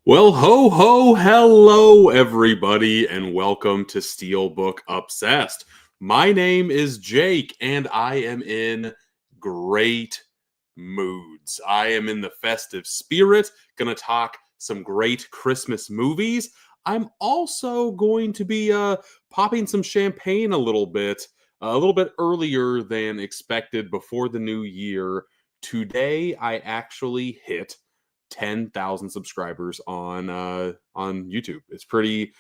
Well, ho ho, hello everybody, and welcome to Steelbook Obsessed. My name is Jake, and I am in great moods. I am in the festive spirit, gonna talk some great Christmas movies. I'm also going to be popping some champagne a little bit earlier than expected before the new year. Today, I actually hit 10,000 subscribers on YouTube. It's pretty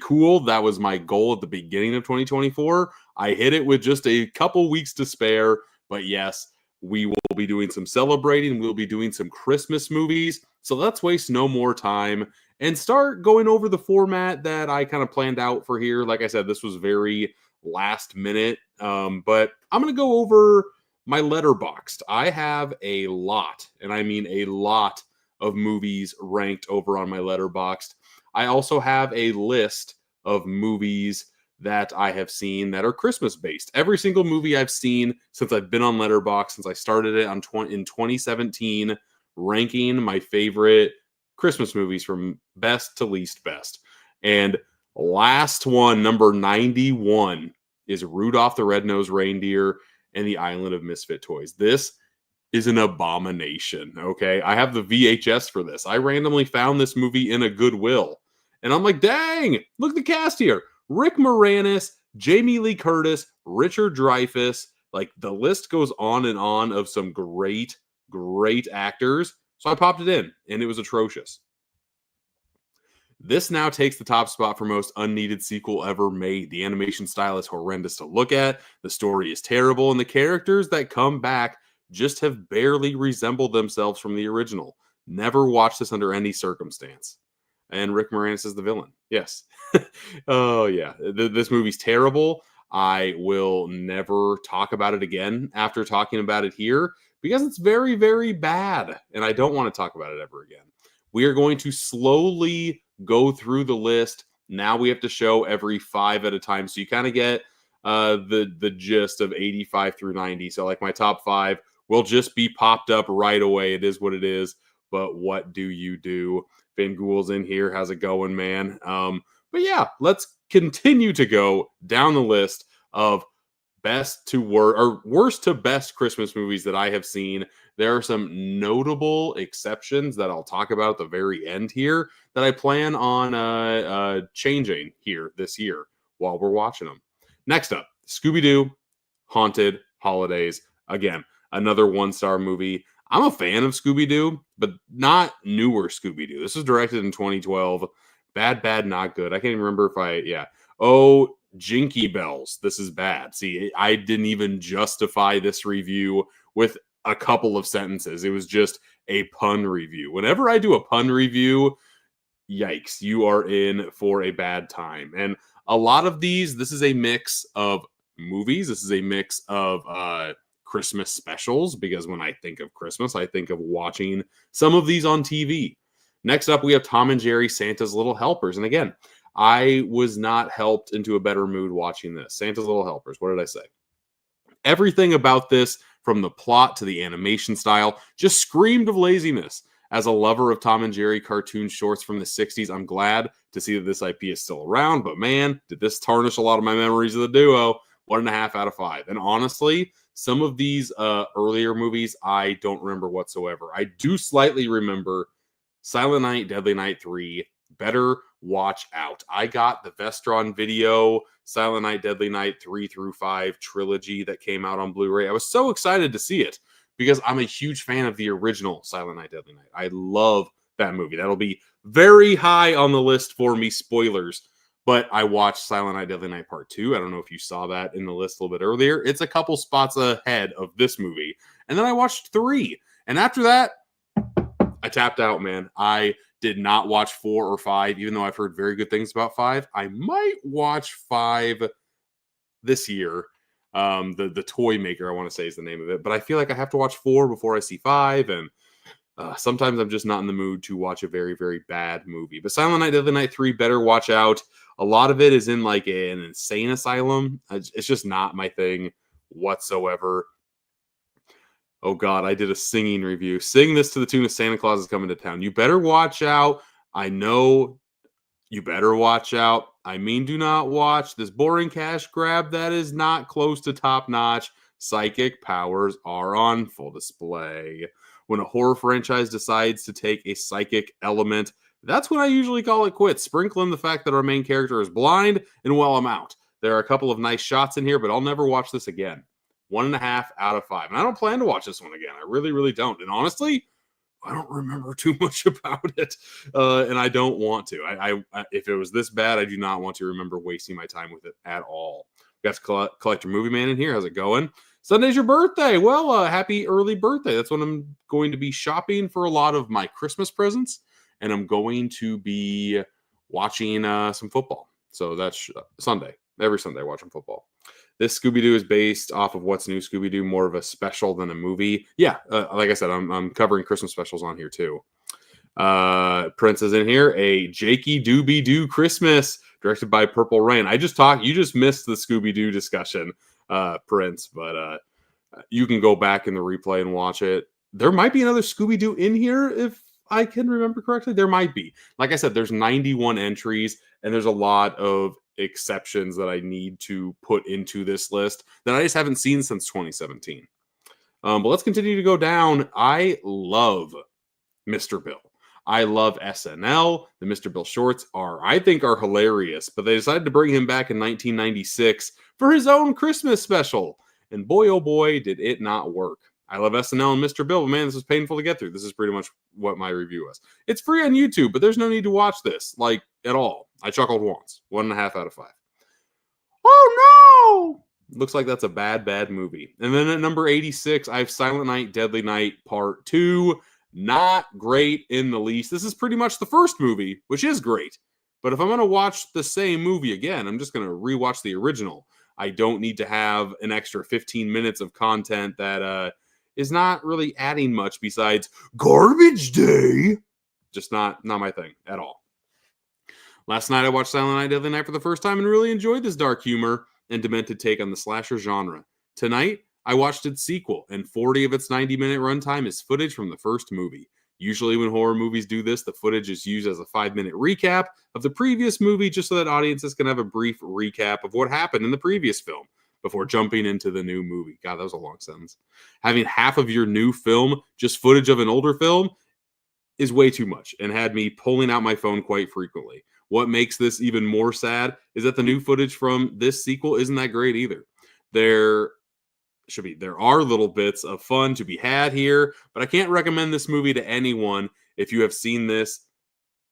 cool. That was my goal at the beginning of 2024. I hit it with just a couple weeks to spare, but yes, we will be doing some celebrating. We'll be doing some Christmas movies. So let's waste no more time and start going over the format that I kind of planned out for here. Like I said, this was very last minute, but I'm going to go over my letterboxed. I have a lot, and I mean a lot of movies ranked over on my letterboxed. I also have a list of movies that I have seen that are Christmas based. Every single movie I've seen since I've been on Letterboxd, since I started it in 2017, ranking my favorite Christmas movies from best to least best. And last one, number 91, is Rudolph the Red-Nosed Reindeer and the Island of Misfit Toys. This is an abomination, okay? I have the VHS for this. I randomly found this movie in a Goodwill. And I'm like, dang, look at the cast here. Rick Moranis, Jamie Lee Curtis, Richard Dreyfuss. Like, the list goes on and on of some great, great actors. So I popped it in, and it was atrocious. This now takes the top spot for most unneeded sequel ever made. The animation style is horrendous to look at. The story is terrible, and the characters that come back just have barely resembled themselves from the original. Never watch this under any circumstance. And Rick Moranis is the villain. Yes. Oh, yeah. This movie's terrible. I will never talk about it again after talking about it here because it's very, very bad. And I don't want to talk about it ever again. We are going to slowly go through the list. Now we have to show every 5 at a time. So you kind of get the gist of 85 through 90. So like my top 5 will just be popped up right away. It is what it is. But what do you do? Van Ghoul's in here. How's it going, man? But yeah, let's continue to go down the list of best to worst or worst to best Christmas movies that I have seen. There are some notable exceptions that I'll talk about at the very end here that I plan on changing here this year while we're watching them. Next up, Scooby-Doo, Haunted Holidays. Again, another 1-star movie. I'm a fan of Scooby-Doo, but not newer Scooby-Doo. This was directed in 2012. Bad, not good. I can't even remember Oh, Jinky Bells. This is bad. See, I didn't even justify this review with a couple of sentences. It was just a pun review. Whenever I do a pun review, yikes, you are in for a bad time. And a lot of these, this is a mix of movies. This is a mix of Christmas specials, because when I think of Christmas, I think of watching some of these on TV. Next up, we have Tom and Jerry, Santa's Little Helpers. And again, I was not helped into a better mood watching this. Santa's Little Helpers. What did I say? Everything about this, from the plot to the animation style, just screamed of laziness. As a lover of Tom and Jerry cartoon shorts from the 60s, I'm glad to see that this IP is still around. But man, did this tarnish a lot of my memories of the duo. 1.5 out of 5. And honestly, some of these earlier movies, I don't remember whatsoever. I do slightly remember Silent Night, Deadly Night 3, Better Watch Out. I got the Vestron Video Silent Night, Deadly Night 3 through 5 trilogy that came out on Blu-ray. I was so excited to see it because I'm a huge fan of the original Silent Night, Deadly Night. I love that movie. That'll be very high on the list for me. Spoilers. But I watched Silent Night, Deadly Night Part 2. I don't know if you saw that in the list a little bit earlier. It's a couple spots ahead of this movie. And then I watched 3. And after that, I tapped out, man. I did not watch 4 or 5, even though I've heard very good things about 5. I might watch 5 this year. The Toy Maker, I want to say, is the name of it. But I feel like I have to watch 4 before I see 5. And sometimes I'm just not in the mood to watch a very, very bad movie. But Silent Night, Deadly Night 3, Better Watch Out. A lot of it is in like an insane asylum. It's just not my thing whatsoever. Oh God, I did a singing review. Sing this to the tune of Santa Claus is Coming to Town. You better watch out. I know you better watch out. I mean, do not watch this boring cash grab that is not close to top notch. Psychic powers are on full display. When a horror franchise decides to take a psychic element, that's when I usually call it quits. Sprinkle in the fact that our main character is blind, and well, I'm out. There are a couple of nice shots in here, but I'll never watch this again. 1.5 out of 5. And I don't plan to watch this one again. I really, really don't. And honestly, I don't remember too much about it, and I don't want to. If it was this bad, I do not want to remember wasting my time with it at all. We got Collector Movie Man in here. How's it going? Sunday's your birthday. Well, happy early birthday. That's when I'm going to be shopping for a lot of my Christmas presents, and I'm going to be watching some football. So that's Sunday. Every Sunday, watching football. This Scooby-Doo is based off of What's New Scooby-Doo, more of a special than a movie. Yeah, like I said, I'm covering Christmas specials on here too. Prince is in here. A Jakey Dooby Doo Christmas, directed by Purple Rain. You just missed the Scooby-Doo discussion, Prince, but you can go back in the replay and watch it. There might be another Scooby-Doo in here if I can remember correctly. There might be. Like I said, there's 91 entries, and there's a lot of exceptions that I need to put into this list that I just haven't seen since 2017. But let's continue to go down. I love Mr. Bill. I love SNL. The Mr. Bill shorts I think are hilarious, but they decided to bring him back in 1996 for his own Christmas special. And boy, oh boy, did it not work. I love SNL and Mr. Bill, but man, this is painful to get through. This is pretty much what my review was. It's free on YouTube, but there's no need to watch this, like, at all. I chuckled once. 1.5 out of 5. Oh, no! Looks like that's a bad, bad movie. And then at number 86, I have Silent Night, Deadly Night Part 2. Not great in the least. This is pretty much the first movie, which is great. But if I'm going to watch the same movie again, I'm just going to rewatch the original. I don't need to have an extra 15 minutes of content that is not really adding much besides garbage day. Just not my thing at all. Last night I watched Silent Night, Deadly Night for the first time and really enjoyed this dark humor and demented take on the slasher genre. Tonight, I watched its sequel, and 40 of its 90-minute runtime is footage from the first movie. Usually when horror movies do this, the footage is used as a 5-minute recap of the previous movie just so that audiences can have a brief recap of what happened in the previous film before jumping into the new movie. God, that was a long sentence. Having half of your new film just footage of an older film is way too much and had me pulling out my phone quite frequently. What makes this even more sad is that the new footage from this sequel isn't that great either. There are little bits of fun to be had here, but I can't recommend this movie to anyone if you have seen this.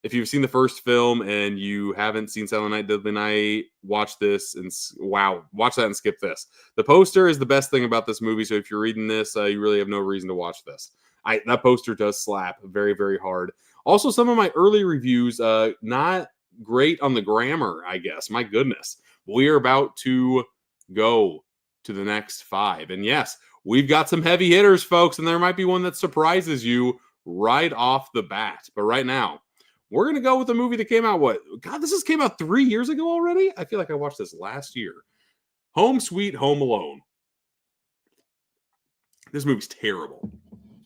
If you've seen the first film and you haven't seen Silent Night, Deadly Night, watch this and watch that and skip this. The poster is the best thing about this movie, so if you're reading this, you really have no reason to watch this. That poster does slap very, very hard. Also, some of my early reviews, not great on the grammar, I guess. My goodness. We are about to go to the next 5. And yes, we've got some heavy hitters, folks, and there might be one that surprises you right off the bat. But right now, we're going to go with a movie that came out, this came out 3 years ago already? I feel like I watched this last year. Home Sweet Home Alone. This movie's terrible.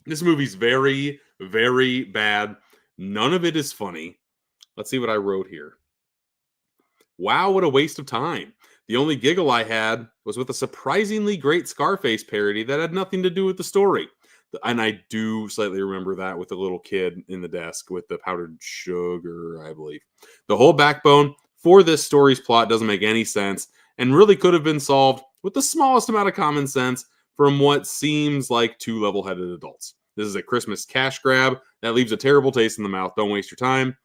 This movie's very, very bad. None of it is funny. Let's see what I wrote here. Wow, what a waste of time. The only giggle I had was with a surprisingly great Scarface parody that had nothing to do with the story. And I do slightly remember that with the little kid in the desk with the powdered sugar, I believe. The whole backbone for this story's plot doesn't make any sense and really could have been solved with the smallest amount of common sense from what seems like 2 level-headed adults. This is a Christmas cash grab that leaves a terrible taste in the mouth. Don't waste your time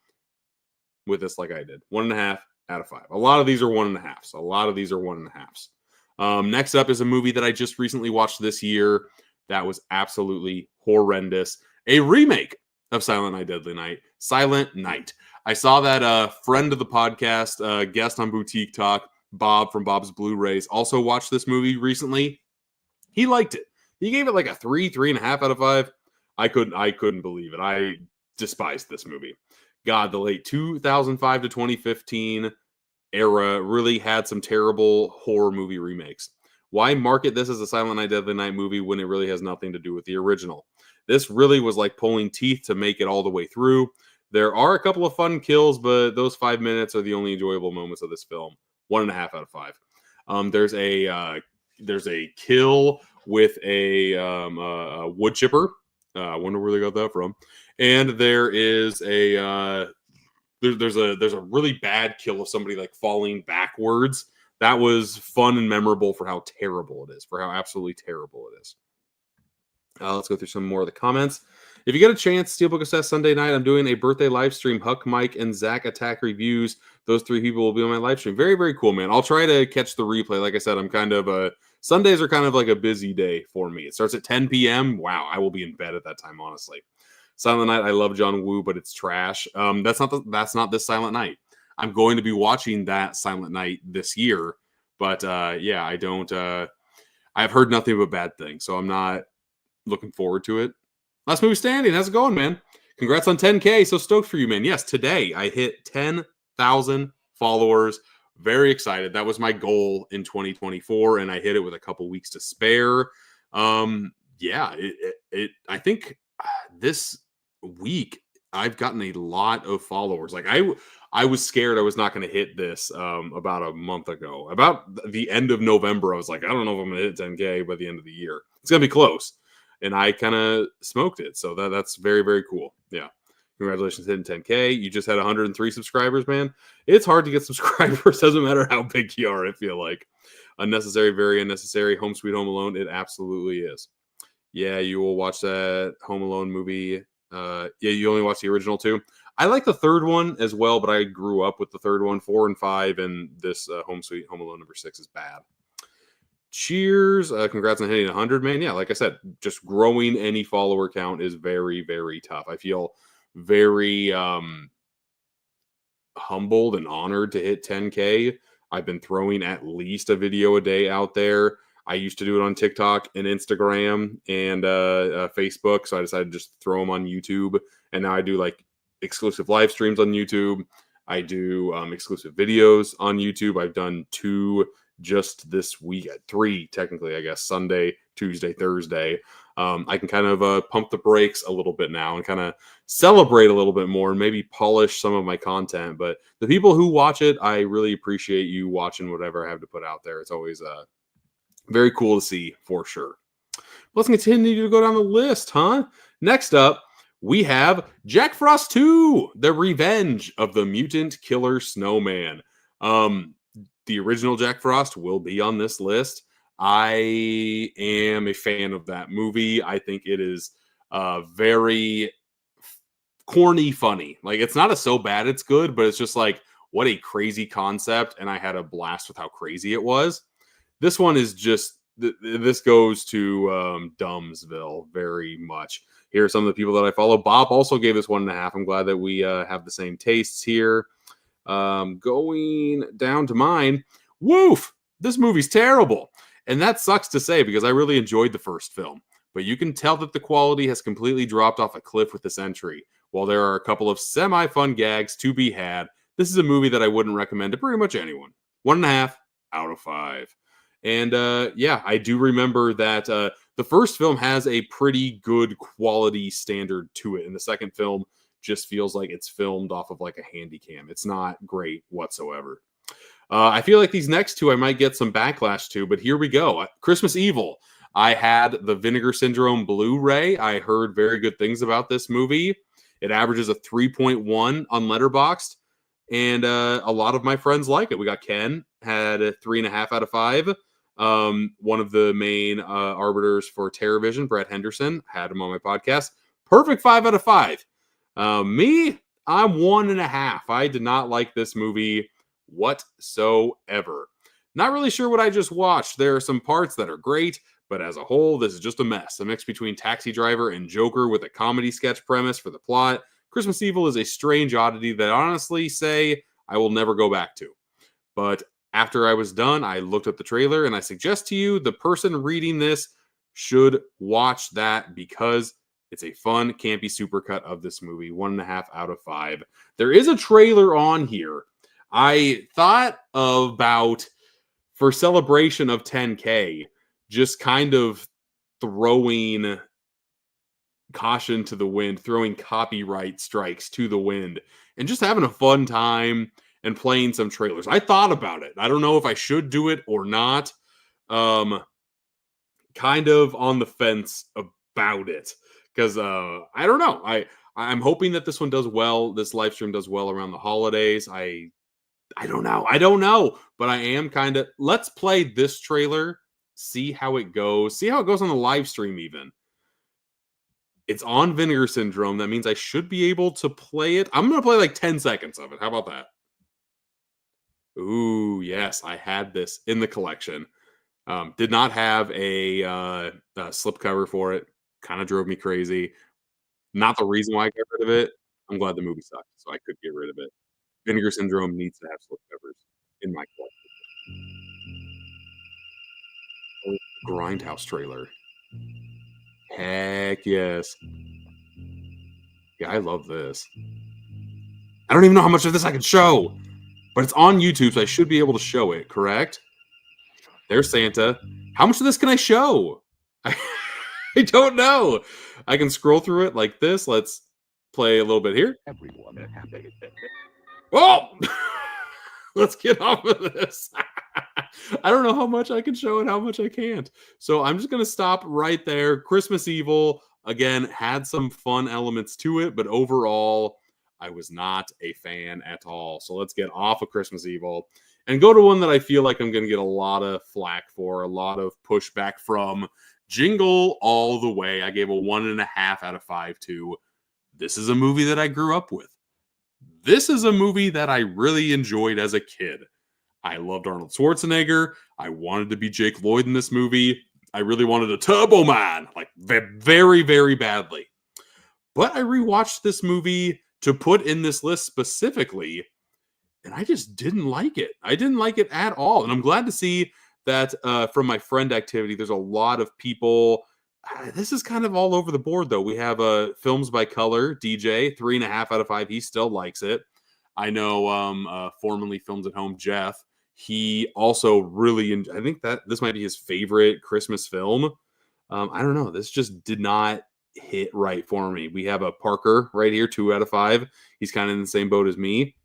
with this like I did. 1.5 out of 5. A lot of these are 1.5s. Next up is a movie that I just recently watched this year that was absolutely horrendous. A remake of Silent Night, Deadly Night. Silent Night. I saw that friend of the podcast, guest on Boutique Talk, Bob from Bob's Blu-rays, also watched this movie recently. He liked it. He gave it like a 3.5 out of 5. I couldn't believe it. I despised this movie. God, the late 2005 to 2015 era really had some terrible horror movie remakes. Why market this as a Silent Night, Deadly Night movie when it really has nothing to do with the original? This really was like pulling teeth to make it all the way through. There are a couple of fun kills, but those 5 minutes are the only enjoyable moments of this film. 1.5 out of 5. There's a kill with a wood chipper. I wonder where they got that from. And there is there's a really bad kill of somebody like falling backwards. That was fun and memorable for how terrible it is, for how absolutely terrible it is. Let's go through some more of the comments. If you get a chance, Steelbook Assess Sunday night, I'm doing a birthday live stream. Huck, Mike, and Zach Attack reviews. Those 3 people will be on my live stream. Very, very cool, man. I'll try to catch the replay. Like I said, I'm kind of Sundays are kind of like a busy day for me. It starts at 10 p.m. Wow, I will be in bed at that time, honestly. Silent Night, I love John Woo, but it's trash. That's not this Silent Night. I'm going to be watching that Silent Night this year, but yeah, I don't. I've heard nothing but bad things, so I'm not looking forward to it. Last movie standing. How's it going, man? Congrats on 10K. So stoked for you, man. Yes, today I hit 10,000 followers. Very excited. That was my goal in 2024, and I hit it with a couple weeks to spare. Yeah, I think this week I've gotten a lot of followers. Like I was scared I was not going to hit this about a month ago. About the end of November, I was like, I don't know if I'm going to hit 10K by the end of the year. It's going to be close. And I kind of smoked it. So that's very, very cool. Yeah. Congratulations hitting 10K. You just had 103 subscribers, man. It's hard to get subscribers. Doesn't matter how big you are, I feel like. Unnecessary, very unnecessary. Home Sweet Home Alone. It absolutely is. Yeah, you will watch that Home Alone movie. Yeah, you only watch the original too. I like the third one as well, but I grew up with the third one, 4 and 5, and this Home Sweet Home Alone number 6 is bad. Cheers. Congrats on hitting 100, man. Yeah, like I said, just growing any follower count is very, very tough. I feel very humbled and honored to hit 10K. I've been throwing at least a video a day out there. I used to do it on TikTok and Instagram and Facebook, so I decided to just throw them on YouTube. And now I do like exclusive live streams on YouTube. I do exclusive videos on YouTube. I've done 2 just this week, 3 technically, I guess, Sunday, Tuesday, Thursday. I can kind of pump the brakes a little bit now and kind of celebrate a little bit more and maybe polish some of my content. But the people who watch it, I really appreciate you watching whatever I have to put out there. It's always very cool to see for sure. Let's continue to go down the list, huh? Next up, we have Jack Frost 2, The Revenge of the Mutant Killer Snowman. The original Jack Frost will be on this list. I am a fan of that movie. I think it is very corny funny. Like, it's not so bad it's good, but it's just like, what a crazy concept, and I had a blast with how crazy it was. This one is just, this goes to Dumbsville very much. Here are some of the people that I follow. Bob also gave this 1.5. I'm glad that we have the same tastes here. Going down to mine, woof, this movie's terrible. And that sucks to say because I really enjoyed the first film. But you can tell that the quality has completely dropped off a cliff with this entry. While there are a couple of semi-fun gags to be had, this is a movie that I wouldn't recommend to pretty much anyone. 1.5 out of 5. And yeah, I do remember that the first film has a pretty good quality standard to it. And the second film just feels like it's filmed off of like a handy cam. It's not great whatsoever. I feel like these next 2 I might get some backlash to, but here we go. Christmas Evil. I had the Vinegar Syndrome Blu-ray. I heard very good things about this movie. It averages a 3.1 on Letterboxd, and a lot of my friends like it. We got Ken, had a 3.5 out of 5. One of the main arbiters for TerrorVision, Brett Henderson, had him on my podcast. Perfect 5 out of 5. Me, I'm 1.5. I did not like this movie whatsoever. Not really sure what I just watched. There are some parts that are great, but as a whole, this is just a mess. A mix between Taxi Driver and Joker with a comedy sketch premise for the plot. Christmas Evil is a strange oddity that I honestly say I will never go back to. But after I was done, I looked at the trailer and I suggest to you the person reading this should watch that because it's a fun, campy supercut of this movie. 1.5 out of 5. There is a trailer on here. I thought about, for celebration of 10K, just kind of throwing caution to the wind, throwing copyright strikes to the wind, and just having a fun time and playing some trailers. I thought about it. I don't know if I should do it or not. Kind of on the fence about it because I don't know. I'm hoping that this one does well. This live stream does well around the holidays. I don't know. I don't know, but I am kind of. Let's play this trailer. See how it goes. See how it goes on the live stream. Even it's on Vinegar Syndrome. That means I should be able to play it. I'm gonna play like 10 seconds of it. How about that? Ooh, yes, I had this in the collection. Did not have a slipcover for it. Kind of drove me crazy. Not the reason why I got rid of it. I'm glad the movie sucked, so I could get rid of it. Vinegar Syndrome needs to have slipcovers in my collection. Oh, Grindhouse trailer. Heck yes. Yeah, I love this. I don't even know how much of this I can show, but it's on YouTube, so I should be able to show it, correct? There's Santa. How much of this can I show? I don't know. I can scroll through it like this. Let's play a little bit here. Everyone happy. Oh! Let's get off of this. I don't know how much I can show and how much I can't. So I'm just going to stop right there. Christmas Evil, again, had some fun elements to it, but overall, I was not a fan at all. So let's get off of Christmas Evil and go to one that I feel like I'm going to get a lot of flack for, a lot of pushback from. Jingle all the way. I gave a 1.5 out of 5 to. This is a movie that I grew up with. This is a movie that I really enjoyed as a kid. I loved Arnold Schwarzenegger. I wanted to be Jake Lloyd in this movie. I really wanted a Turbo Man, like very, very badly. But I rewatched this movie to put in this list specifically, and I just didn't like it. I didn't like it at all. And I'm glad to see that from my friend activity, there's a lot of people. This is kind of all over the board, though. We have Films by Color, DJ, 3.5 out of 5. He still likes it. I know formerly Films at Home, Jeff. He also really, I think that this might be his favorite Christmas film. I don't know. This just did not hit right for me. We have a Parker right here, 2 out of 5. He's kind of in the same boat as me.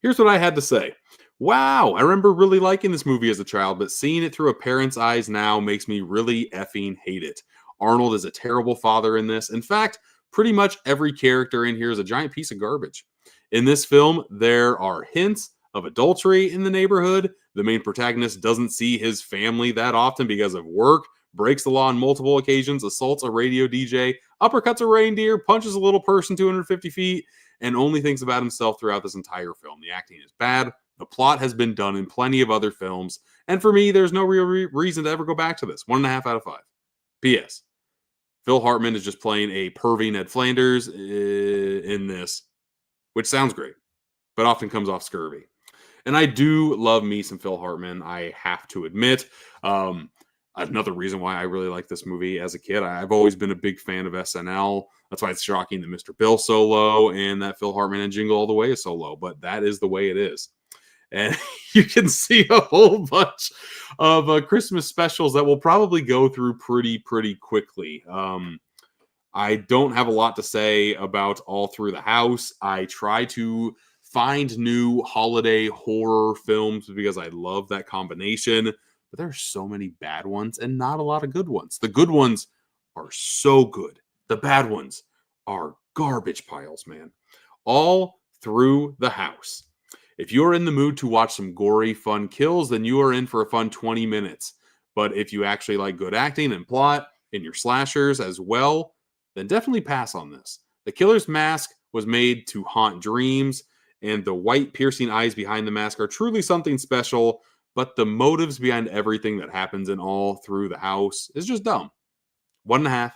Here's what I had to say. Wow, I remember really liking this movie as a child, but seeing it through a parent's eyes now makes me really effing hate it. Arnold is a terrible father in this. In fact, pretty much every character in here is a giant piece of garbage. In this film, there are hints of adultery in the neighborhood. The main protagonist doesn't see his family that often because of work, breaks the law on multiple occasions, assaults a radio DJ, uppercuts a reindeer, punches a little person 250 feet, and only thinks about himself throughout this entire film. The acting is bad. The plot has been done in plenty of other films. And for me, there's no real reason to ever go back to this. 1.5 out of 5. P.S. Phil Hartman is just playing a pervy Ned Flanders in this, which sounds great, but often comes off scurvy. And I do love me some Phil Hartman, I have to admit. Another reason why I really like this movie as a kid, I've always been a big fan of SNL. That's why it's shocking that Mr. Bill so low and that Phil Hartman and Jingle All the Way is so low, but that is the way it is. And you can see a whole bunch of Christmas specials that we'll probably go through pretty quickly. I don't have a lot to say about All Through the House. I try to find new holiday horror films because I love that combination. But there are so many bad ones and not a lot of good ones. The good ones are so good. The bad ones are garbage piles, man. All Through the House. If you're in the mood to watch some gory, fun kills, then you are in for a fun 20 minutes. But if you actually like good acting and plot in your slashers as well, then definitely pass on this. The killer's mask was made to haunt dreams, and the white piercing eyes behind the mask are truly something special, but the motives behind everything that happens in All Through the House is just dumb. 1.5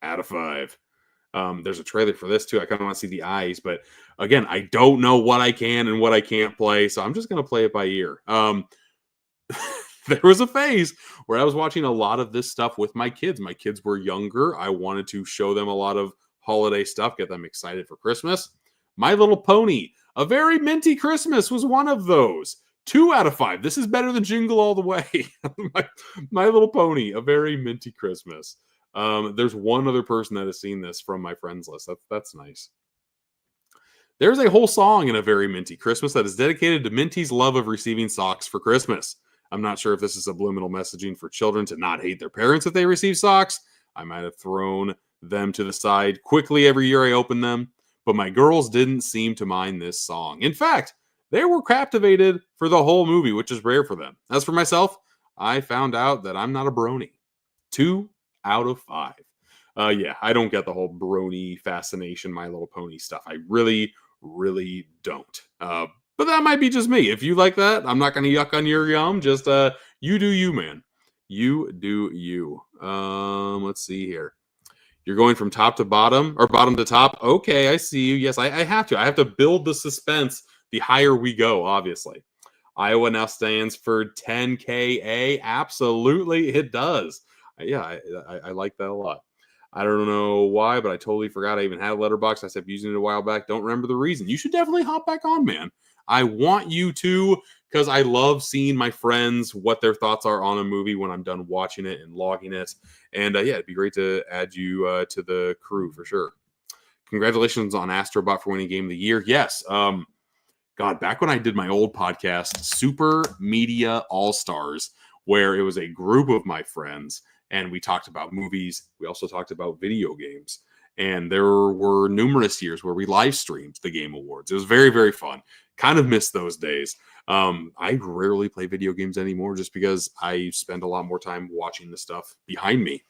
out of 5. There's a trailer for this too. I kind of want to see the eyes, but again, I don't know what I can and what I can't play, so I'm just going to play it by ear. There was a phase where I was watching a lot of this stuff with my kids. My kids were younger. I wanted to show them a lot of holiday stuff, get them excited for Christmas. My Little Pony, A Very Minty Christmas was one of those. 2 out of 5. This is better than Jingle All the Way. My Little Pony, A Very Minty Christmas. There's one other person that has seen this from my friends list. That's nice. There's a whole song in A Very Minty Christmas that is dedicated to Minty's love of receiving socks for Christmas. I'm not sure if this is subliminal messaging for children to not hate their parents if they receive socks. I might have thrown them to the side quickly every year I opened them, but my girls didn't seem to mind this song. In fact, they were captivated for the whole movie, which is rare for them. As for myself, I found out that I'm not a brony. 2 out of 5. Yeah, I don't get the whole brony fascination, My Little Pony stuff. I really, really don't. But that might be just me. If you like that, I'm not going to yuck on your yum. Just you do you, man. You do you. Let's see here. You're going from top to bottom or bottom to top. Okay, I see you. Yes, I have to. I have to build the suspense the higher we go, obviously. Iowa now stands for 10KA. Absolutely, it does. Yeah, I like that a lot. I don't know why, but I totally forgot I even had a letterbox. I stopped using it a while back. Don't remember the reason. You should definitely hop back on, man. I want you to, because I love seeing my friends, what their thoughts are on a movie when I'm done watching it and logging it. And yeah, it'd be great to add you to the crew for sure. Congratulations on Astrobot for winning Game of the Year. Yes. God, back when I did my old podcast, Super Media All-Stars, where it was a group of my friends, and we talked about movies. We also talked about video games. And there were numerous years where we live streamed the Game Awards. It was very, very fun. Kind of missed those days. I rarely play video games anymore just because I spend a lot more time watching the stuff behind me.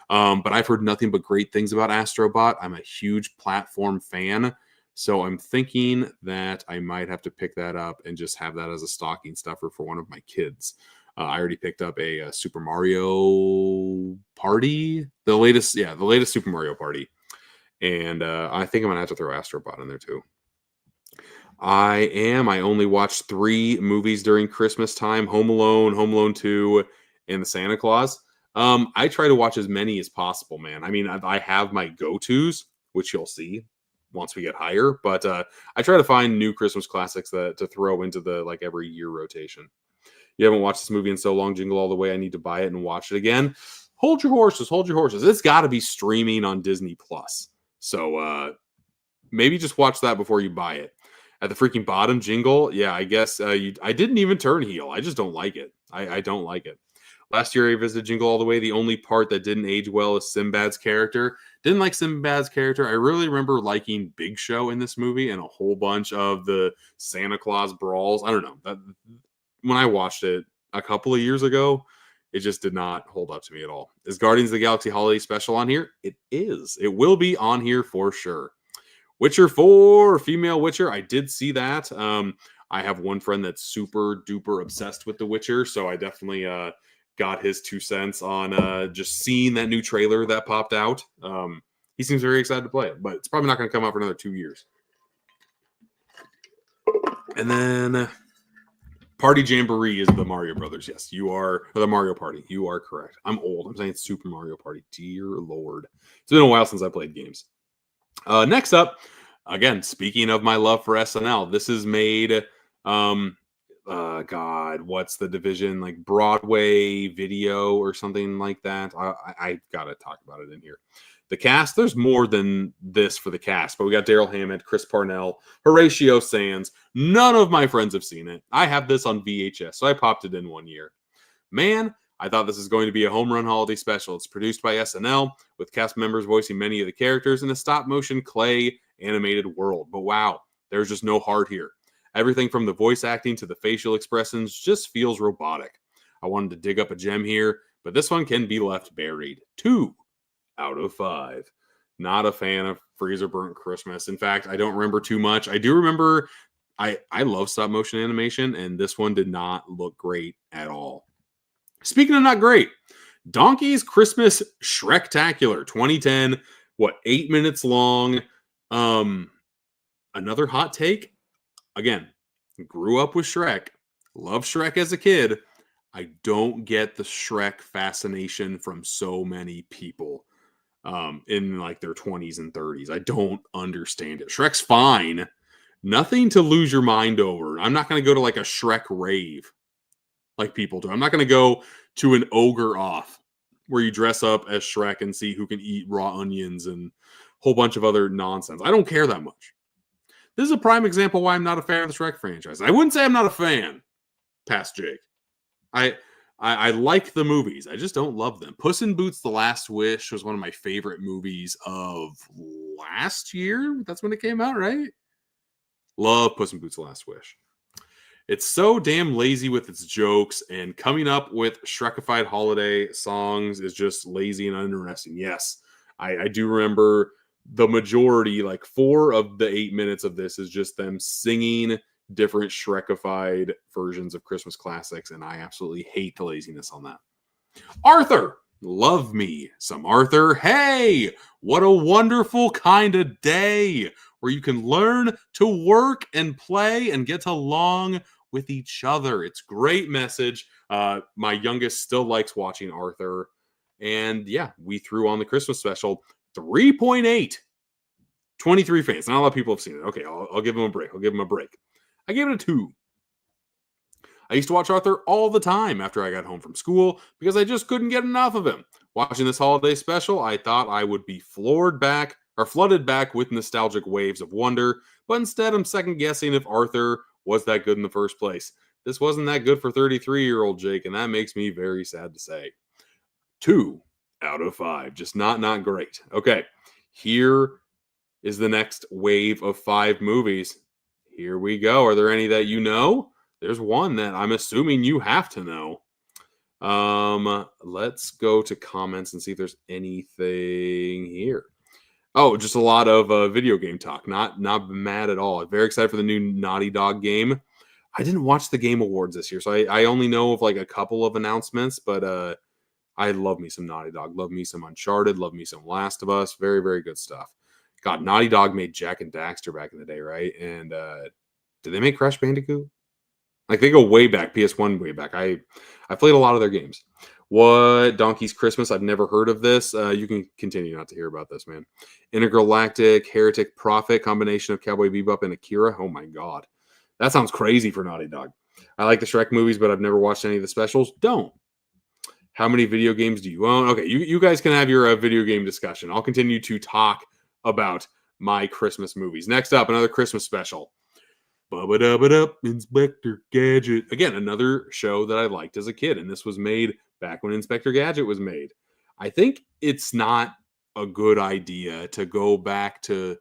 But I've heard nothing but great things about Astrobot. I'm a huge platform fan. So I'm thinking that I might have to pick that up and just have that as a stocking stuffer for one of my kids. I already picked up a Super Mario Party, the latest Super Mario Party. And I think I'm going to have to throw Astrobot in there too. I only watched 3 movies during Christmas time: Home Alone, Home Alone 2, and The Santa Claus. I try to watch as many as possible, man. I mean, I have my go-tos, which you'll see once we get higher, but I try to find new Christmas classics to throw into the like every year rotation. You haven't watched this movie in so long, Jingle All the Way. I need to buy it and watch it again. Hold your horses. It's got to be streaming on Disney Plus. So maybe just watch that before you buy it. At the freaking bottom, Jingle. Yeah, I guess I didn't even turn heel. I just don't like it. I don't like it. Last year, I visited Jingle All the Way. The only part that didn't age well is Sinbad's character. Didn't like Sinbad's character. I really remember liking Big Show in this movie and a whole bunch of the Santa Claus brawls. I don't know. When I watched it a couple of years ago, it just did not hold up to me at all. Is Guardians of the Galaxy Holiday Special on here? It is. It will be on here for sure. Witcher 4, female Witcher. I did see that. I have one friend that's super duper obsessed with The Witcher, so I definitely got his 2 cents on just seeing that new trailer that popped out. He seems very excited to play it, but it's probably not going to come out for another 2 years. And then Party Jamboree is the Mario Brothers. Yes, you are. Or the Mario Party. You are correct. I'm old. I'm saying Super Mario Party. Dear Lord. It's been a while since I played games. Next up, again, speaking of my love for SNL, this is made, God, what's the division? Like Broadway Video or something like that. I got to talk about it in here. The cast, there's more than this for the cast, but we got Daryl Hammond, Chris Parnell, Horatio Sands. None of my friends have seen it. I have this on VHS, so I popped it in one year. Man, I thought this is going to be a home run holiday special. It's produced by SNL, with cast members voicing many of the characters in a stop-motion clay animated world. But wow, there's just no heart here. Everything from the voice acting to the facial expressions just feels robotic. I wanted to dig up a gem here, but this one can be left buried. 2 out of 5. Not a fan of Freezer Burnt Christmas. In fact, I don't remember too much. I do remember I love stop motion animation, and this one did not look great at all. Speaking of not great, Donkey's Christmas Shrektacular 2010. 8 minutes long. Another hot take. Again, grew up with Shrek. Love Shrek as a kid. I don't get the Shrek fascination from so many people in like their 20s and 30s. I don't understand it. Shrek's fine. Nothing to lose your mind over. I'm not going to go to like a Shrek rave like people do. I'm not going to go to an ogre off where you dress up as Shrek and see who can eat raw onions and a whole bunch of other nonsense. I don't care that much. This is a prime example why I'm not a fan of the Shrek franchise. I wouldn't say I'm not a fan, past Jake. I like the movies. I just don't love them. Puss in Boots: The Last Wish was one of my favorite movies of last year. That's when it came out, right? Love Puss in Boots: The Last Wish. It's so damn lazy with its jokes, and coming up with Shrekified holiday songs is just lazy and uninteresting. Yes, I do remember the majority, like 4 of the 8 minutes of this is just them singing different Shrekified versions of Christmas classics, and I absolutely hate the laziness on that. Arthur, love me some Arthur. Hey, what a wonderful kind of day where you can learn to work and play and get along with each other. It's great message. My youngest still likes watching Arthur, and yeah, we threw on the Christmas special 3.8. 23 fans. Not a lot of people have seen it. Okay, I'll give him a break. I gave it a 2. I used to watch Arthur all the time after I got home from school because I just couldn't get enough of him. Watching this holiday special, I thought I would be flooded back with nostalgic waves of wonder, but instead I'm second guessing if Arthur was that good in the first place. This wasn't that good for 33-year-old Jake, and that makes me very sad to say. 2 out of 5. Just not great. Okay, here is the next wave of 5 movies. Here we go. Are there any that you know? There's one that I'm assuming you have to know. Let's go to comments and see if there's anything here. Oh, just a lot of video game talk. Not mad at all. I'm very excited for the new Naughty Dog game. I didn't watch the Game Awards this year, so I only know of like a couple of announcements, but I love me some Naughty Dog. Love me some Uncharted. Love me some Last of Us. Very, very good stuff. God, Naughty Dog made Jak and Daxter back in the day, right? And did they make Crash Bandicoot? Like they go way back, PS1 way back. I played a lot of their games. What Donkey's Christmas? I've never heard of this. You can continue not to hear about this, man. Intergalactic Heretic Prophet, combination of Cowboy Bebop and Akira. Oh my god, that sounds crazy for Naughty Dog. I like the Shrek movies, but I've never watched any of the specials. Don't. How many video games do you own? Okay, you guys can have your video game discussion. I'll continue to talk about my Christmas movies. Next up, another Christmas special. Bubba-dubba-dub, Inspector Gadget. Again, another show that I liked as a kid, and this was made back when Inspector Gadget was made. I think it's not a good idea to go back to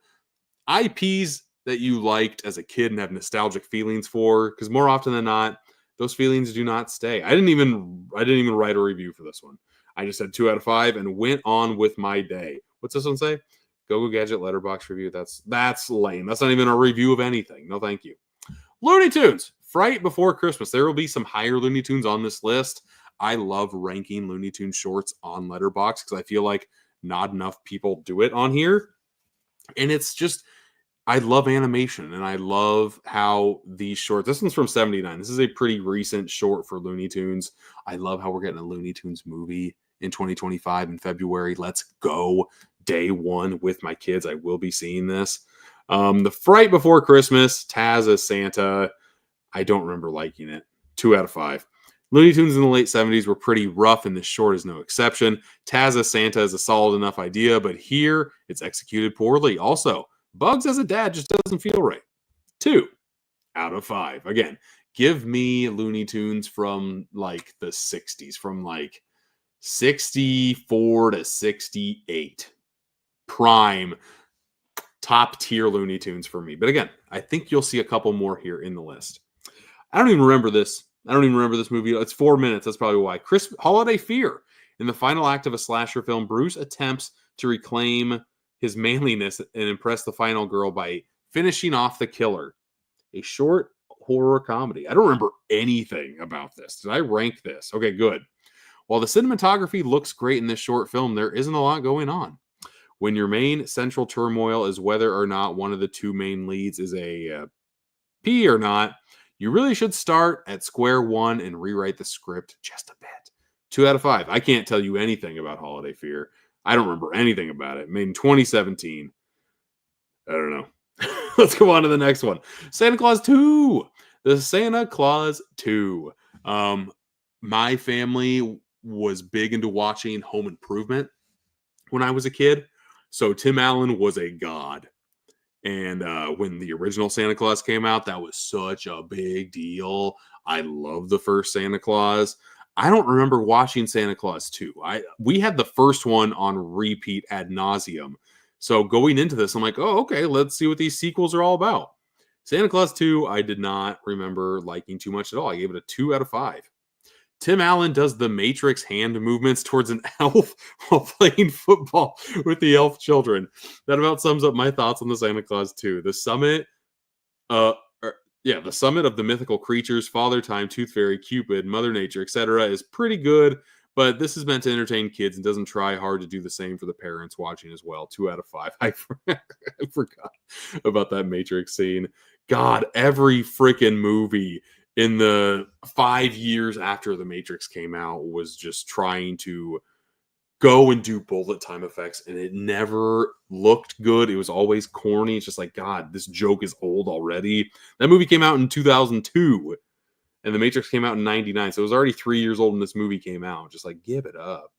IPs that you liked as a kid and have nostalgic feelings for, because more often than not, those feelings do not stay. I didn't even write a review for this one. I just had 2 out of 5 and went on with my day. What's this one say? Go Gadget Letterbox review. That's lame. That's not even a review of anything. No, thank you. Looney Tunes. Fright Before Christmas. There will be some higher Looney Tunes on this list. I love ranking Looney Tunes shorts on Letterbox because I feel like not enough people do it on here. And it's just, I love animation and I love how these shorts, this one's from 79. This is a pretty recent short for Looney Tunes. I love how we're getting a Looney Tunes movie in 2025 in February. Let's go. Day 1 with my kids. I will be seeing this. The Fright Before Christmas, Taz as Santa. I don't remember liking it. 2 out of 5. Looney Tunes in the late 70s were pretty rough, and this short is no exception. Taz as Santa is a solid enough idea, but here it's executed poorly. Also, Bugs as a dad just doesn't feel right. 2 out of 5. Again, give me Looney Tunes from like the 60s, from like 64 to 68. Prime top tier Looney Tunes for me. But again, I think you'll see a couple more here in the list. I don't even remember this. Movie. It's 4 minutes. That's probably why. Holiday Fear. In the final act of a slasher film, Bruce attempts to reclaim his manliness and impress the final girl by finishing off the killer. A short horror comedy. I don't remember anything about this. Did I rank this? Okay, good. While the cinematography looks great in this short film, there isn't a lot going on. When your main central turmoil is whether or not one of the 2 main leads is a P or not, you really should start at square one and rewrite the script just a bit. 2 out of 5. I can't tell you anything about Holiday Fear. I don't remember anything about it. Made in 2017. I don't know. Let's go on to the next one. Santa Claus 2. The Santa Claus 2. My family was big into watching Home Improvement when I was a kid. So Tim Allen was a god. And when the original Santa Claus came out, that was such a big deal. I love the first Santa Claus. I don't remember watching Santa Claus 2. We had the first one on repeat ad nauseum. So going into this, I'm like, oh, okay, let's see what these sequels are all about. Santa Claus 2, I did not remember liking too much at all. I gave it a 2 out of 5. Tim Allen does the Matrix hand movements towards an elf while playing football with the elf children. That about sums up my thoughts on the Santa Claus 2. The summit, the summit of the mythical creatures, Father Time, Tooth Fairy, Cupid, Mother Nature, etc., is pretty good, but this is meant to entertain kids and doesn't try hard to do the same for the parents watching as well. 2 out of 5. I forgot about that Matrix scene. God, every freaking movie in the 5 years after The Matrix came out was just trying to go and do bullet time effects, and it never looked good. It was always corny. It's just like, God, this joke is old already. That movie came out in 2002, and The Matrix came out in 99, so it was already 3 years old when this movie came out. Just like, give it up.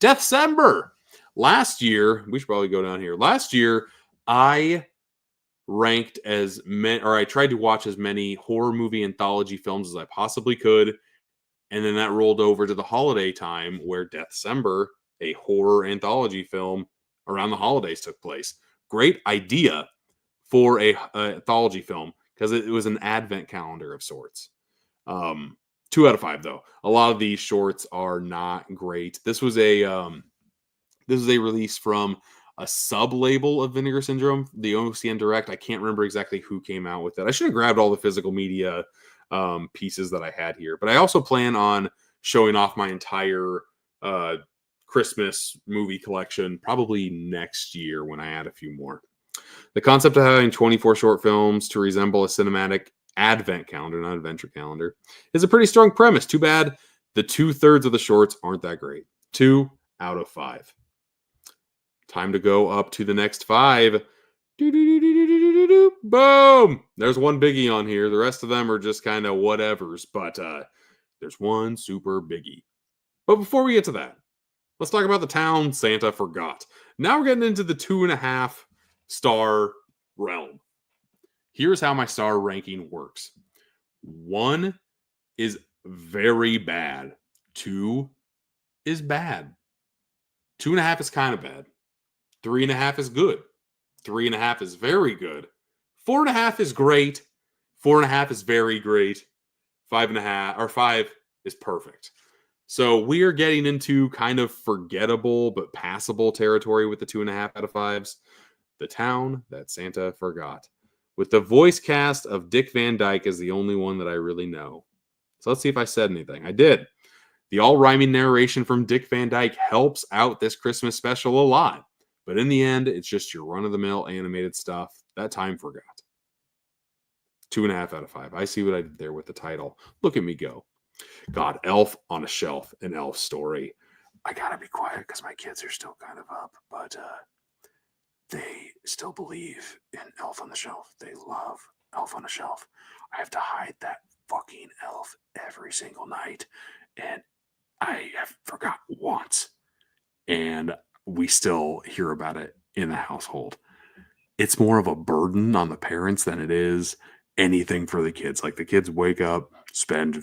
Deathcember! Last year, we should probably go down here. Last year, I ranked as many, or I tried to watch as many horror movie anthology films as I possibly could. And then that rolled over to the holiday time where Deathcember, a horror anthology film around the holidays, took place. Great idea for a anthology film because it was an advent calendar of sorts. 2 out of 5 though. A lot of these shorts are not great. This was a release from a sub-label of Vinegar Syndrome, the OCN Direct. I can't remember exactly who came out with it. I should have grabbed all the physical media pieces that I had here. But I also plan on showing off my entire Christmas movie collection probably next year when I add a few more. The concept of having 24 short films to resemble a cinematic advent calendar, not adventure calendar, is a pretty strong premise. Too bad the 2/3 of the shorts aren't that great. 2 out of 5. Time to go up to the next 5. Boom! There's one biggie on here. The rest of them are just kind of whatevers, but there's one super biggie. But before we get to that, let's talk about the town Santa forgot. Now we're getting into the 2.5 star realm. Here's how my star ranking works. 1 is very bad. 2 is bad. 2.5 is kind of bad. 3.5 is good. 3.5 is very good. 4.5 is great. 4.5 is very great. 5.5 or 5 is perfect. So we are getting into kind of forgettable but passable territory with the 2.5 out of 5s. The town that Santa forgot. With the voice cast of Dick Van Dyke as the only one that I really know. So let's see if I said anything. I did. The all-rhyming narration from Dick Van Dyke helps out this Christmas special a lot. But in the end, it's just your run-of-the-mill animated stuff that time forgot. 2.5 out of 5. I see what I did there with the title. Look at me go. God, Elf on a Shelf, an Elf story. I gotta be quiet because my kids are still kind of up, but they still believe in Elf on the Shelf. They love Elf on a Shelf. I have to hide that fucking elf every single night, and I have forgot once. And we still hear about it in the household. It's more of a burden on the parents than it is anything for the kids. Like the kids wake up, spend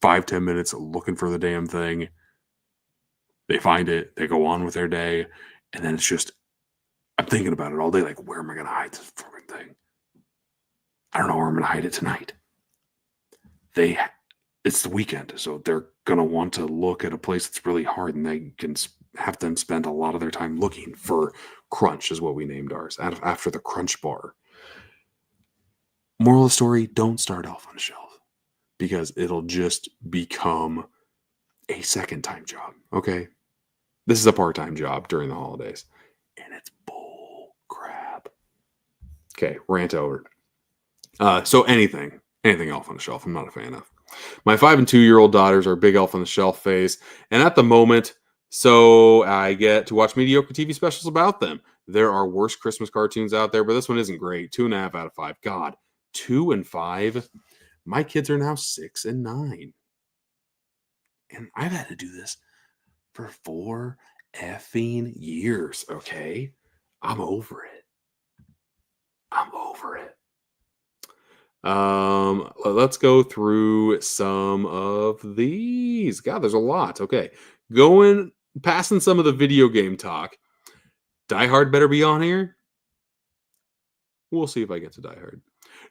5-10 minutes looking for the damn thing. They find it, they go on with their day, and then it's just, I'm thinking about it all day. Like, where am I going to hide this fucking thing? I don't know where I'm going to hide it tonight. It's the weekend, so they're going to want to look at a place that's really hard, and they can have them spend a lot of their time looking for Crunch, is what we named ours, after the Crunch bar. Moral of the story, don't start Elf on a Shelf, because it'll just become a second-time job, okay? This is a part-time job during the holidays, and it's bull crap. Okay, rant over. So anything Elf on a Shelf, I'm not a fan of. My 5 and 2-year-old daughters are big Elf on the Shelf phase, and at the moment, so I get to watch mediocre TV specials about them. There are worse Christmas cartoons out there, but this one isn't great. 2.5 out of 5. God, 2 and 5. My kids are now 6 and 9. And I've had to do this for 4 effing years, okay? I'm over it. I'm over it. Let's go through some of these. God, there's a lot. Okay. Passing some of the video game talk. Die Hard better be on here. We'll see if I get to Die Hard.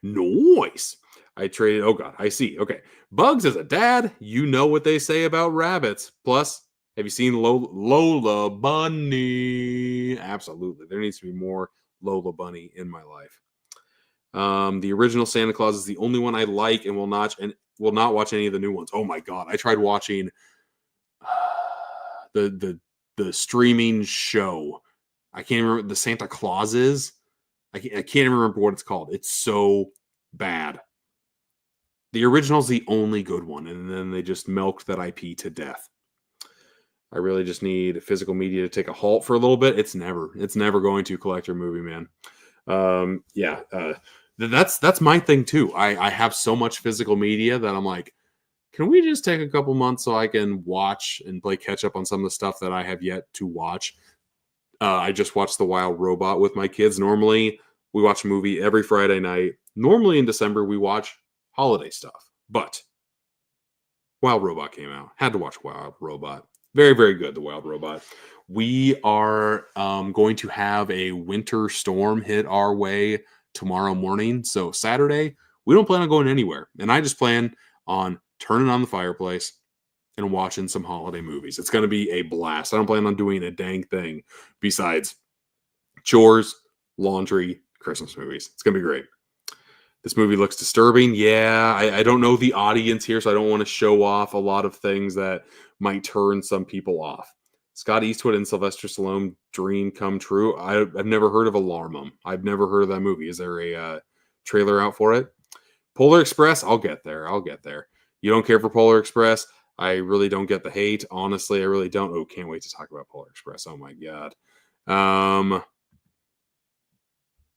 Nice. I traded. Oh, God. I see. Okay. Bugs as a dad. You know what they say about rabbits. Plus, have you seen Lola Bunny? Absolutely. There needs to be more Lola Bunny in my life. The original Santa Claus is the only one I like and will not watch any of the new ones. Oh, my God. I tried watching the streaming show. I can't remember the Santa Clauses. I can't remember what it's called. It's so bad. The original's the only good one, and then they just milked that IP to death. I really just need physical media to take a halt for a little bit. It's never going to collector movie, man. That's my thing too. I have so much physical media that I'm like, can we just take a couple months so I can watch and play catch up on some of the stuff that I have yet to watch? I just watched The Wild Robot with my kids. Normally, we watch a movie every Friday night. Normally in December, we watch holiday stuff. But Wild Robot came out. Had to watch Wild Robot. Very, very good, The Wild Robot. We are going to have a winter storm hit our way tomorrow morning. So Saturday, we don't plan on going anywhere. And I just plan on turning on the fireplace and watching some holiday movies. It's going to be a blast. I don't plan on doing a dang thing besides chores, laundry, Christmas movies. It's going to be great. This movie looks disturbing. Yeah, I don't know the audience here, so I don't want to show off a lot of things that might turn some people off. Scott Eastwood and Sylvester Stallone dream come true. I've never heard of Alarmum. I've never heard of that movie. Is there a trailer out for it? Polar Express? I'll get there. You don't care for Polar Express? I really don't get the hate. Honestly, I really don't. Oh, can't wait to talk about Polar Express. Oh my God.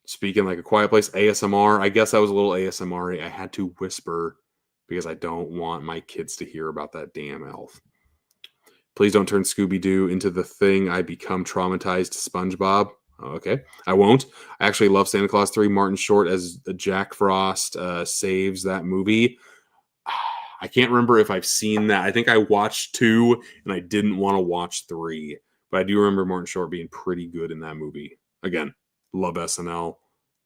Speaking like a quiet place, ASMR. I guess I was a little ASMR. I had to whisper because I don't want my kids to hear about that damn elf. Please don't turn Scooby-Doo into the thing I become traumatized SpongeBob. Okay, I won't. I actually love Santa Claus 3. Martin Short as Jack Frost saves that movie. I can't remember if I've seen that. I think I watched 2 and I didn't want to watch 3. But I do remember Martin Short being pretty good in that movie. Again, love SNL,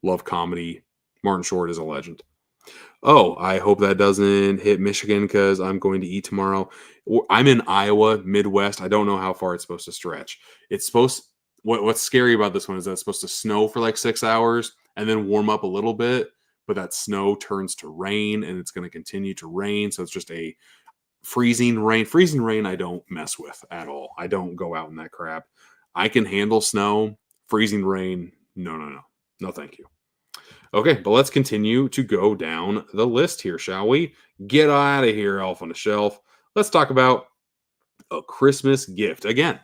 love comedy. Martin Short is a legend. Oh, I hope that doesn't hit Michigan because I'm going to eat tomorrow. I'm in Iowa, Midwest. I don't know how far it's supposed to stretch. What's scary about this one is that it's supposed to snow for like 6 hours and then warm up a little bit, but that snow turns to rain and it's going to continue to rain. So it's just a freezing rain. Freezing rain I don't mess with at all. I don't go out in that crap. I can handle snow. Freezing rain, no. No, thank you. Okay, but let's continue to go down the list here, shall we? Get out of here, Elf on the Shelf. Let's talk about A Christmas Gift. Again,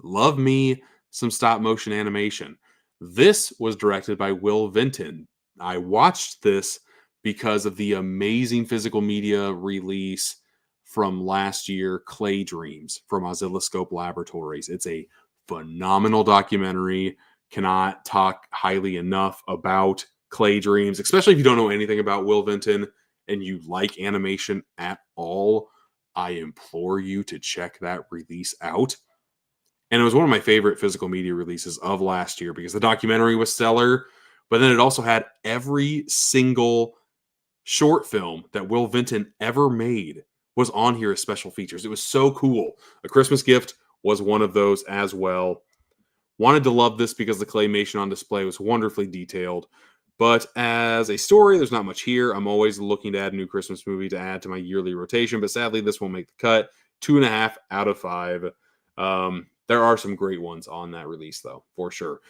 love me some stop motion animation. This was directed by Will Vinton. I watched this because of the amazing physical media release from last year, Clay Dreams from Oscilloscope Laboratories. It's a phenomenal documentary. Cannot talk highly enough about Clay Dreams, especially if you don't know anything about Will Vinton and you like animation at all. I implore you to check that release out. And it was one of my favorite physical media releases of last year because the documentary was stellar, but then it also had every single short film that Will Vinton ever made was on here as special features. It was so cool. A Christmas Gift was one of those as well. Wanted to love this because the claymation on display was wonderfully detailed. But as a story, there's not much here. I'm always looking to add a new Christmas movie to add to my yearly rotation, but sadly, this won't make the cut. 2.5 out of 5. There are some great ones on that release, though, for sure.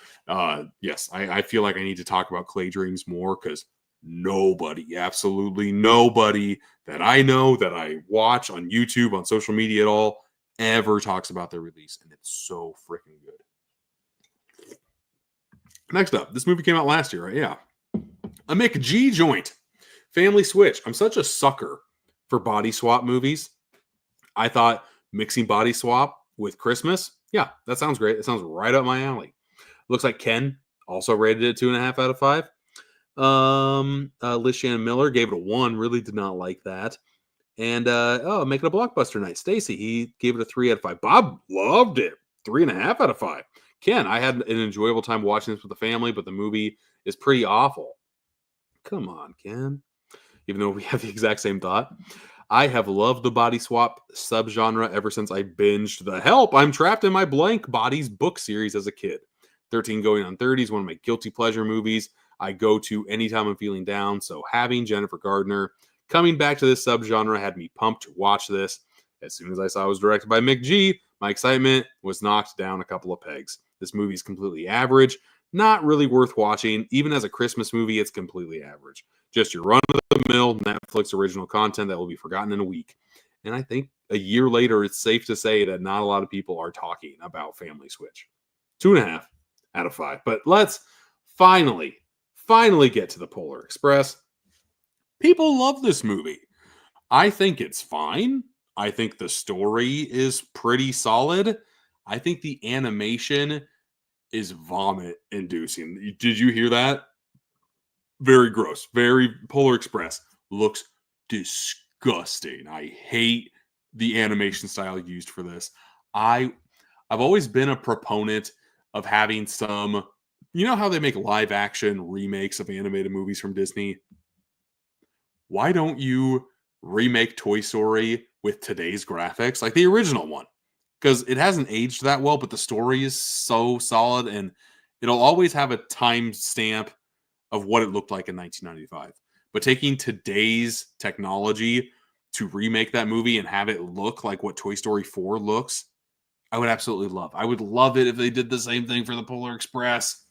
Yes, I feel like I need to talk about Clay Dreams more because nobody, absolutely nobody that I know, that I watch on YouTube, on social media at all, ever talks about their release, and it's so freaking good. Next up, this movie came out last year, right? Yeah. A McG joint. Family Switch. I'm such a sucker for body swap movies. I thought mixing Body Swap with Christmas, yeah, that sounds great. It sounds right up my alley. Looks like Ken also rated it 2.5 out of 5. Liz Shannon Miller gave it a 1. Really did not like that. And Make It a Blockbuster Night. Stacy, he gave it a 3 out of 5. Bob loved it. 3.5 out of 5. Ken, I had an enjoyable time watching this with the family, but the movie is pretty awful. Come on, Ken. Even though we have the exact same thought. I have loved the body swap subgenre ever since I binged The Help, I'm Trapped in My Blank Bodies book series as a kid. 13 Going on 30 is one of my guilty pleasure movies I go to anytime I'm feeling down, so having Jennifer Gardner coming back to this subgenre had me pumped to watch this. As soon as I saw it was directed by Mick G, my excitement was knocked down a couple of pegs. This movie is completely average, not really worth watching. Even as a Christmas movie, it's completely average. Just your run-of-the-mill Netflix original content that will be forgotten in a week. And I think a year later, it's safe to say that not a lot of people are talking about Family Switch. 2.5 out of 5. But let's finally get to the Polar Express. People love this movie. I think it's fine. I think the story is pretty solid. I think the animation is vomit-inducing. Did you hear that? Very gross. Very Polar Express looks disgusting. I hate the animation style used for this. I've always been a proponent of having some, you know how they make live action remakes of animated movies from Disney? Why don't you remake Toy Story with today's graphics, like the original one? Because it hasn't aged that well, but the story is so solid, and it'll always have a time stamp of what it looked like in 1995. But taking today's technology to remake that movie and have it look like what Toy Story 4 looks, I would absolutely love. I would love it if they did the same thing for the Polar Express.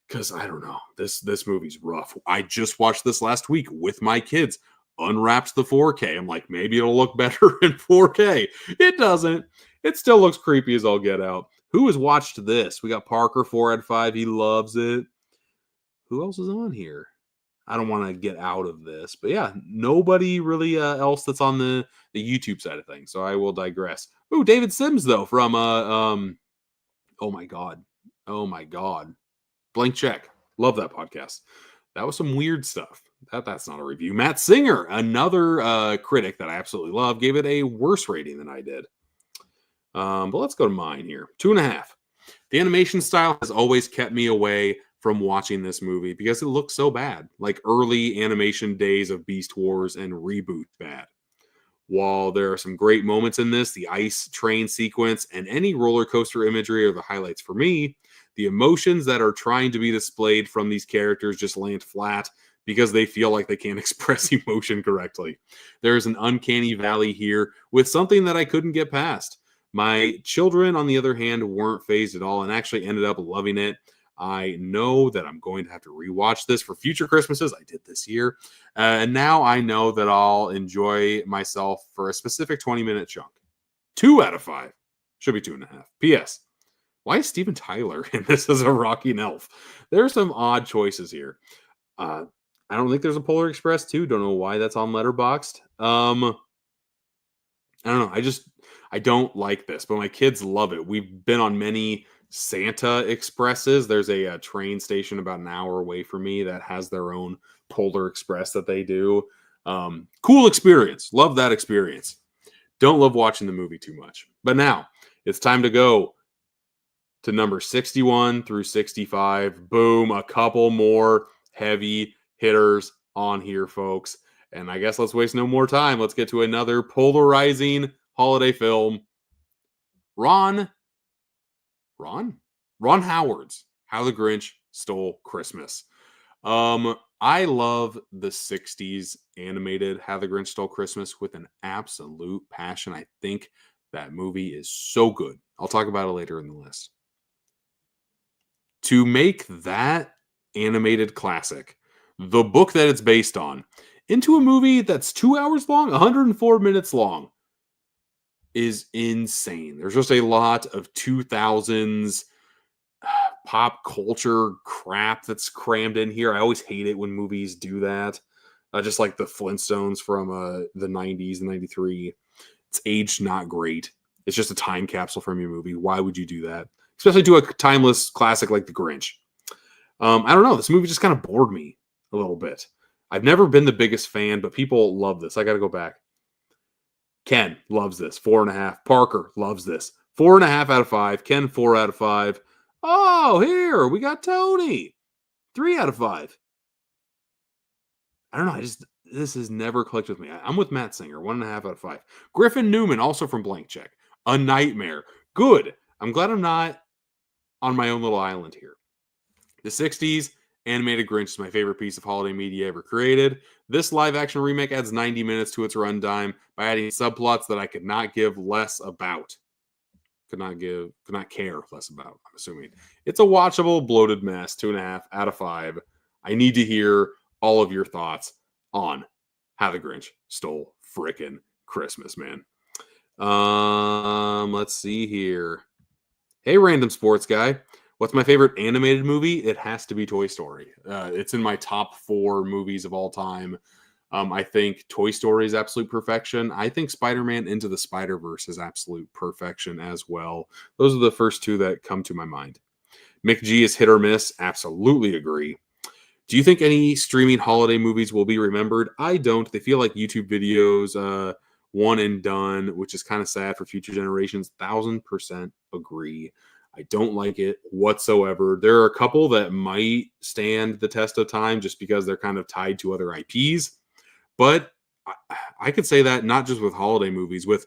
Because I don't know, this movie's rough. I just watched this last week with my kids. Unwrapped the 4K. I'm like, maybe it'll look better in 4K. It doesn't. It still looks creepy as all get out. Who has watched this? We got Parker, 4 out of 5. He loves it. Who else is on here? I don't want to get out of this. But yeah, nobody really else that's on the YouTube side of things. So I will digress. Ooh, David Sims, though, from, oh my God. Blank Check. Love that podcast. That was some weird stuff. That's not a review. Matt Singer, another critic that I absolutely love, gave it a worse rating than I did. But let's go to mine here. 2.5. The animation style has always kept me away from watching this movie because it looks so bad. Like early animation days of Beast Wars and Reboot bad. While there are some great moments in this, the ice train sequence and any roller coaster imagery are the highlights for me. The emotions that are trying to be displayed from these characters just land flat because they feel like they can't express emotion correctly. There's an uncanny valley here with something that I couldn't get past. My children, on the other hand, weren't fazed at all and actually ended up loving it. I know that I'm going to have to rewatch this for future Christmases. I did this year. And now I know that I'll enjoy myself for a specific 20-minute chunk. 2 out of 5. Should be 2.5. P.S. Why is Steven Tyler in this as a rocking elf? There are some odd choices here. I don't think there's a Polar Express 2. Don't know why that's on Letterboxd. I don't know. I don't like this, but my kids love it. We've been on many Santa Expresses. There's a train station about an hour away from me that has their own Polar Express that they do. Cool experience. Love that experience. Don't love watching the movie too much. But now it's time to go to number 61 through 65. Boom. A couple more heavy hitters on here, folks. And I guess let's waste no more time. Let's get to another polarizing holiday film. Ron Howard's How the Grinch Stole Christmas. I love the 60s animated How the Grinch Stole Christmas with an absolute passion. I think that movie is so good. I'll talk about it later in the list. To make that animated classic, the book that it's based on, into a movie that's 2 hours long, 104 minutes long, is insane. There's just a lot of 2000s pop culture crap that's crammed in here. I always hate it when movies do that. Just like the Flintstones from the 90s and 93. It's aged not great. It's just a time capsule from your movie. Why would you do that? Especially do a timeless classic like The Grinch. I don't know. This movie just kind of bored me a little bit. I've never been the biggest fan, but people love this. I got to go back. Ken loves this. 4.5. Parker loves this. 4.5 out of 5. Ken, 4 out of 5. Oh, here we got Tony. 3 out of 5. I don't know. This has never clicked with me. I'm with Matt Singer. 1.5 out of 5. Griffin Newman, also from Blank Check. A Nightmare. Good. I'm glad I'm not on my own little island here. The 60s animated Grinch is my favorite piece of holiday media ever created. This live-action remake adds 90 minutes to its runtime by adding subplots that I could not give less about. Could not care less about, I'm assuming. It's a watchable, bloated mess. 2.5 out of 5. I need to hear all of your thoughts on How the Grinch Stole Frickin' Christmas, man. Let's see here. Hey, random sports guy. What's my favorite animated movie? It has to be Toy Story. It's in my top 4 movies of all time. I think Toy Story is absolute perfection. I think Spider-Man Into the Spider-Verse is absolute perfection as well. Those are the first 2 that come to my mind. McG is hit or miss. Absolutely agree. Do you think any streaming holiday movies will be remembered? I don't. They feel like YouTube videos, one and done, which is kind of sad for future generations. 1000% agree. I don't like it whatsoever. There are a couple that might stand the test of time just because they're kind of tied to other IPs. But I could say that not just with holiday movies, with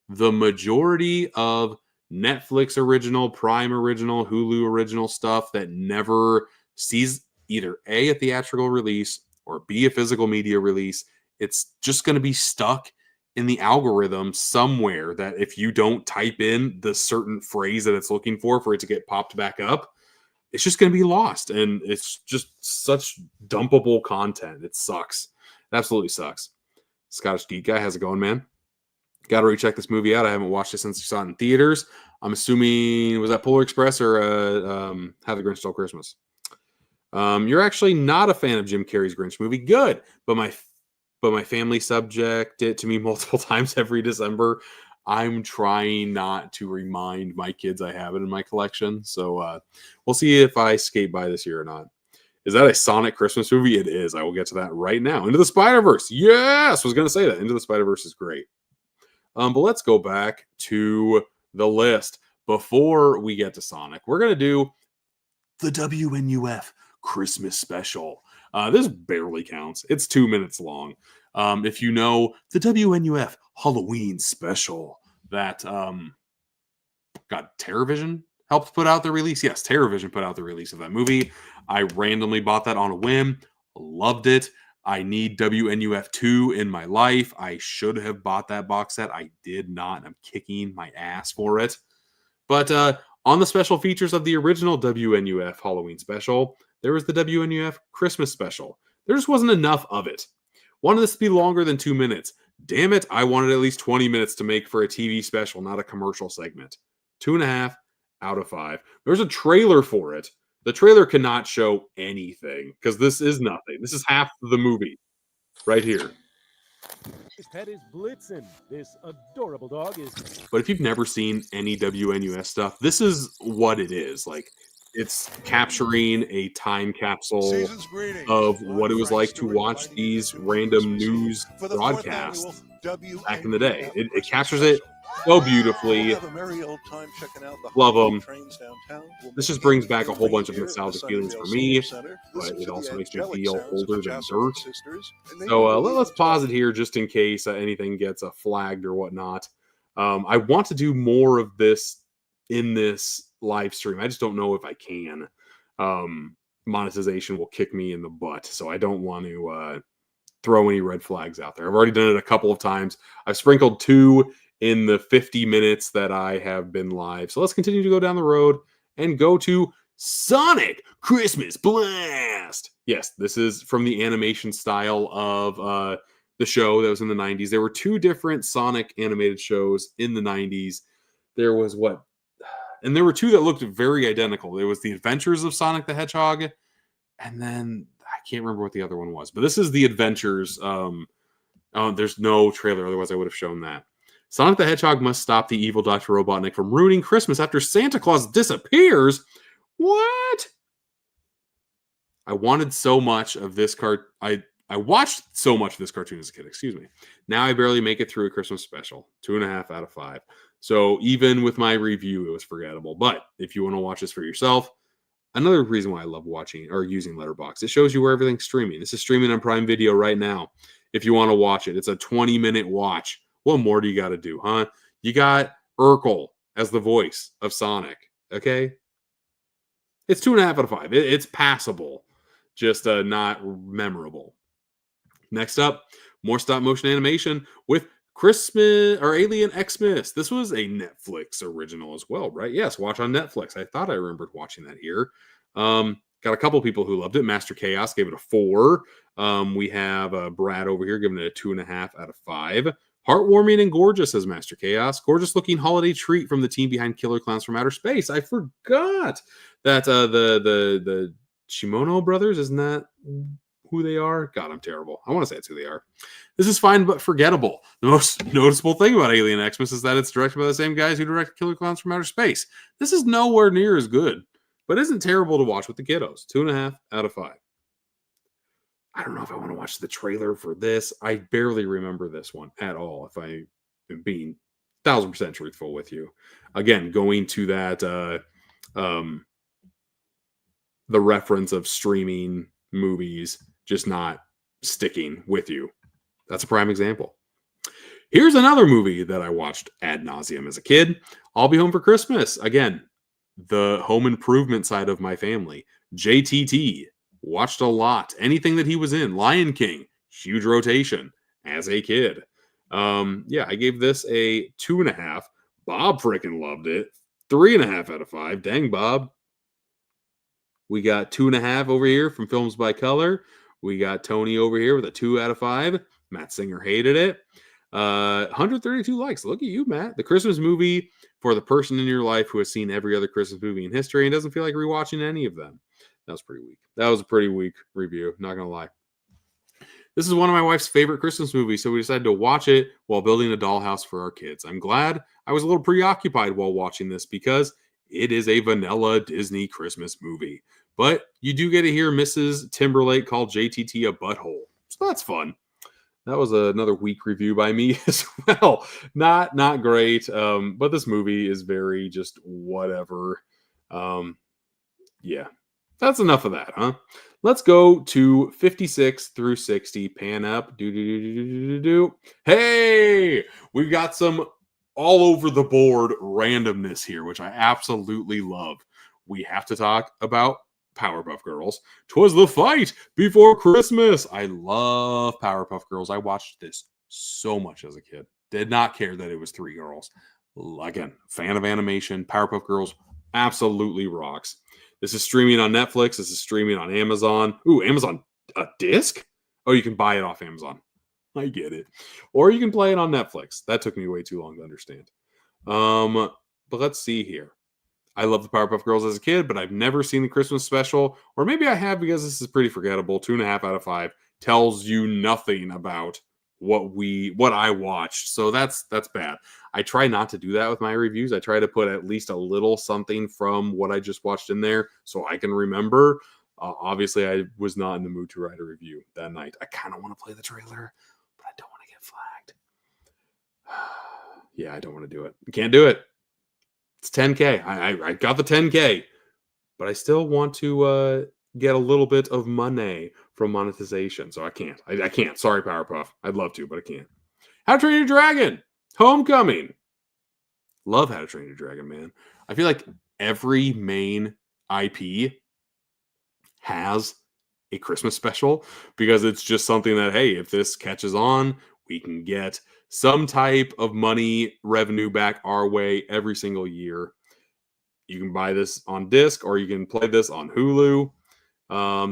the majority of Netflix original, Prime original, Hulu original stuff that never sees either A, a theatrical release, or B, a physical media release. It's just going to be stuck in the algorithm somewhere that if you don't type in the certain phrase that it's looking for it to get popped back up, it's just going to be lost. And it's just such dumpable content. It sucks. It absolutely sucks. Scottish Geek Guy, how's it going, man? Got to recheck this movie out. I haven't watched it since you saw it in theaters. I'm assuming, was that Polar Express or How the Grinch Stole Christmas? You're actually not a fan of Jim Carrey's Grinch movie. Good. But my family subject it to me multiple times every December. I'm trying not to remind my kids I have it in my collection. So we'll see if I skate by this year or not. Is that a Sonic Christmas movie? It is. I will get to that right now. Into the Spider-Verse. Yes! I was going to say that. Into the Spider-Verse is great. But let's go back to the list. Before we get to Sonic, we're going to do the WNUF Christmas special. This barely counts. It's 2 minutes long. If you know the WNUF Halloween special that TerraVision helped put out the release. Yes, TerraVision put out the release of that movie. I randomly bought that on a whim. Loved it. I need WNUF 2 in my life. I should have bought that box set. I did not. I'm kicking my ass for it. But on the special features of the original WNUF Halloween special, there was the WNUF Christmas special. There just wasn't enough of it. Wanted this to be longer than 2 minutes. Damn it, I wanted at least 20 minutes to make for a TV special, not a commercial segment. 2.5 out of 5. There's a trailer for it. The trailer cannot show anything because this is nothing. This is half the movie right here. His pet is Blitzen. This adorable dog is... But if you've never seen any WNUS stuff, this is what it is. Like, it's capturing a time capsule of what it was like to watch these random news broadcasts back in the day. It captures it so beautifully. Love them. This just brings back a whole bunch of nostalgic feelings for me, but it also makes me feel older than dirt. So let's pause it here just in case anything gets flagged or whatnot. I want to do more of this in this live stream. I just don't know if I can. Monetization will kick me in the butt, so I don't want to throw any red flags out there. I've already done it a couple of times. I've sprinkled 2 in the 50 minutes that I have been live. So let's continue to go down the road and go to Sonic Christmas Blast. Yes, this is from the animation style of the show that was in the 90s. There were 2 different Sonic animated shows in the 90s. There was and there were 2 that looked very identical. There was The Adventures of Sonic the Hedgehog, and then I can't remember what the other one was. But this is The Adventures. There's no trailer, otherwise I would have shown that. Sonic the Hedgehog must stop the evil Dr. Robotnik from ruining Christmas after Santa Claus disappears. What? I wanted so much of this I watched so much of this cartoon as a kid, excuse me. Now I barely make it through a Christmas special. 2.5 out of 5. So even with my review, it was forgettable. But if you want to watch this for yourself, another reason why I love watching or using Letterboxd, it shows you where everything's streaming. This is streaming on Prime Video right now. If you want to watch it, it's a 20-minute watch. What more do you got to do, huh? You got Urkel as the voice of Sonic, okay? It's 2.5 out of 5. It's passable, just not memorable. Next up, more stop motion animation with Christmas or Alien Xmas. This was a Netflix original as well, right? Yes, watch on Netflix. I thought I remembered watching that here. Got a couple people who loved it. Master Chaos gave it a 4. We have Brad over here giving it a 2.5 out of 5. Heartwarming and gorgeous, says Master Chaos. Gorgeous looking holiday treat from the team behind Killer Clowns from Outer Space. I forgot that the Shimono brothers, isn't that who they are? God, I'm terrible. I want to say it's who they are. This is fine but forgettable. The most noticeable thing about Alien Xmas is that it's directed by the same guys who directed Killer Clowns from Outer Space. This is nowhere near as good, but isn't terrible to watch with the kiddos. 2.5 out of 5. I don't know if I want to watch the trailer for this. I barely remember this one at all, if I am being 1,000% truthful with you. Again, going to that the reference of streaming movies just not sticking with you. That's a prime example. Here's another movie that I watched ad nauseum as a kid. I'll Be Home for Christmas. Again, the home improvement side of my family. JTT. Watched a lot. Anything that he was in. Lion King. Huge rotation as a kid. Yeah, I gave this a 2.5. Bob freaking loved it. 3.5 out of 5. Dang, Bob. We got 2.5 over here from Films by Color. We got Tony over here with a 2 out of 5. Matt Singer hated it. 132 likes. Look at you, Matt. The Christmas movie for the person in your life who has seen every other Christmas movie in history and doesn't feel like rewatching any of them. That was pretty weak. That was a pretty weak review, not going to lie. This is one of my wife's favorite Christmas movies, so we decided to watch it while building a dollhouse for our kids. I'm glad I was a little preoccupied while watching this because it is a vanilla Disney Christmas movie. But you do get to hear Mrs. Timberlake call JTT a butthole. So that's fun. That was another weak review by me as well. Not great, but this movie is very just whatever. Yeah, that's enough of that, huh? Let's go to 56 through 60. Pan up. Hey, we've got some all over the board randomness here, which I absolutely love. We have to talk about Powerpuff Girls. 'Twas the fight before Christmas. I love Powerpuff Girls. I watched this so much as a kid. Did not care that it was 3 girls. Again, fan of animation. Powerpuff Girls absolutely rocks. This is streaming on Netflix. This is streaming on Amazon. Ooh, Amazon, a disc? Oh, you can buy it off Amazon. I get it. Or you can play it on Netflix. That took me way too long to understand. But let's see here. I love the Powerpuff Girls as a kid, but I've never seen the Christmas special. Or maybe I have because this is pretty forgettable. 2.5 out of 5 tells you nothing about what I watched. So that's bad. I try not to do that with my reviews. I try to put at least a little something from what I just watched in there so I can remember. Obviously, I was not in the mood to write a review that night. I kind of want to play the trailer, but I don't want to get flagged. Yeah, I don't want to do it. Can't do it. It's 10K. I got the 10K, but I still want to get a little bit of money from monetization. So I can't. I can't. Sorry, Powerpuff. I'd love to, but I can't. How to Train Your Dragon. Homecoming. Love How to Train Your Dragon, man. I feel like every main IP has a Christmas special because it's just something that, hey, if this catches on, we can get some type of money revenue back our way every single year. You can buy this on disc or you can play this on Hulu.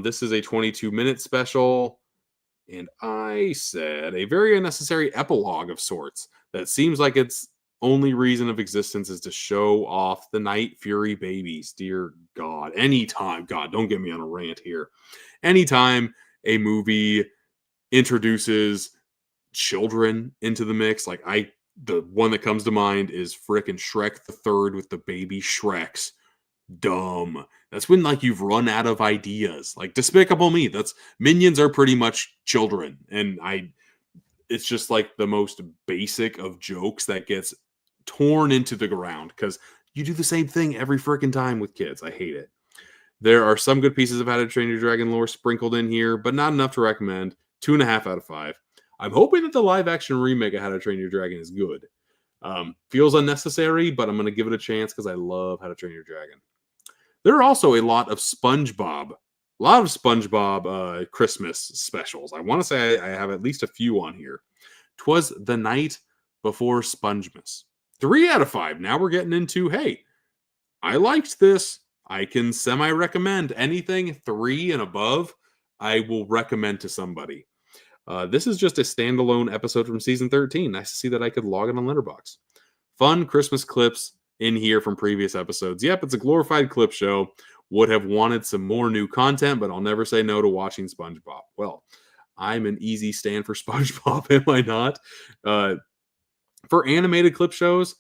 This is a 22-minute special. And I said a very unnecessary epilogue of sorts that seems like its only reason of existence is to show off the Night Fury babies. Dear God, anytime, God, don't get me on a rant here. Anytime a movie introduces children into the mix, like I The one that comes to mind is frickin' Shrek the Third with the baby Shreks. Dumb. That's when like you've run out of ideas. Like Despicable Me. That's Minions are pretty much children, and it's just like the most basic of jokes that gets torn into the ground because you do the same thing every freaking time with kids. I hate it. There are some good pieces of How to Train Your Dragon lore sprinkled in here, but not enough to recommend. 2.5 out of 5. I'm hoping that the live action remake of How to Train Your Dragon is good. Feels unnecessary, but I'm going to give it a chance because I love How to Train Your Dragon. There are also a lot of SpongeBob Christmas specials. I want to say I have at least a few on here. 'Twas the night before Spongemas. 3 out of 5. Now we're getting into, hey, I liked this. I can semi-recommend anything 3 and above. I will recommend to somebody. This is just a standalone episode from season 13. Nice to see that I could log in on Letterboxd. Fun Christmas clips in here from previous episodes. Yep, it's a glorified clip show. Would have wanted some more new content, but I'll never say no to watching SpongeBob. Well, I'm an easy stand for SpongeBob, am I not? For animated clip shows,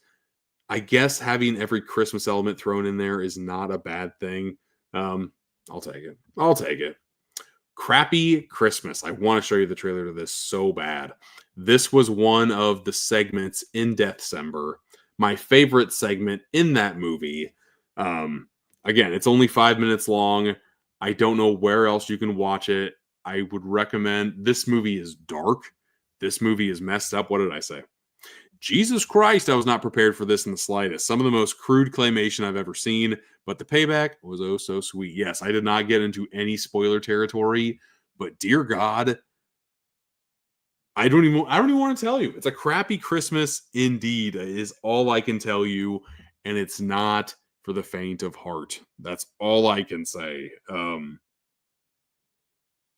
I guess having every Christmas element thrown in there is not a bad thing. I'll take it. Crappy Christmas. I want to show you the trailer to this so bad. This was one of the segments in December. My favorite segment in that movie. Again, it's only 5 minutes long. I don't know where else you can watch it. I would recommend. This movie is dark. This movie is messed up. What did I say? Jesus Christ, I was not prepared for this in the slightest. Some of the most crude claymation I've ever seen, but the payback was oh so sweet. Yes, I did not get into any spoiler territory, but dear God, I don't even want to tell you. It's a crappy Christmas indeed, is all I can tell you, and it's not for the faint of heart. That's all I can say.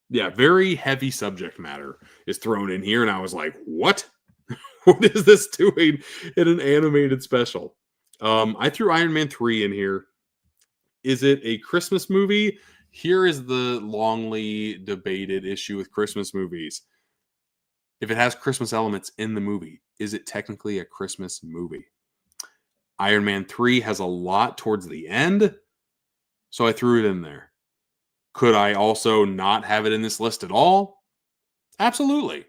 Yeah, very heavy subject matter is thrown in here, and I was like, what? What is this doing in an animated special? I threw Iron Man 3 in here. Is it a Christmas movie? Here is the longly debated issue with Christmas movies. If it has Christmas elements in the movie, is it technically a Christmas movie? Iron Man 3 has a lot towards the end, so I threw it in there. Could I also not have it in this list at all? Absolutely.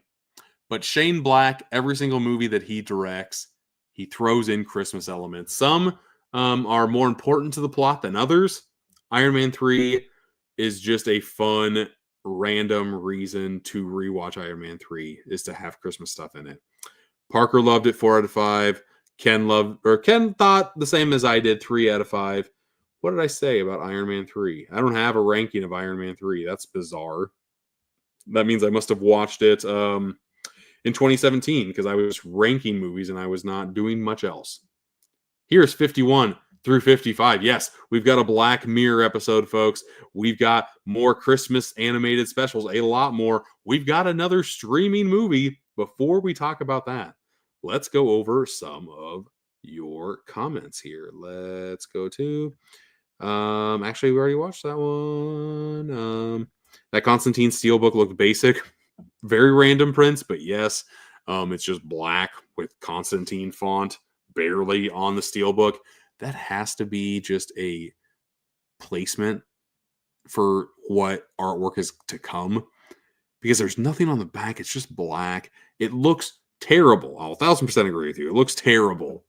But Shane Black, every single movie that he directs, he throws in Christmas elements. Some are more important to the plot than others. Iron Man 3 is just a fun, random reason to rewatch Iron Man 3 is to have Christmas stuff in it. Parker loved it 4 out of 5. Ken thought the same as I did, 3 out of 5. What did I say about Iron Man 3? I don't have a ranking of Iron Man 3. That's bizarre. That means I must have watched it in 2017 because I was ranking movies and I was not doing much else. Here's 51 through 55. Yes, we've got a Black Mirror episode, folks. We've got more Christmas animated specials, a lot more. We've got another streaming movie. Before we talk about that, let's go over some of your comments here. Let's go to actually we already watched that one. That Constantine Steelbook looked basic. Very random prints, but yes, it's just black with Constantine font barely on the steelbook. That has to be just a placement for what artwork is to come because there's nothing on the back. It's just black. It looks terrible. I'll 1000% agree with you. It looks terrible.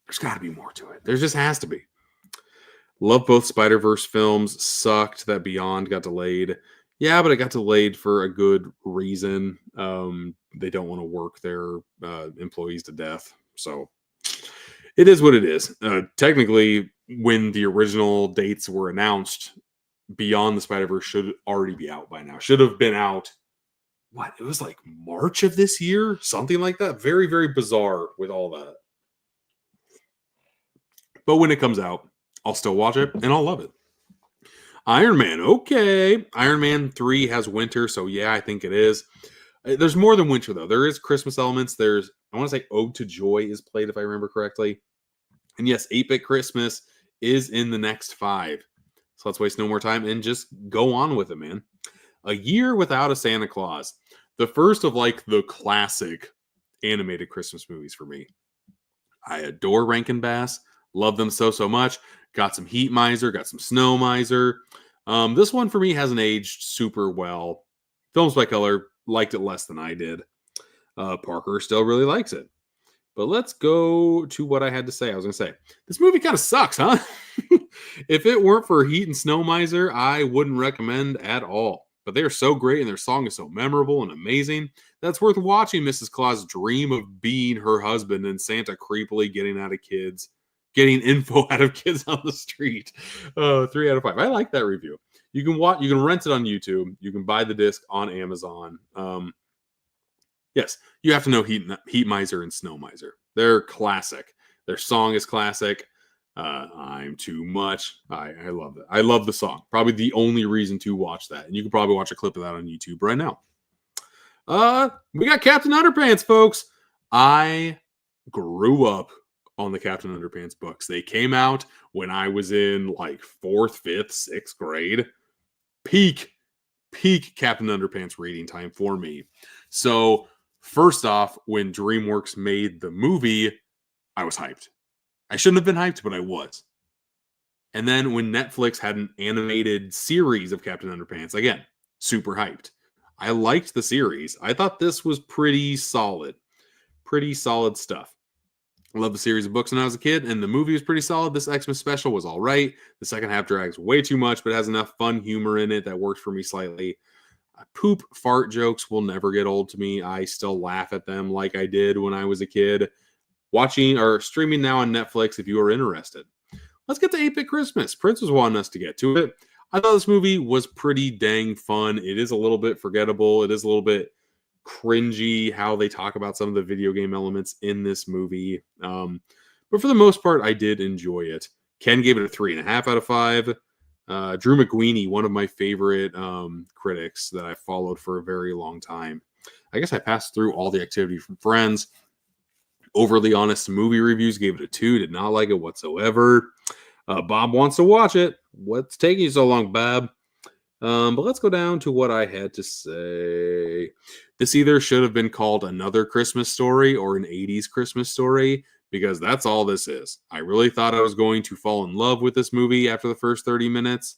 There's got to be more to it. There just has to be. Love both Spider-Verse films. Sucked that Beyond got delayed. Yeah, but it got delayed for a good reason. They don't want to work their employees to death. So it is what it is. Technically, when the original dates were announced, Beyond the Spider-Verse should already be out by now. Should have been out, what? It was like March of this year? Something like that. Very, very bizarre with all that. But when it comes out, I'll still watch it and I'll love it. Iron Man, okay. Iron Man 3 has winter, so yeah, I think it is. There's more than winter, though. There is Christmas elements. There's, I want to say Ode to Joy is played, if I remember correctly. And yes, 8-Bit Christmas is in the next 5. So let's waste no more time and just go on with it, man. A Year Without a Santa Claus. The first of like the classic animated Christmas movies for me. I adore Rankin-Bass. Love them so much. Got some Heat Miser, got some Snow Miser. This one for me hasn't aged super well. Films by Color liked it less than I did. Parker still really likes it. But let's go to what I had to say. I was going to say, this movie kind of sucks, huh? If it weren't for Heat and Snow Miser, I wouldn't recommend at all. But they are so great and their song is so memorable and amazing. That's worth watching Mrs. Claus dream of being her husband and Santa creepily getting info out of kids on the street. 3 out of 5. I like that review. You can rent it on YouTube. You can buy the disc on Amazon. Yes, you have to know Heat Miser and Snow Miser. They're classic. Their song is classic. I'm too much. I love that. I love the song. Probably the only reason to watch that. And you can probably watch a clip of that on YouTube right now. We got Captain Underpants, folks. I grew up on the Captain Underpants books. They came out when I was in like 4th, 5th, 6th grade. Peak Captain Underpants reading time for me. So first off, when DreamWorks made the movie, I was hyped. I shouldn't have been hyped, but I was. And then when Netflix had an animated series of Captain Underpants, again, super hyped. I liked the series. I thought this was pretty solid. Pretty solid stuff. I loved the series of books when I was a kid, and the movie was pretty solid. This Xmas special was all right. The second half drags way too much, but has enough fun humor in it that works for me slightly. Poop fart jokes will never get old to me. I still laugh at them like I did when I was a kid. Watching or streaming now on Netflix if you are interested. Let's get to 8-Bit Christmas. Prince was wanting us to get to it. I thought this movie was pretty dang fun. It is a little bit forgettable. It is a little bit cringy how they talk about some of the video game elements in this movie. But for the most part, I did enjoy it. Ken gave it a 3.5 out of 5. Drew McGueeney, one of my favorite critics that I followed for a very long time. I guess I passed through all the activity from Friends. Overly Honest movie reviews gave it a 2. Did not like it whatsoever. Bob wants to watch it. What's taking you so long, Bob? But let's go down to what I had to say. This either should have been called Another Christmas Story or an 80s Christmas Story, because that's all this is. I really thought I was going to fall in love with this movie after the first 30 minutes.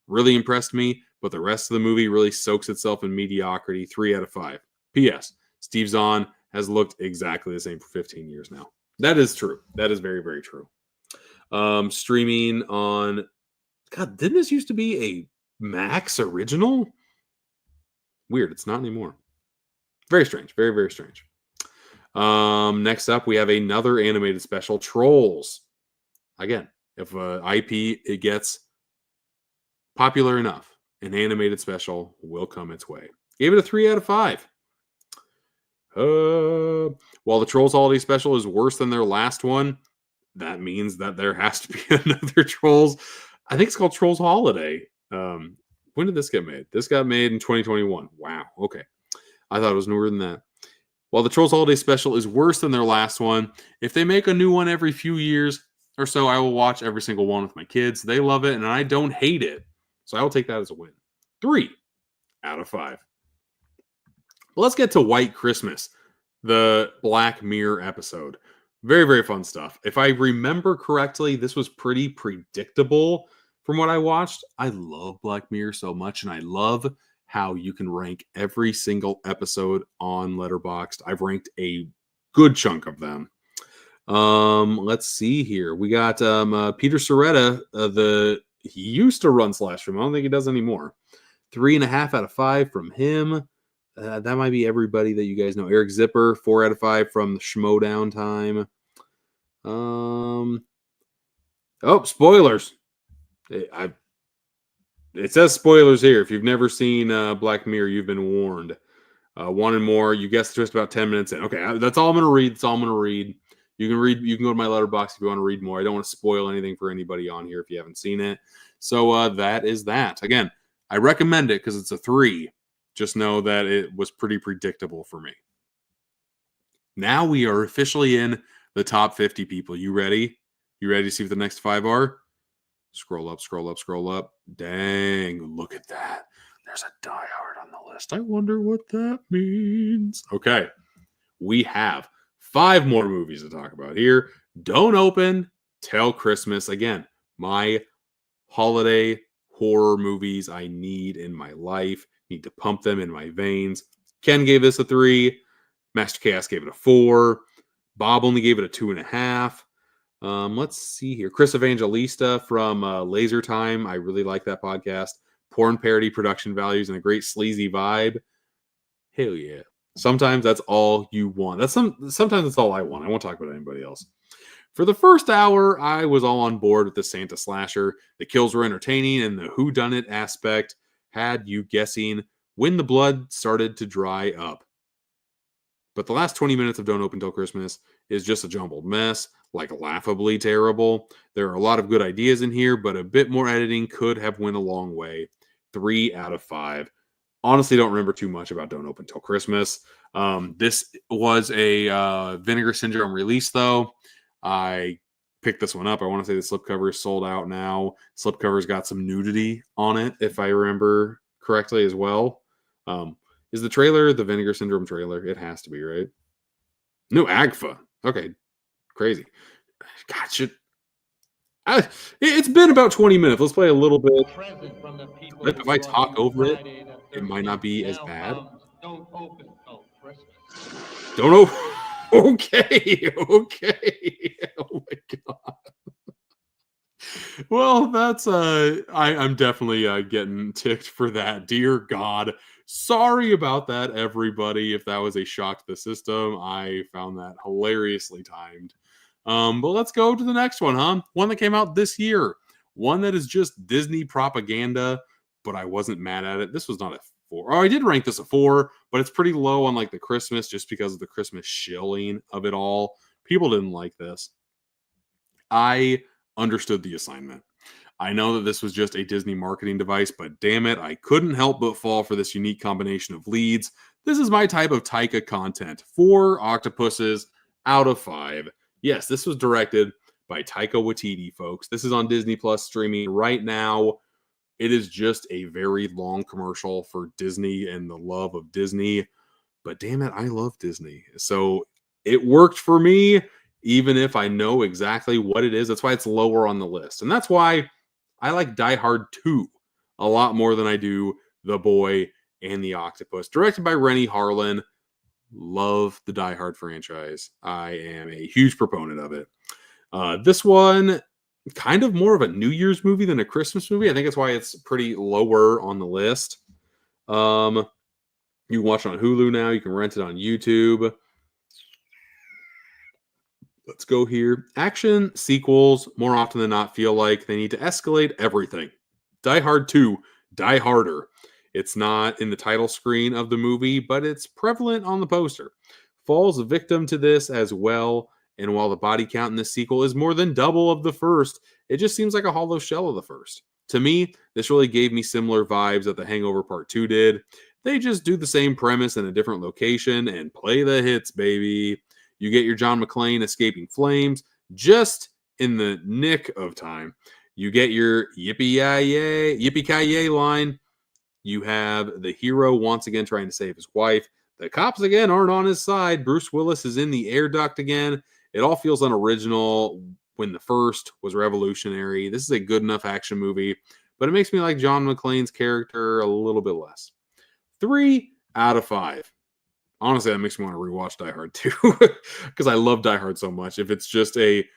Really impressed me, but the rest of the movie really soaks itself in mediocrity. 3 out of 5. P.S. Steve Zahn has looked exactly the same for 15 years now. That is true. That is very, very true. Streaming on... God, didn't this used to be a Max original? Weird. It's not anymore. Very strange. Very, very strange. Next up, we have another animated special, Trolls. Again, if IP it gets popular enough, an animated special will come its way. Gave it a 3 out of 5. While the Trolls Holiday Special is worse than their last one, that means that there has to be another Trolls. I think it's called Trolls Holiday. When did this get made? This got made in 2021. Wow. Okay. I thought it was newer than that. While the Trolls Holiday Special is worse than their last one, if they make a new one every few years or so, I will watch every single one with my kids. They love it, and I don't hate it. So I will take that as a win. 3 out of 5. Well, let's get to White Christmas, the Black Mirror episode. Very, very fun stuff. If I remember correctly, this was pretty predictable from what I watched. I love Black Mirror so much, and I love how you can rank every single episode on Letterboxd. I've ranked a good chunk of them. Let's see here. We got Peter Serretta. He used to run Slash Film. I don't think he does anymore. 3.5 out of 5 from him. That might be everybody that you guys know. Eric Zipper, 4 out of 5 from the Schmodown Time. Spoilers. It says spoilers here. If you've never seen Black Mirror, you've been warned. 1 and more. You guessed just about 10 minutes in. Okay, that's all I'm going to read. That's all I'm going to read. You can read. You can go to my Letterboxd if you want to read more. I don't want to spoil anything for anybody on here if you haven't seen it. So that is that. Again, I recommend it because it's a 3. Just know that it was pretty predictable for me. Now we are officially in the top 50 people. You ready? You ready to see what the next 5 are? Scroll up, scroll up, scroll up. Dang, look at that. There's a Die Hard on the list. I wonder what that means. Okay. we have 5 more movies to talk about here. Don't Open Till Christmas. Again, my holiday horror movies I need in my life. Need to pump them in my veins. Ken gave this a 3. Master Chaos gave it a 4. Bob only gave it a 2.5. Let's see here. Chris Evangelista from Laser Time. I really like that podcast. Porn parody production values and a great sleazy vibe. Hell yeah. Sometimes that's all you want. Sometimes that's all I want. I won't talk about anybody else. For the first hour, I was all on board with the Santa slasher. The kills were entertaining, and the whodunit aspect had you guessing when the blood started to dry up. But the last 20 minutes of Don't Open Till Christmas is just a jumbled mess, like laughably terrible. There are a lot of good ideas in here, but a bit more editing could have went a long way. 3 out of 5. Honestly, don't remember too much about Don't Open Till Christmas. This was a Vinegar Syndrome release, though. I picked this one up. I want to say the slipcover is sold out now. Slipcover's got some nudity on it, if I remember correctly as well. Is the trailer the Vinegar Syndrome trailer? It has to be, right? No, Agfa. Okay, crazy. God, it's been about 20 minminutes. Let's play a little bit. If I talk over it, it might not be as bad. Don't open till Christmas. Don't open. Okay. Oh my god. Well, that's I'm definitely getting ticked for that. Dear God. Sorry about that, everybody. If that was a shock to the system, I found that hilariously timed. But let's go to the next one, huh? One that came out this year. One that is just Disney propaganda, but I wasn't mad at it. This was not a 4. Oh, I did rank this a 4, but it's pretty low on like the Christmas just because of the Christmas shilling of it all. People didn't like this. I understood the assignment. I know that this was just a Disney marketing device, but damn it, I couldn't help but fall for this unique combination of leads. This is my type of Taika content. 4 octopuses out of 5. Yes, this was directed by Taika Waititi, folks. This is on Disney Plus streaming right now. It is just a very long commercial for Disney and the love of Disney. But damn it, I love Disney. So it worked for me, even if I know exactly what it is. That's why it's lower on the list. And that's why I like Die Hard 2 a lot more than I do The Boy and the Octopus. Directed by Rennie Harlan. Love the Die Hard franchise. I am a huge proponent of it. This one, kind of more of a New Year's movie than a Christmas movie. I think that's why it's pretty lower on the list. You can watch it on Hulu now. You can rent it on YouTube. Let's go here. Action sequels, more often than not, feel like they need to escalate everything. Die Hard 2, Die Harder. It's not in the title screen of the movie, but it's prevalent on the poster. Falls victim to this as well, and while the body count in this sequel is more than double of the first, it just seems like a hollow shell of the first. To me, this really gave me similar vibes that The Hangover Part 2 did. They just do the same premise in a different location and play the hits, baby. You get your John McClane escaping flames just in the nick of time. You get your yippee-ki-yay line. You have the hero once again trying to save his wife. The cops again aren't on his side. Bruce Willis is in the air duct again. It all feels unoriginal when the first was revolutionary. This is a good enough action movie, but it makes me like John McClane's character a little bit less. 3 out of 5. Honestly, that makes me want to rewatch Die Hard 2 because I love Die Hard so much. If it's just a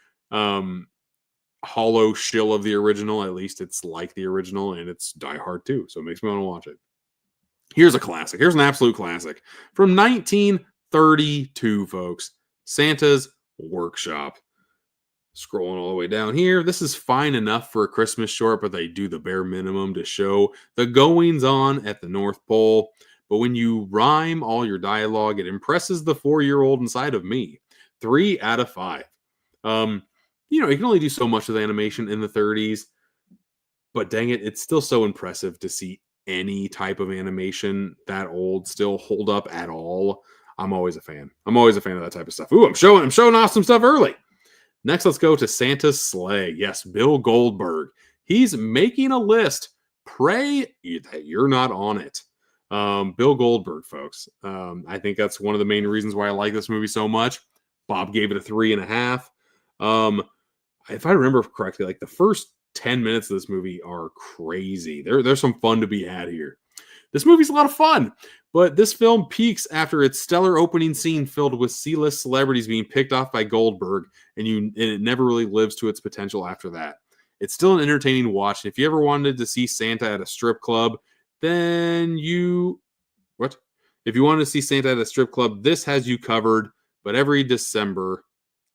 hollow shill of the original, at least it's like the original, and it's Die Hard 2, so it makes me want to watch it. Here's a classic. Here's an absolute classic from 1932, folks. Santa's Workshop. Scrolling all the way down here. This is fine enough for a Christmas short, but they do the bare minimum to show the goings on at the North Pole. But when you rhyme all your dialogue, it impresses the 4-year-old inside of me. 3 out of 5. You can only do so much with animation in the 30s, but dang it, it's still so impressive to see any type of animation that old still hold up at all. I'm always a fan. I'm always a fan of that type of stuff. Ooh, I'm showing off some stuff early. Next, let's go to Santa's Sleigh. Yes, Bill Goldberg. He's making a list. Pray that you're not on it. Bill Goldberg, folks. I think that's one of the main reasons why I like this movie so much. Bob gave it a 3.5. If I remember correctly, like the first 10 minutes of this movie are crazy. There's some fun to be had here. This movie's a lot of fun, but this film peaks after its stellar opening scene filled with C-list celebrities being picked off by Goldberg, and it never really lives to its potential after that. It's still an entertaining watch. If you ever wanted to see Santa at a strip club, then if you wanted to see Santa at a strip club, this has you covered. But every December,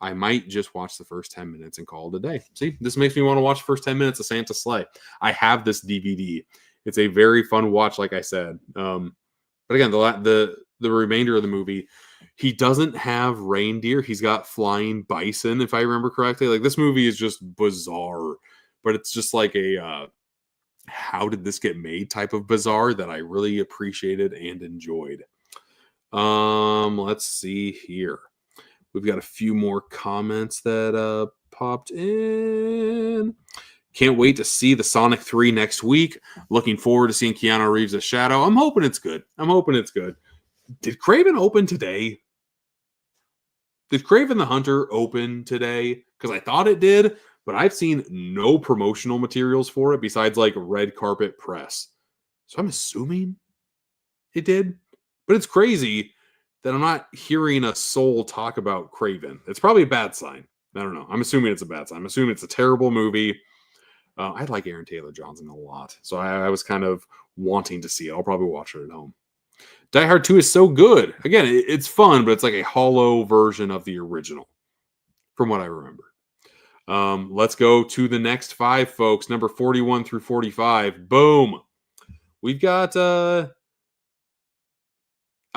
I might just watch the first 10 minutes and call it a day. See, this makes me want to watch the first 10 minutes of Santa's Sleigh. I have this DVD. It's a very fun watch, like I said. But again, the remainder of the movie, he doesn't have reindeer. He's got flying bison, if I remember correctly. Like, this movie is just bizarre, but it's just like a how did this get made type of bizarre that I really appreciated and enjoyed. Let's see here. We've got a few more comments that popped in. Can't wait to see the Sonic 3 next week. Looking forward to seeing Keanu Reeves as Shadow. I'm hoping it's good. Did Kraven open today? Did Kraven the Hunter open today? Because I thought it did, but I've seen no promotional materials for it besides like red carpet press. So I'm assuming it did. But it's crazy that I'm not hearing a soul talk about Kraven. It's probably a bad sign. I don't know. I'm assuming it's a bad sign. I'm assuming it's a terrible movie. I like Aaron Taylor Johnson a lot. So I was kind of wanting to see it. I'll probably watch it at home. Die Hard 2 is so good. Again, it's fun, but it's like a hollow version of the original, from what I remember. Let's go to the next 5, folks. Number 41 through 45. Boom. We've got, I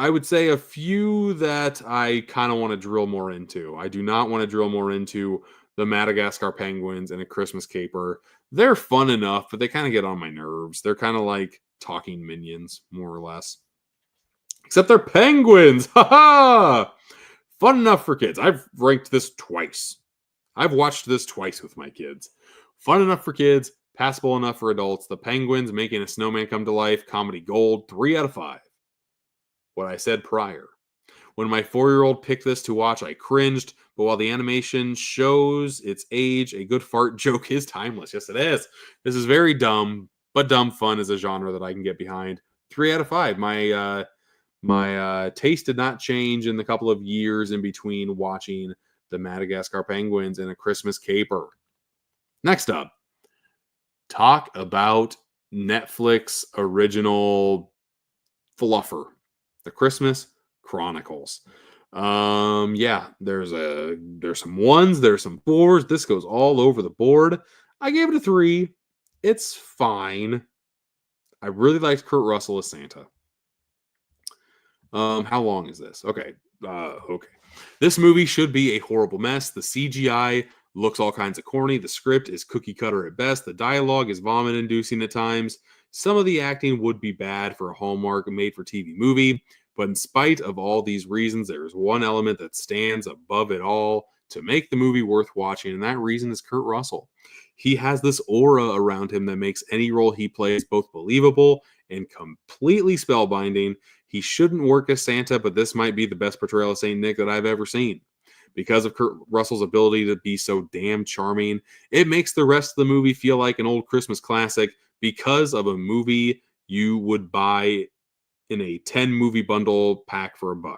would say, a few that I kind of want to drill more into. I do not want to drill more into the Madagascar Penguins and A Christmas Caper. They're fun enough, but they kind of get on my nerves. They're kind of like talking minions, more or less. Except they're penguins. Ha ha! Fun enough for kids. I've ranked this twice. I've watched this twice with my kids. Fun enough for kids, passable enough for adults. The Penguins making a snowman come to life. Comedy gold. 3 out of 5. What I said prior. When my 4-year-old picked this to watch, I cringed. But while the animation shows its age, a good fart joke is timeless. Yes, it is. This is very dumb, but dumb fun is a genre that I can get behind. 3 out of 5. My taste did not change in the couple of years in between watching the Madagascar Penguins and A Christmas Caper. Next up, talk about Netflix original fluffer, The Christmas Chronicles. Yeah, there's some 1s, there's some 4s. This goes all over the board. I gave it a 3. It's fine. I really liked Kurt Russell as Santa. How long is this? Okay. Okay. This movie should be a horrible mess. The CGI looks all kinds of corny. The script is cookie cutter at best. The dialogue is vomit inducing at times. Some of the acting would be bad for a Hallmark made for TV movie. But in spite of all these reasons, there is one element that stands above it all to make the movie worth watching, and that reason is Kurt Russell. He has this aura around him that makes any role he plays both believable and completely spellbinding. He shouldn't work as Santa, but this might be the best portrayal of Saint Nick that I've ever seen. Because of Kurt Russell's ability to be so damn charming, it makes the rest of the movie feel like an old Christmas classic because of a movie you would buy in a 10-movie bundle pack for $1.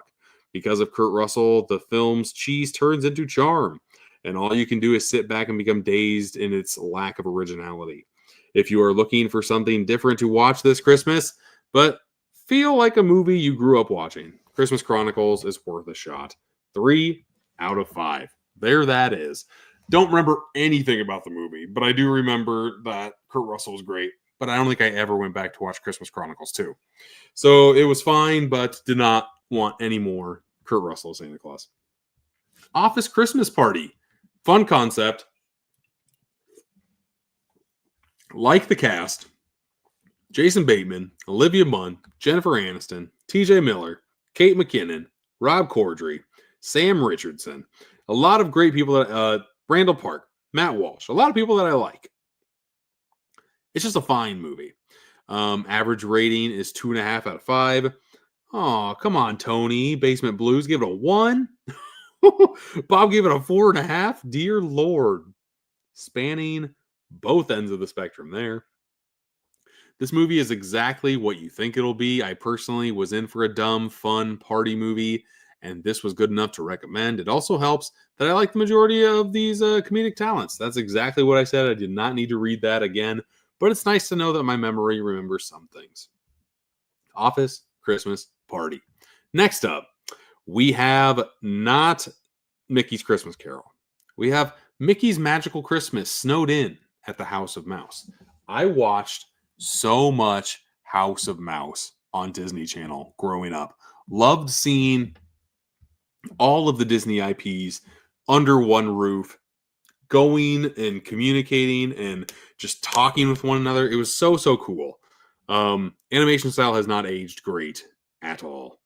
Because of Kurt Russell, the film's cheese turns into charm, and all you can do is sit back and become dazed in its lack of originality. If you are looking for something different to watch this Christmas, but feel like a movie you grew up watching, Christmas Chronicles is worth a shot. 3 out of 5. There that is. Don't remember anything about the movie, but I do remember that Kurt Russell was great. But I don't think I ever went back to watch Christmas Chronicles 2. So it was fine, but did not want any more Kurt Russell as Santa Claus. Office Christmas Party. Fun concept. Like the cast, Jason Bateman, Olivia Munn, Jennifer Aniston, TJ Miller, Kate McKinnon, Rob Corddry, Sam Richardson. A lot of great people. Randall Park, Matt Walsh. A lot of people that I like. It's just a fine movie. Average rating is 2.5 out of 5. Oh, come on, Tony. Basement Blues, give it a 1. Bob gave it a 4.5. Dear Lord. Spanning both ends of the spectrum there. This movie is exactly what you think it'll be. I personally was in for a dumb, fun party movie, and this was good enough to recommend. It also helps that I like the majority of these comedic talents. That's exactly what I said. I did not need to read that again, but it's nice to know that my memory remembers some things. Office, Christmas, Party. Next up, we have not Mickey's Christmas Carol. We have Mickey's Magical Christmas snowed in at the House of Mouse. I watched so much House of Mouse on Disney Channel growing up. Loved seeing all of the Disney IPs under one roof, going and communicating and just talking with one another. It was so cool. Animation style has not aged great at all.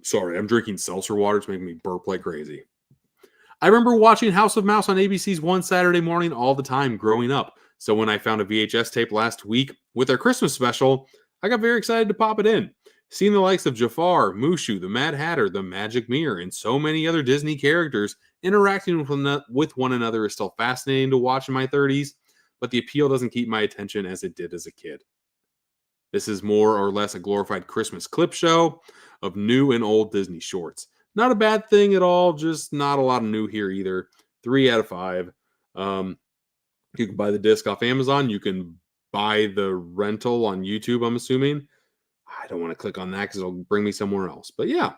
Sorry, I'm drinking seltzer water. It's making me burp like crazy. I remember watching House of Mouse on ABC's one Saturday morning all the time growing up. So when I found a VHS tape last week with their Christmas special, I got very excited to pop it in. Seeing the likes of Jafar, Mushu, the Mad Hatter, the Magic Mirror, and so many other Disney characters interacting with one another is still fascinating to watch in my 30s, but the appeal doesn't keep my attention as it did as a kid. This is more or less a glorified Christmas clip show of new and old Disney shorts. Not a bad thing at all, just not a lot of new here either. 3 out of 5. You can buy the disc off Amazon. You can buy the rental on YouTube, I'm assuming. I don't want to click on that because it'll bring me somewhere else. But yeah.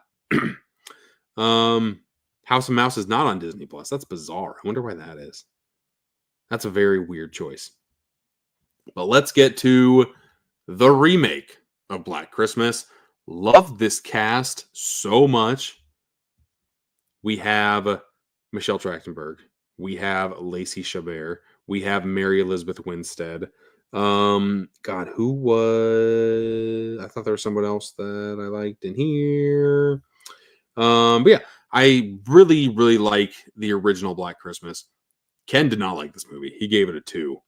House of Mouse is not on Disney Plus. That's bizarre. I wonder why that is. That's a very weird choice. But let's get to the remake of Black Christmas. Love this cast so much. We have Michelle Trachtenberg. We have Lacey Chabert. We have Mary Elizabeth Winstead. God, who was... I thought there was someone else that I liked in here. But yeah, I really like the original Black Christmas. Ken did not like this movie. He gave it a 2.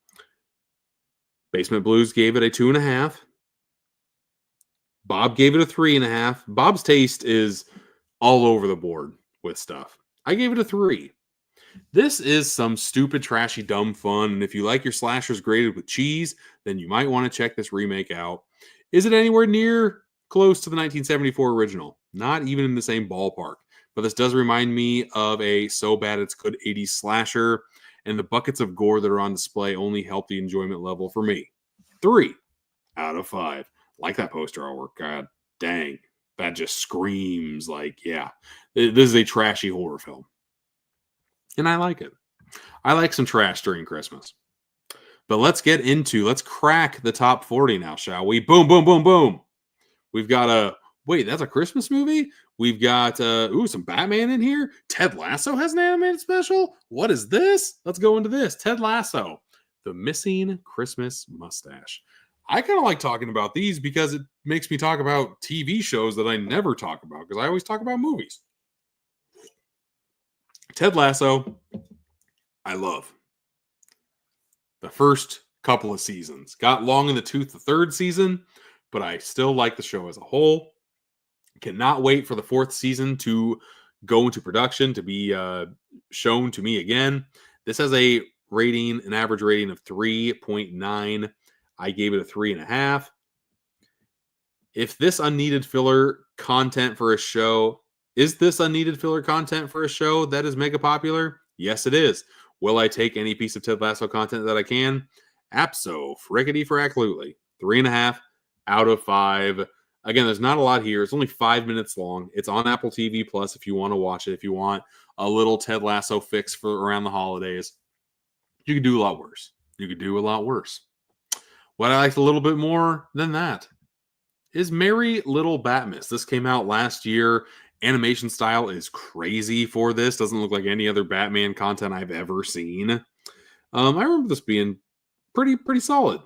Basement Blues gave it a 2.5. Bob gave it a 3.5. Bob's taste is all over the board with stuff. I gave it a 3. This is some stupid, trashy, dumb fun, and if you like your slashers grated with cheese, then you might want to check this remake out. Is it anywhere near close to the 1974 original? Not even in the same ballpark, but this does remind me of a so bad it's good 80s slasher, and the buckets of gore that are on display only help the enjoyment level for me. 3 out of 5. Like that poster artwork. God dang. That just screams like, yeah, this is a trashy horror film. And I like it. I like some trash during Christmas. But let's crack the top 40 now, shall we? Boom, boom, boom, boom. We've got wait, that's a Christmas movie? We've got, some Batman in here. Ted Lasso has an animated special? What is this? Let's go into this. Ted Lasso, The Missing Christmas Mustache. I kind of like talking about these because it makes me talk about TV shows that I never talk about because I always talk about movies. Ted Lasso, I love. The first couple of seasons. Got long in the tooth the third season, but I still like the show as a whole. Cannot wait for the 4th season to go into production, to be shown to me again. This has an average rating of 3.9. I gave it a 3.5. If this unneeded filler content for a show... Is this unneeded filler content for a show that is mega popular? Yes, it is. Will I take any piece of Ted Lasso content that I can? Abso-frickety-fracklootly. 3.5 out of 5. Again, there's not a lot here. It's only 5 minutes long. It's on Apple TV Plus if you want to watch it. If you want a little Ted Lasso fix for around the holidays, you could do a lot worse. What I liked a little bit more than that is Merry Little Batmas. This came out last year. Animation style is crazy for this. Doesn't look like any other Batman content I've ever seen. I remember this being pretty solid.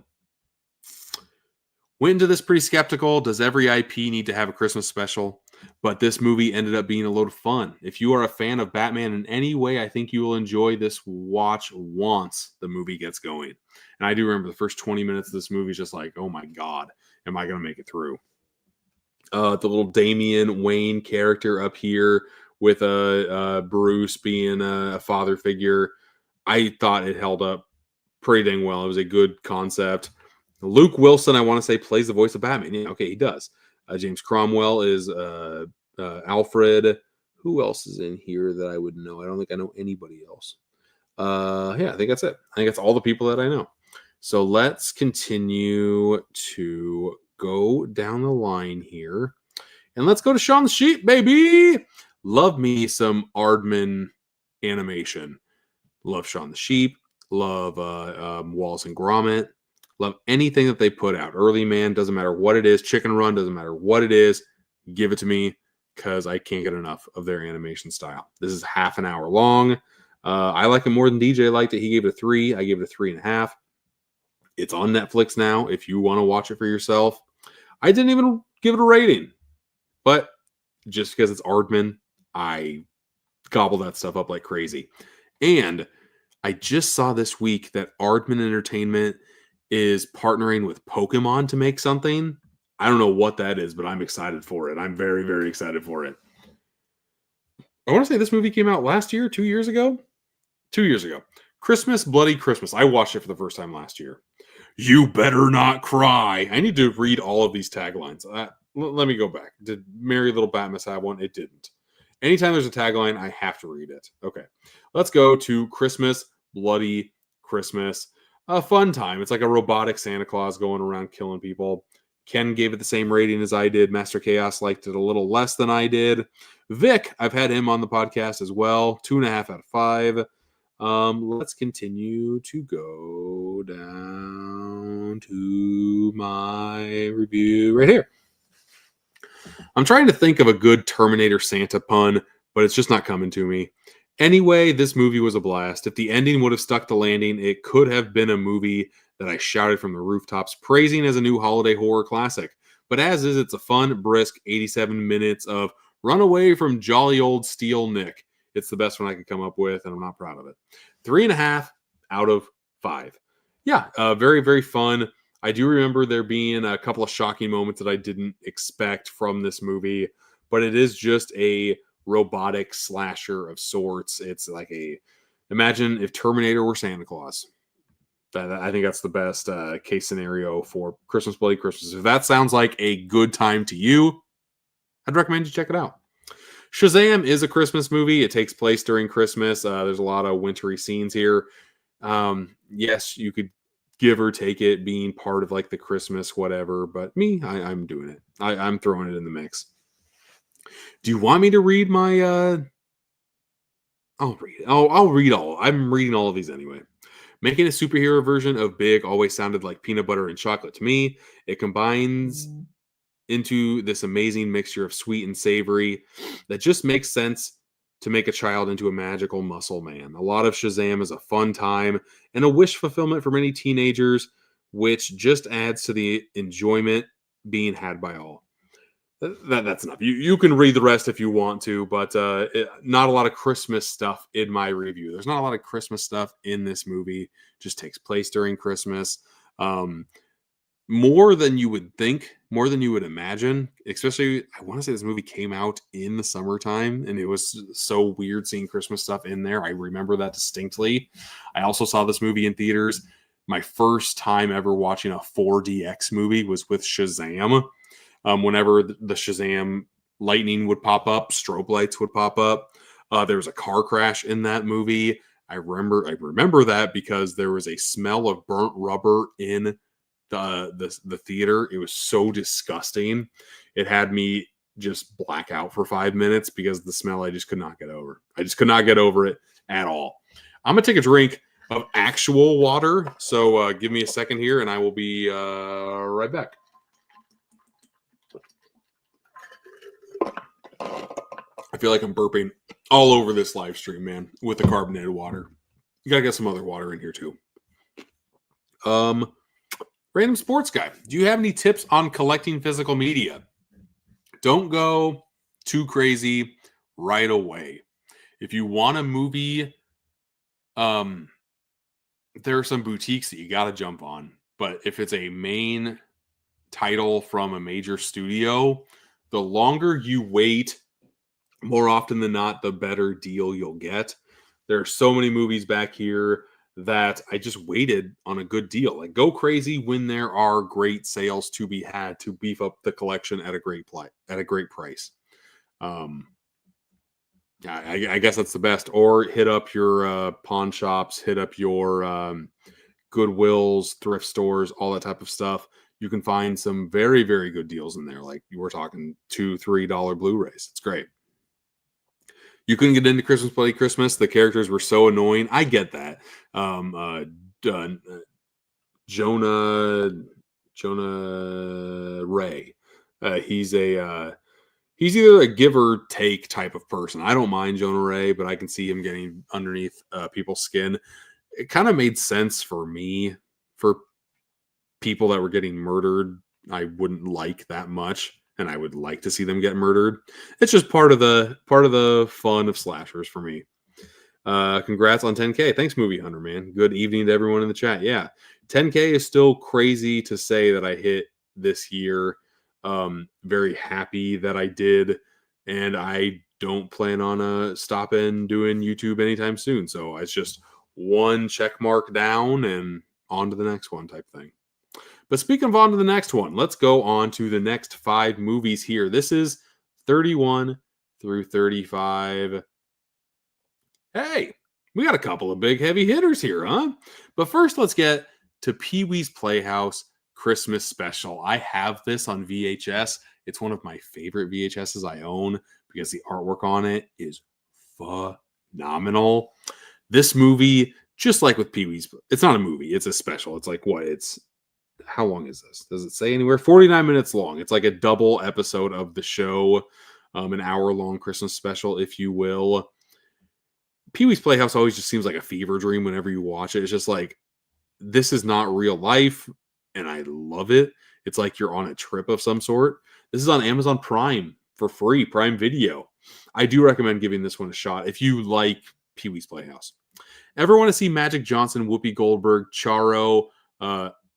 Went into this pretty skeptical. Does every IP need to have a Christmas special? But this movie ended up being a load of fun. If you are a fan of Batman in any way, I think you will enjoy this watch once the movie gets going. And I do remember the first 20 minutes of this movie is just like, oh my God, am I going to make it through? The little Damian Wayne character up here with Bruce being a father figure. I thought it held up pretty dang well. It was a good concept. Luke Wilson, I want to say, plays the voice of Batman. Yeah, okay, he does. James Cromwell is Alfred. Who else is in here that I would know? I don't think I know anybody else. Yeah, I think that's it. I think that's all the people that I know. So let's continue to go down the line here. And let's go to Shaun the Sheep, baby. Love me some Aardman animation. Love Shaun the Sheep. Love Wallace and Gromit. Love anything that they put out. Early Man, doesn't matter what it is. Chicken Run, doesn't matter what it is. Give it to me because I can't get enough of their animation style. This is half an hour long. I like it more than DJ liked it. He gave it a 3. I gave it a 3.5. It's on Netflix now if you want to watch it for yourself. I didn't even give it a rating. But just because it's Aardman, I gobble that stuff up like crazy. And I just saw this week that Aardman Entertainment is partnering with Pokemon to make something. I don't know what that is, but I'm excited for it. I'm very, very excited for it. I want to say this movie came out last year, 2 years ago. 2 years ago. Christmas, Bloody Christmas. I watched it for the first time last year. You better not cry. I need to read all of these taglines. Let me go back. Did Merry Little Batmas have one? It didn't. Anytime there's a tagline, I have to read it. Okay. Let's go to Christmas, Bloody Christmas. A fun time. It's like a robotic Santa Claus going around killing people. Ken gave it the same rating as I did. Master Chaos liked it a little less than I did. Vic, I've had him on the podcast as well. 2.5 out of 5. Let's continue to go down to my review right here. I'm trying to think of a good Terminator Santa pun, but it's just not coming to me. Anyway, this movie was a blast. If the ending would have stuck the landing, it could have been a movie that I shouted from the rooftops, praising as a new holiday horror classic. But as is, it's a fun, brisk 87 minutes of run away from jolly old Steel Nick. It's the best one I could come up with, and I'm not proud of it. 3.5 out of 5. Yeah, very, very fun. I do remember there being a couple of shocking moments that I didn't expect from this movie, but it is just a robotic slasher of sorts. It's like imagine if Terminator were Santa Claus. I think that's the best case scenario for Christmas, Bloody Christmas. If that sounds like a good time to you, I'd recommend you check it out. Shazam is a Christmas movie. It takes place during Christmas. There's a lot of wintry scenes here. Yes, you could give or take it being part of like the Christmas whatever, but I'm doing it. I'm throwing it in the mix. Do you want me to read my I'll read it. I'll read all. I'm reading all of these anyway. Making a superhero version of Big always sounded like peanut butter and chocolate to me. It combines into this amazing mixture of sweet and savory that just makes sense to make a child into a magical muscle man. A lot of Shazam is a fun time and a wish fulfillment for many teenagers, which just adds to the enjoyment being had by all. That's enough. You can read the rest if you want to, but not a lot of Christmas stuff in my review. There's not a lot of Christmas stuff in this movie. It just takes place during Christmas. More than you would think, more than you would imagine. Especially, I want to say this movie came out in the summertime, and it was so weird seeing Christmas stuff in there. I remember that distinctly. I also saw this movie in theaters. My first time ever watching a 4DX movie was with Shazam. Whenever the Shazam lightning would pop up, strobe lights would pop up. There was a car crash in that movie. I remember that because there was a smell of burnt rubber in the theater. It was so disgusting. It had me just black out for 5 minutes because the smell I just could not get over. I just could not get over it at all. I'm gonna take a drink of actual water. So give me a second here, and I will be right back. I feel like I'm burping all over this live stream, man, with the carbonated water. You gotta get some other water in here too. Random sports guy. Do you have any tips on collecting physical media? Don't go too crazy right away. If you want a movie, there are some boutiques that you got to jump on. But if it's a main title from a major studio, the longer you wait, more often than not, the better deal you'll get. There are so many movies back here that I just waited on a good deal. Like, go crazy when there are great sales to be had to beef up the collection at a great price. I guess that's the best. Or hit up your pawn shops, hit up your Goodwills, thrift stores, all that type of stuff. You can find some very, very good deals in there. Like, you were talking $2-3 Blu-rays. It's great. You couldn't get into Christmas Bloody Christmas. The characters were so annoying. I get that. Jonah Ray. He's either a give or take type of person. I don't mind Jonah Ray, but I can see him getting underneath people's skin. It kind of made sense for me. For people that were getting murdered, I wouldn't like that much, and I would like to see them get murdered. It's just part of the fun of slashers for me. Congrats on 10K. Thanks, Movie Hunter, man. Good evening to everyone in the chat. Yeah, 10K is still crazy to say that I hit this year. Very happy that I did, and I don't plan on stopping doing YouTube anytime soon. So it's just one check mark down and on to the next one type thing. But speaking of on to the next one, let's go on to the next 5 movies here. This is 31 through 35. Hey, we got a couple of big heavy hitters here, huh? But first, let's get to Pee-wee's Playhouse Christmas Special. I have this on VHS. It's one of my favorite VHSs I own because the artwork on it is phenomenal. This movie, just like with Pee-wee's, it's not a movie, it's a special. It's like, what? How long is this? Does it say anywhere? 49 minutes long. It's like a double episode of the show, an hour-long Christmas special, if you will. Pee-wee's Playhouse always just seems like a fever dream whenever you watch it. It's just like, this is not real life, and I love it. It's like you're on a trip of some sort. This is on Amazon Prime for free, Prime Video. I do recommend giving this one a shot if you like Pee-wee's Playhouse. Ever want to see Magic Johnson, Whoopi Goldberg, Charo,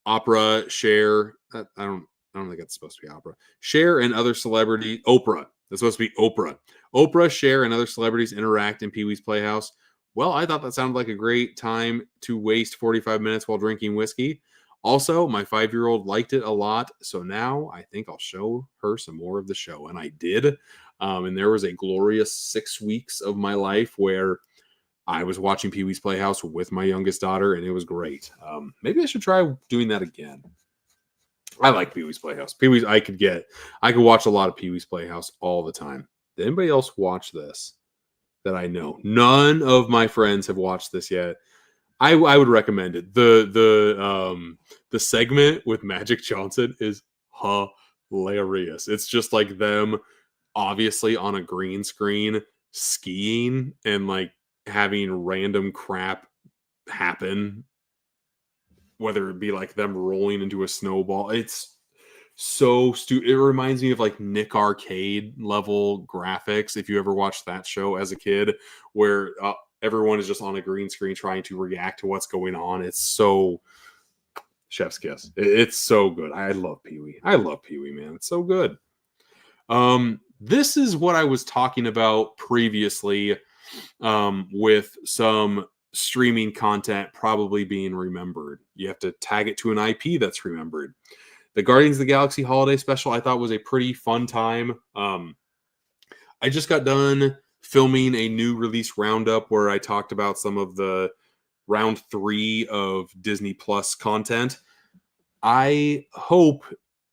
Opera, Cher? I don't think that's supposed to be Opera. Cher and other celebrities. Oprah. That's supposed to be Oprah. Oprah, Cher, and other celebrities interact in Pee-wee's Playhouse. Well, I thought that sounded like a great time to waste 45 minutes while drinking whiskey. Also, my 5-year-old liked it a lot, so now I think I'll show her some more of the show. And I did. And there was a glorious 6 weeks of my life where I was watching Pee-wee's Playhouse with my youngest daughter, and it was great. Maybe I should try doing that again. I like Pee-wee's Playhouse. Pee-wee's, I could watch a lot of Pee-wee's Playhouse all the time. Did anybody else watch this that I know? None of my friends have watched this yet. I would recommend it. The segment with Magic Johnson is hilarious. It's just like them obviously on a green screen skiing and like having random crap happen, whether it be like them rolling into a snowball. It's so stupid. It reminds me of like Nick Arcade level graphics, if you ever watched that show as a kid, where everyone is just on a green screen trying to react to what's going on. It's so chef's kiss. It's so good. I love Pee-wee. Man. It's so good. This is what I was talking about previously, with some streaming content probably being remembered. You have to tag it to an IP that's remembered. The Guardians of the Galaxy Holiday Special I thought was a pretty fun time. I just got done filming a new release roundup where I talked about some of the round 3 of Disney Plus content. I hope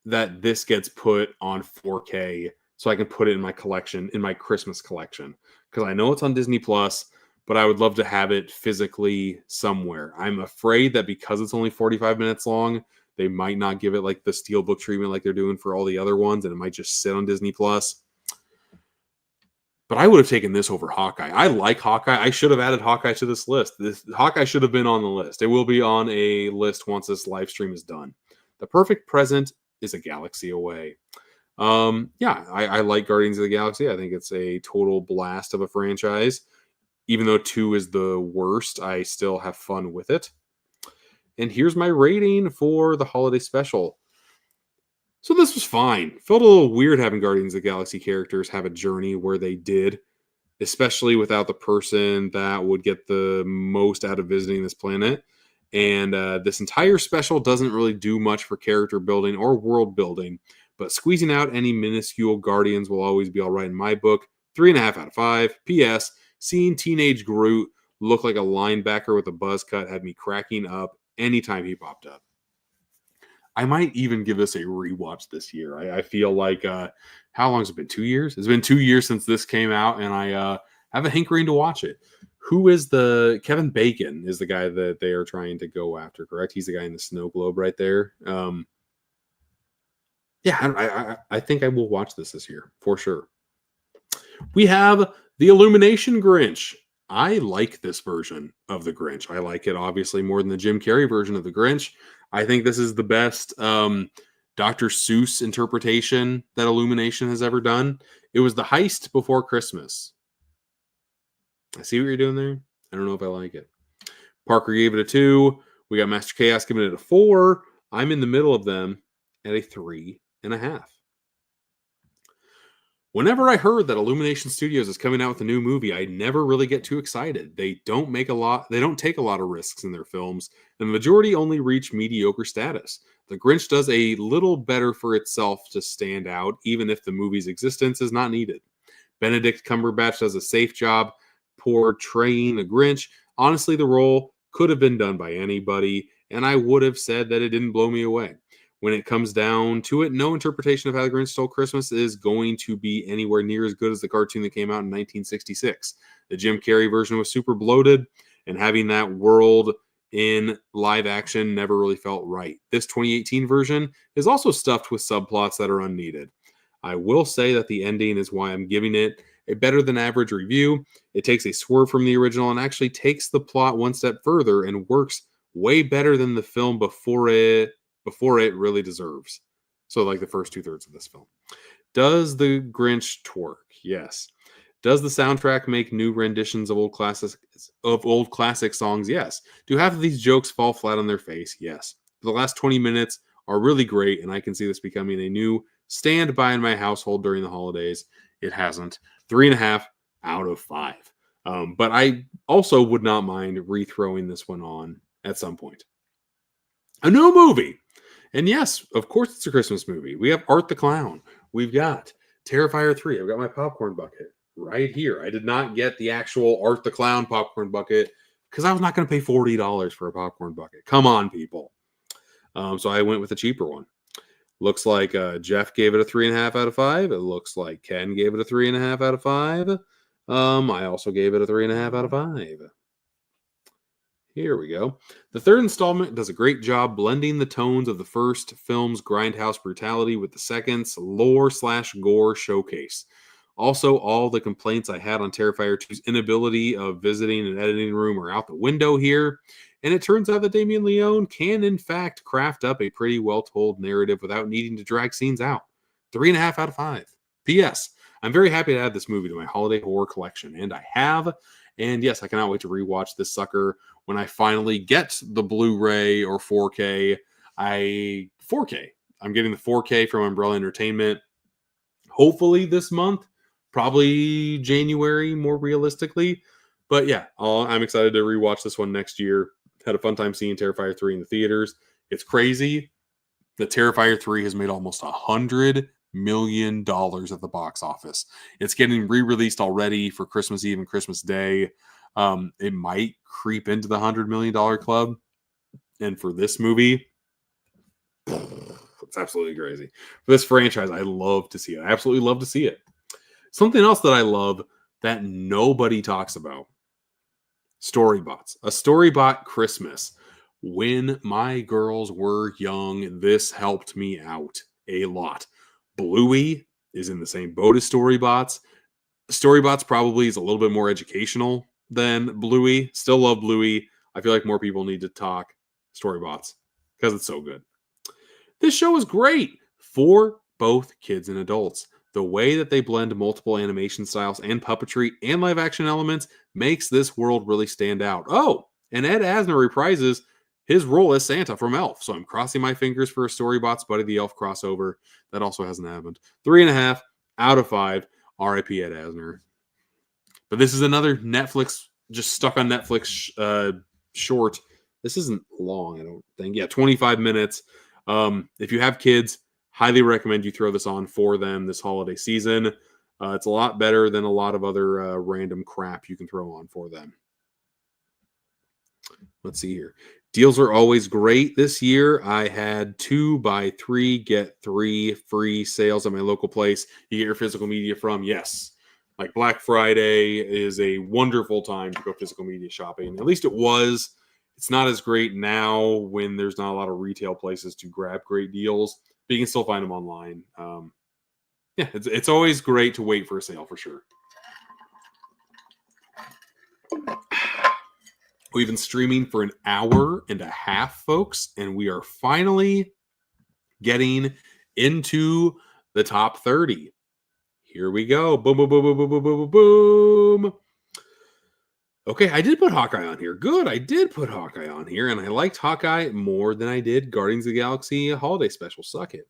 that this gets put on 4K so I can put it in my collection, in my Christmas collection, because I know it's on Disney Plus, but I would love to have it physically somewhere. I'm afraid that because it's only 45 minutes long, they might not give it like the Steelbook treatment like they're doing for all the other ones, and it might just sit on Disney Plus. But I would have taken this over Hawkeye. I like Hawkeye. I should have added Hawkeye to this list. Hawkeye should have been on the list. It will be on a list once this live stream is done. The perfect present is a galaxy away. Yeah, I like Guardians of the Galaxy. I think it's a total blast of a franchise. Even though 2 is the worst, I still have fun with it. And here's my rating for the holiday special. So this was fine. Felt a little weird having Guardians of the Galaxy characters have a journey where they did, especially without the person that would get the most out of visiting this planet. And this entire special doesn't really do much for character building or world building, but squeezing out any minuscule Guardians will always be all right in my book. 3.5 out of 5. P.S. Seeing teenage Groot look like a linebacker with a buzz cut had me cracking up anytime he popped up. I might even give this a rewatch this year. I feel like, how long has it been? 2 years? It's been 2 years since this came out, and I have a hankering to watch it. Who is Kevin Bacon is the guy that they are trying to go after, correct? He's the guy in the snow globe right there. Yeah, I think I will watch this year for sure. We have the Illumination Grinch. I like this version of the Grinch. I like it obviously more than the Jim Carrey version of the Grinch. I think this is the best Dr. Seuss interpretation that Illumination has ever done. It was the heist before Christmas. I see what you're doing there. I don't know if I like it. Parker gave it a 2. We got Master Chaos giving it a 4. I'm in the middle of them at a 3.5. Whenever I heard that Illumination Studios is coming out with a new movie, I never really get too excited. They don't take a lot of risks in their films, and the majority only reach mediocre status. The Grinch does a little better for itself to stand out, even if the movie's existence is not needed. Benedict Cumberbatch does a safe job portraying the Grinch. Honestly, the role could have been done by anybody, and I would have said that it didn't blow me away. When it comes down to it, no interpretation of How the Grinch Stole Christmas is going to be anywhere near as good as the cartoon that came out in 1966. The Jim Carrey version was super bloated, and having that world in live action never really felt right. This 2018 version is also stuffed with subplots that are unneeded. I will say that the ending is why I'm giving it a better than average review. It takes a swerve from the original and actually takes the plot one step further and works way better than the film before it really deserves. So like the first 2/3 of this film. Does the Grinch twerk? Yes. Does the soundtrack make new renditions of old classic songs? Yes. Do half of these jokes fall flat on their face? Yes. The last 20 minutes are really great, and I can see this becoming a new standby in my household during the holidays. It hasn't. 3.5 out of 5. But I also would not mind rethrowing this one on at some point. A new movie. And yes, of course it's a Christmas movie. We have Art the Clown. We've got Terrifier 3. I've got my popcorn bucket right here. I did not get the actual Art the Clown popcorn bucket because I was not going to pay $40 for a popcorn bucket. Come on, people. So I went with a cheaper one. Looks like Jeff gave it a 3.5 out of 5. It looks like Ken gave it a 3.5 out of 5. I also gave it a 3.5 out of 5. Here we go. The third installment does a great job blending the tones of the first film's grindhouse brutality with the second's lore/gore showcase. Also, all the complaints I had on Terrifier 2's inability of visiting an editing room are out the window here. And it turns out that Damien Leone can, in fact, craft up a pretty well-told narrative without needing to drag scenes out. 3.5 out of 5. P.S. I'm very happy to add this movie to my holiday horror collection, and I have. And yes, I cannot wait to rewatch this sucker when I finally get the Blu-ray or 4K. 4K. I'm getting the 4K from Umbrella Entertainment. Hopefully this month. Probably January, more realistically. But yeah, I'm excited to rewatch this one next year. Had a fun time seeing Terrifier 3 in the theaters. It's crazy that Terrifier 3 has made almost $100 million at the box office. It's getting re-released already for Christmas Eve and Christmas Day. It might creep into the $100 million club. And for this movie, it's absolutely crazy. For this franchise, I love to see it. I absolutely love to see it. Something else that I love that nobody talks about. StoryBots. A StoryBot Christmas. When my girls were young, this helped me out a lot. Bluey is in the same boat as StoryBots. StoryBots probably is a little bit more educational than Bluey. Still love Bluey. I feel like more people need to talk StoryBots because it's so good. This show is great. 4 both kids and adults. The way that they blend multiple animation styles and puppetry and live action elements makes this world really stand out. Oh, and Ed Asner reprises his role as Santa from Elf. So I'm crossing my fingers for a StoryBots Buddy the Elf crossover. That also hasn't happened. 3.5 out of 5. R.I.P. Ed Asner. But this is another Netflix, just stuck on Netflix short. This isn't long, I don't think. Yeah, 25 minutes. If you have kids, highly recommend you throw this on for them this holiday season. It's a lot better than a lot of other random crap you can throw on for them. Let's see here. Deals are always great this year. I had 2 buy 3, get 3 free sales at my local place you get your physical media from. Yes. Like Black Friday is a wonderful time to go physical media shopping. At least it was. It's not as great now when there's not a lot of retail places to grab great deals, but you can still find them online. Yeah, it's always great to wait for a sale for sure. We've been streaming for an hour and a half, folks, and we are finally getting into the top 30. Here we go. Boom, boom, boom, boom, boom, boom, boom, boom. Okay, I did put Hawkeye on here. Good, I did put Hawkeye on here, and I liked Hawkeye more than I did Guardians of the Galaxy Holiday Special. Suck it.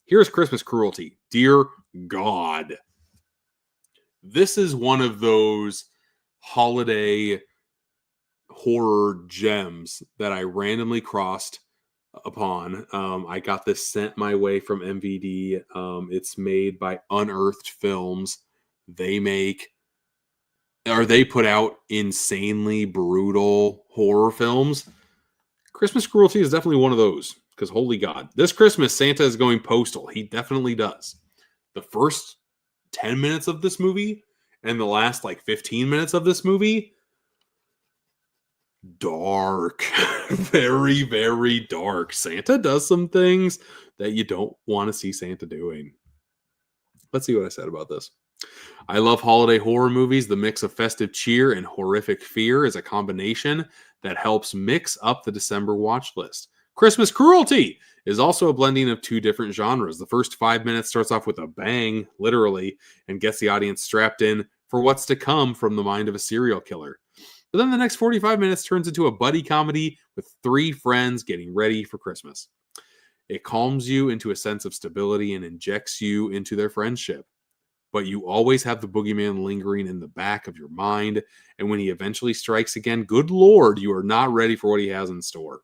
Here's Christmas Cruelty. Dear God. This is one of those holiday horror gems that I randomly crossed upon. I got this sent my way from MVD. It's made by Unearthed Films. They put out insanely brutal horror films. Christmas Cruelty is definitely one of those, because holy God, this Christmas Santa is going postal. He definitely does. The first 10 minutes of this movie and the last 15 minutes of this movie, dark. Very, very dark. Santa does some things that you don't want to see Santa doing. Let's see what I said about this. I love holiday horror movies. The mix of festive cheer and horrific fear is a combination that helps mix up the December watch list. Christmas Cruelty is also a blending of 2 different genres. The first 5 minutes starts off with a bang, literally, and gets the audience strapped in for what's to come from the mind of a serial killer. But then the next 45 minutes turns into a buddy comedy with 3 friends getting ready for Christmas. It calms you into a sense of stability and injects you into their friendship. But you always have the boogeyman lingering in the back of your mind, and when he eventually strikes again, good Lord, you are not ready for what he has in store.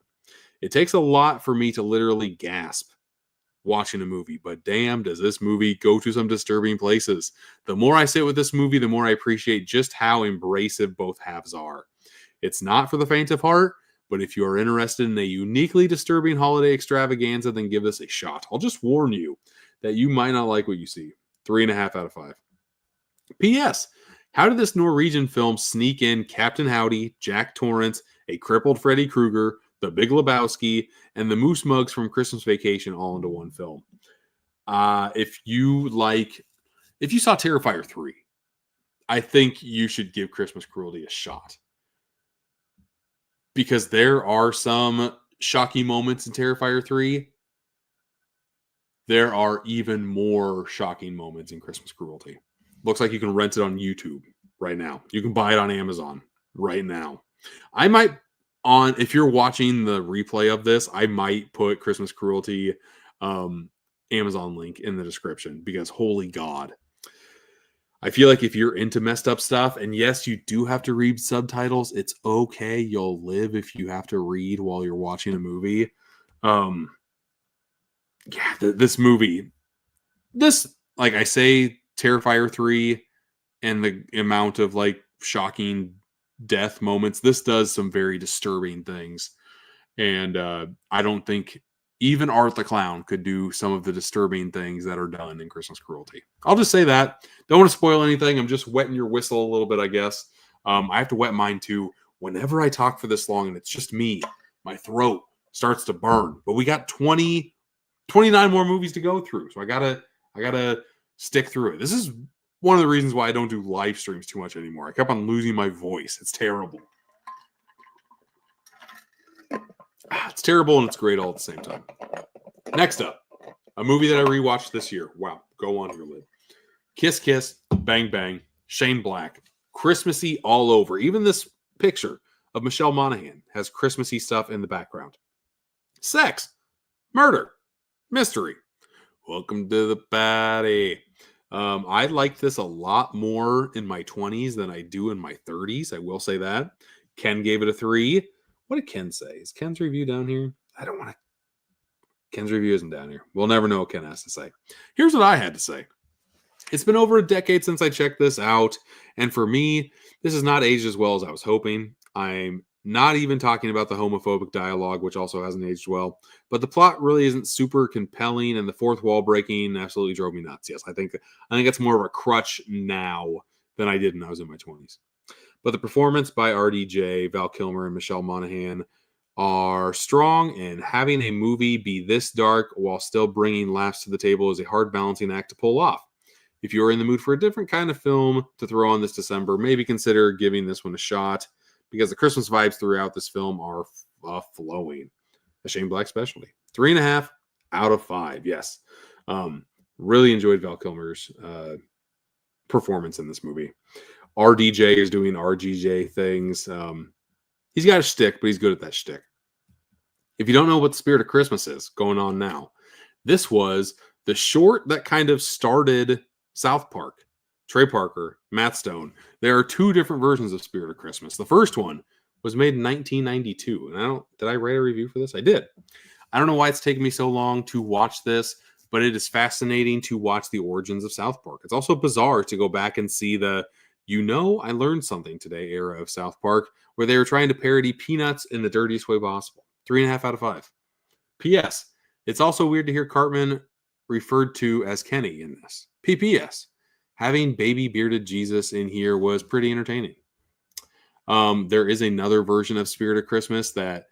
It takes a lot for me to literally gasp watching a movie, but damn, does this movie go to some disturbing places. The more I sit with this movie, the more I appreciate just how embracive both halves are. It's not for the faint of heart, but if you are interested in a uniquely disturbing holiday extravaganza, then give this a shot. I'll just warn you that you might not like what you see. 3.5 out of 5. P.S. How did this Norwegian film sneak in Captain Howdy, Jack Torrance, a crippled Freddy Krueger, The Big Lebowski, and the Moose Mugs from Christmas Vacation all into one film? If you saw Terrifier 3, I think you should give Christmas Cruelty a shot. Because there are some shocking moments in Terrifier 3. There are even more shocking moments in Christmas Cruelty. Looks like you can rent it on YouTube right now. You can buy it on Amazon right now. I might, if you're watching the replay of this, I might put Christmas Cruelty Amazon link in the description, because holy God. I feel like if you're into messed up stuff, and yes, you do have to read subtitles, it's okay. You'll live if you have to read while you're watching a movie. This movie, like I say, Terrifier 3 and the amount of shocking death moments, this does some very disturbing things. And I don't think even Art the Clown could do some of the disturbing things that are done in Christmas Cruelty. I'll just say that. Don't want to spoil anything. I'm just wetting your whistle a little bit, I guess. I have to wet mine too. Whenever I talk for this long and it's just me, my throat starts to burn. But we got 29 more movies to go through. So I gotta stick through it. This is one of the reasons why I don't do live streams too much anymore. I kept on losing my voice. It's terrible. It's terrible and it's great all at the same time. Next up, A movie that I rewatched this year. Wow. Go on here, Lid. Kiss Kiss, Bang Bang, Shane Black. Christmassy all over. Even this picture of Michelle Monaghan has Christmassy stuff in the background. Sex, murder, mystery. Welcome to the party. I liked this a lot more in my 20s than I do in my 30s. I will say that. Ken gave it a 3. What did Ken say? Is Ken's review down here? I don't want to. Ken's review isn't down here. We'll never know what Ken has to say. Here's what I had to say. It's been over a decade since I checked this out. And for me, this has not aged as well as I was hoping. I'm not even talking about the homophobic dialogue, which also hasn't aged well. But the plot really isn't super compelling, and the fourth wall breaking absolutely drove me nuts. Yes, I think it's more of a crutch now than I did when I was in my 20s. But the performance by RDJ, Val Kilmer, and Michelle Monaghan are strong, and having a movie be this dark while still bringing laughs to the table is a hard balancing act to pull off. If you're in the mood for a different kind of film to throw on this December, maybe consider giving this one a shot, because the Christmas vibes throughout this film are flowing. A Shane Black specialty. 3.5 out of 5. Yes. Really enjoyed Val Kilmer's performance in this movie. RDJ is doing RGJ things. He's got a shtick, but he's good at that shtick. If you don't know what the Spirit of Christmas is going on now, this was the short that kind of started South Park. Trey Parker, Matt Stone. There are 2 different versions of Spirit of Christmas. The first one was made in 1992. And did I write a review for this? I did. I don't know why it's taken me so long to watch this, but it is fascinating to watch the origins of South Park. It's also bizarre to go back and see the, I learned something today era of South Park, where they were trying to parody Peanuts in the dirtiest way possible. 3.5 out of 5. P.S. It's also weird to hear Cartman referred to as Kenny in this. P.P.S. Having baby bearded Jesus in here was pretty entertaining. There is another version of Spirit of Christmas that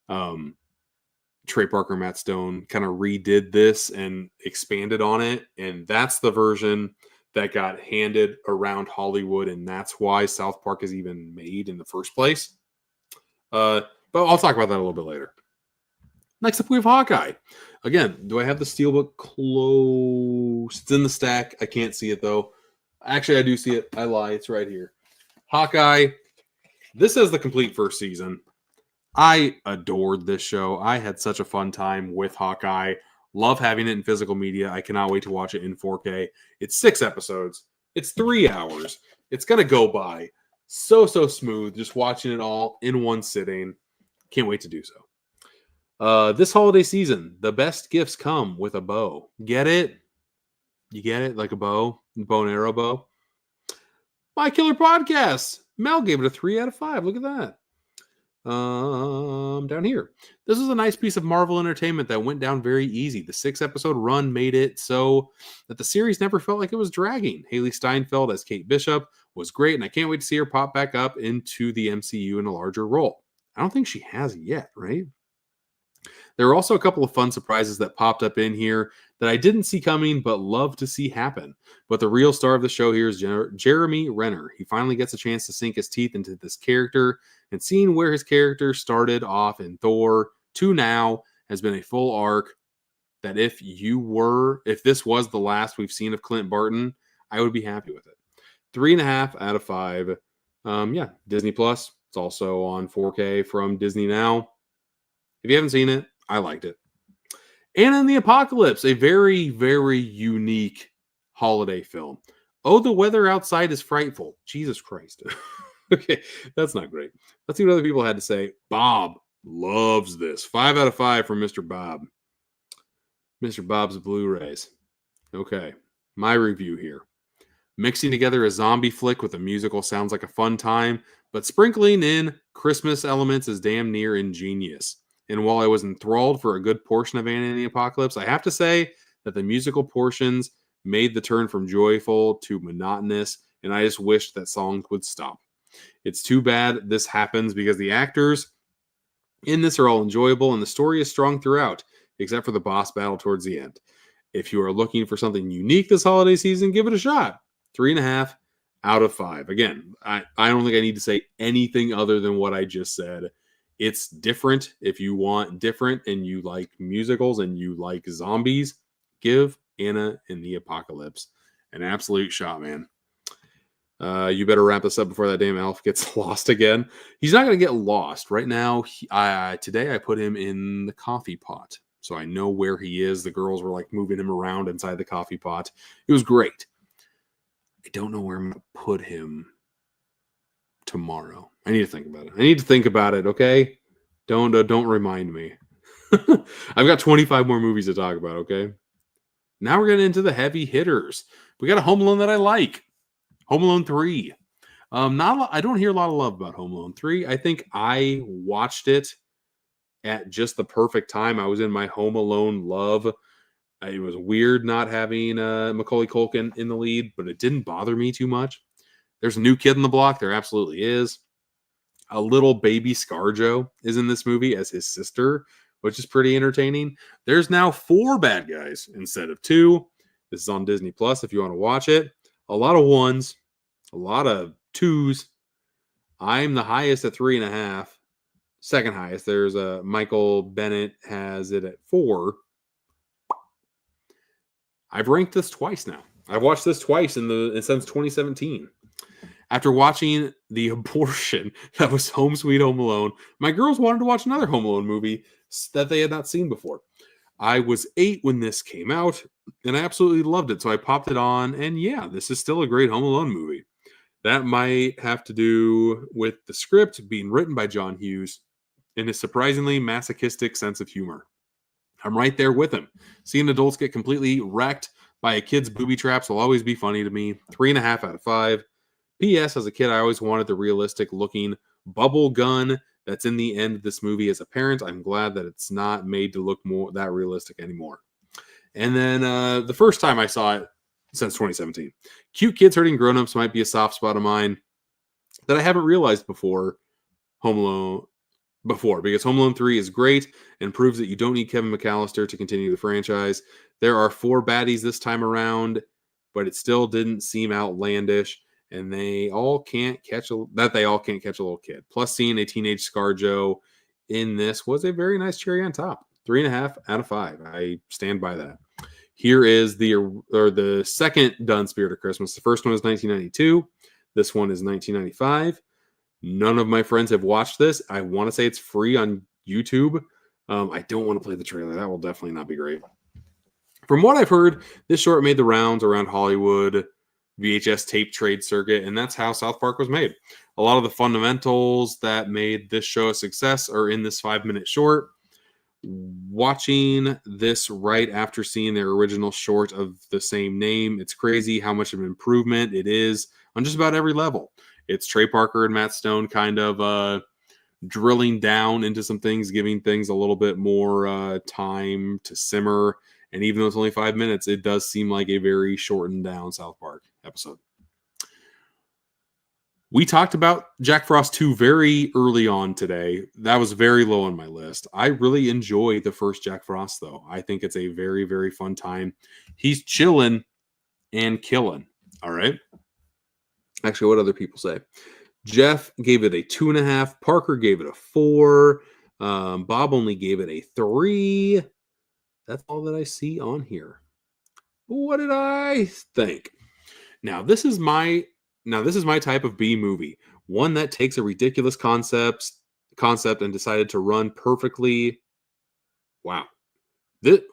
Trey Parker, Matt Stone kind of redid this and expanded on it. And that's the version that got handed around Hollywood. And that's why South Park is even made in the first place. But I'll talk about that a little bit later. Next up, we have Hawkeye. Again, do I have the Steelbook close? It's in the stack. I can't see it, though. Actually, I do see it. I lie. It's right here. Hawkeye. This is the complete first season. I adored this show. I had such a fun time with Hawkeye. Love having it in physical media. I cannot wait to watch it in 4K. It's 6 episodes. It's 3 hours. It's going to go by so smooth, just watching it all in one sitting. Can't wait to do so. This holiday season, the best gifts come with a bow. Get it? You get it? Like a bow and arrow bow. My Killer Podcast. Mel gave it a 3 out of 5. Look at that. Down here. This was a nice piece of Marvel entertainment that went down very easy. The 6-episode run made it so that the series never felt like it was dragging. Haley Steinfeld as Kate Bishop was great, and I can't wait to see her pop back up into the MCU in a larger role. I don't think she has yet, right? There were also a couple of fun surprises that popped up in here that I didn't see coming, but love to see happen. But the real star of the show here is Jeremy Renner. He finally gets a chance to sink his teeth into this character, and seeing where his character started off in Thor to now has been a full arc that if this was the last we've seen of Clint Barton, I would be happy with it. 3.5 out of 5. Disney Plus. It's also on 4K from Disney Now. If you haven't seen it, I liked it. Anna and the Apocalypse, a very, very unique holiday film. Oh, the weather outside is frightful. Jesus Christ. Okay, that's not great. Let's see what other people had to say. Bob loves this. 5 out of 5 from Mr. Bob. Mr. Bob's Blu-rays. Okay, my review here. Mixing together a zombie flick with a musical sounds like a fun time, but sprinkling in Christmas elements is damn near ingenious. And while I was enthralled for a good portion of Anna and the Apocalypse, I have to say that the musical portions made the turn from joyful to monotonous, and I just wished that songs would stop. It's too bad this happens because the actors in this are all enjoyable and the story is strong throughout, except for the boss battle towards the end. If you are looking for something unique this holiday season, give it a shot. 3.5 out of 5. Again, I don't think I need to say anything other than what I just said. It's different. If you want different and you like musicals and you like zombies, Give Anna in the Apocalypse an absolute shot, man. You better wrap this up before that damn elf gets lost again. He's not going to get lost. Right now, today I put him in the coffee pot, so I know where he is. The girls were like moving him around inside the coffee pot. It was great. I don't know where I'm going to put him tomorrow. I need to think about it. Okay, don't remind me. I've got 25 more movies to talk about. Okay, now we're getting into the heavy hitters. We got a Home Alone that I like. Home Alone 3. I don't hear a lot of love about Home Alone 3. I think I watched it at just the perfect time. I was in my Home Alone love. It was weird not having Macaulay Culkin in the lead, but it didn't bother me too much. There's a new kid on the block. There absolutely is. A little baby ScarJo is in this movie as his sister, which is pretty entertaining. There's now 4 bad guys instead of 2. This is on Disney Plus if you want to watch it. A lot of 1s, a lot of 2s. I'm the highest at 3.5. Second highest. There's Michael Bennett has it at 4. I've ranked this twice now. I've watched this twice since 2017. After watching the abortion that was Home Sweet Home Alone, my girls wanted to watch another Home Alone movie that they had not seen before. I was 8 when this came out, and I absolutely loved it. So I popped it on, and yeah, this is still a great Home Alone movie. That might have to do with the script being written by John Hughes and his surprisingly masochistic sense of humor. I'm right there with him. Seeing adults get completely wrecked by a kid's booby traps will always be funny to me. 3.5 out of 5. P.S. As a kid, I always wanted the realistic-looking bubble gun that's in the end of this movie. As a parent, I'm glad that it's not made to look more that realistic anymore. And then the first time I saw it since 2017, cute kids hurting grown-ups might be a soft spot of mine that I haven't realized before because Home Alone 3 is great and proves that you don't need Kevin McAllister to continue the franchise. There are 4 baddies this time around, but it still didn't seem outlandish. And they all can't catch a little kid. Plus, seeing a teenage ScarJo in this was a very nice cherry on top. 3.5 out of 5. I stand by that. Here is the second done Spirit of Christmas. The first one is 1992. This one is 1995. None of my friends have watched this. I want to say it's free on YouTube. I don't want to play the trailer. That will definitely not be great. From what I've heard, this short made the rounds around Hollywood VHS tape trade circuit, and that's how South Park was made. A lot of the fundamentals that made this show a success are in this 5-minute short. Watching this right after seeing their original short of the same name, it's crazy how much of an improvement it is on just about every level. It's Trey Parker and Matt Stone kind of drilling down into some things, giving things a little bit more time to simmer. And even though it's only 5 minutes, it does seem like a very shortened down South Park episode. We talked about Jack Frost 2 very early on today. That was very low on my list. I really enjoy the first Jack Frost, though. I think it's a very, very fun time. He's chilling and killing. All right. Actually, what other people say? Jeff gave it a 2.5. Parker gave it a 4. Bob only gave it a 3. That's all that I see on here. What did I think? Now this is my type of B movie. One that takes a ridiculous concept and decided to run perfectly. Wow.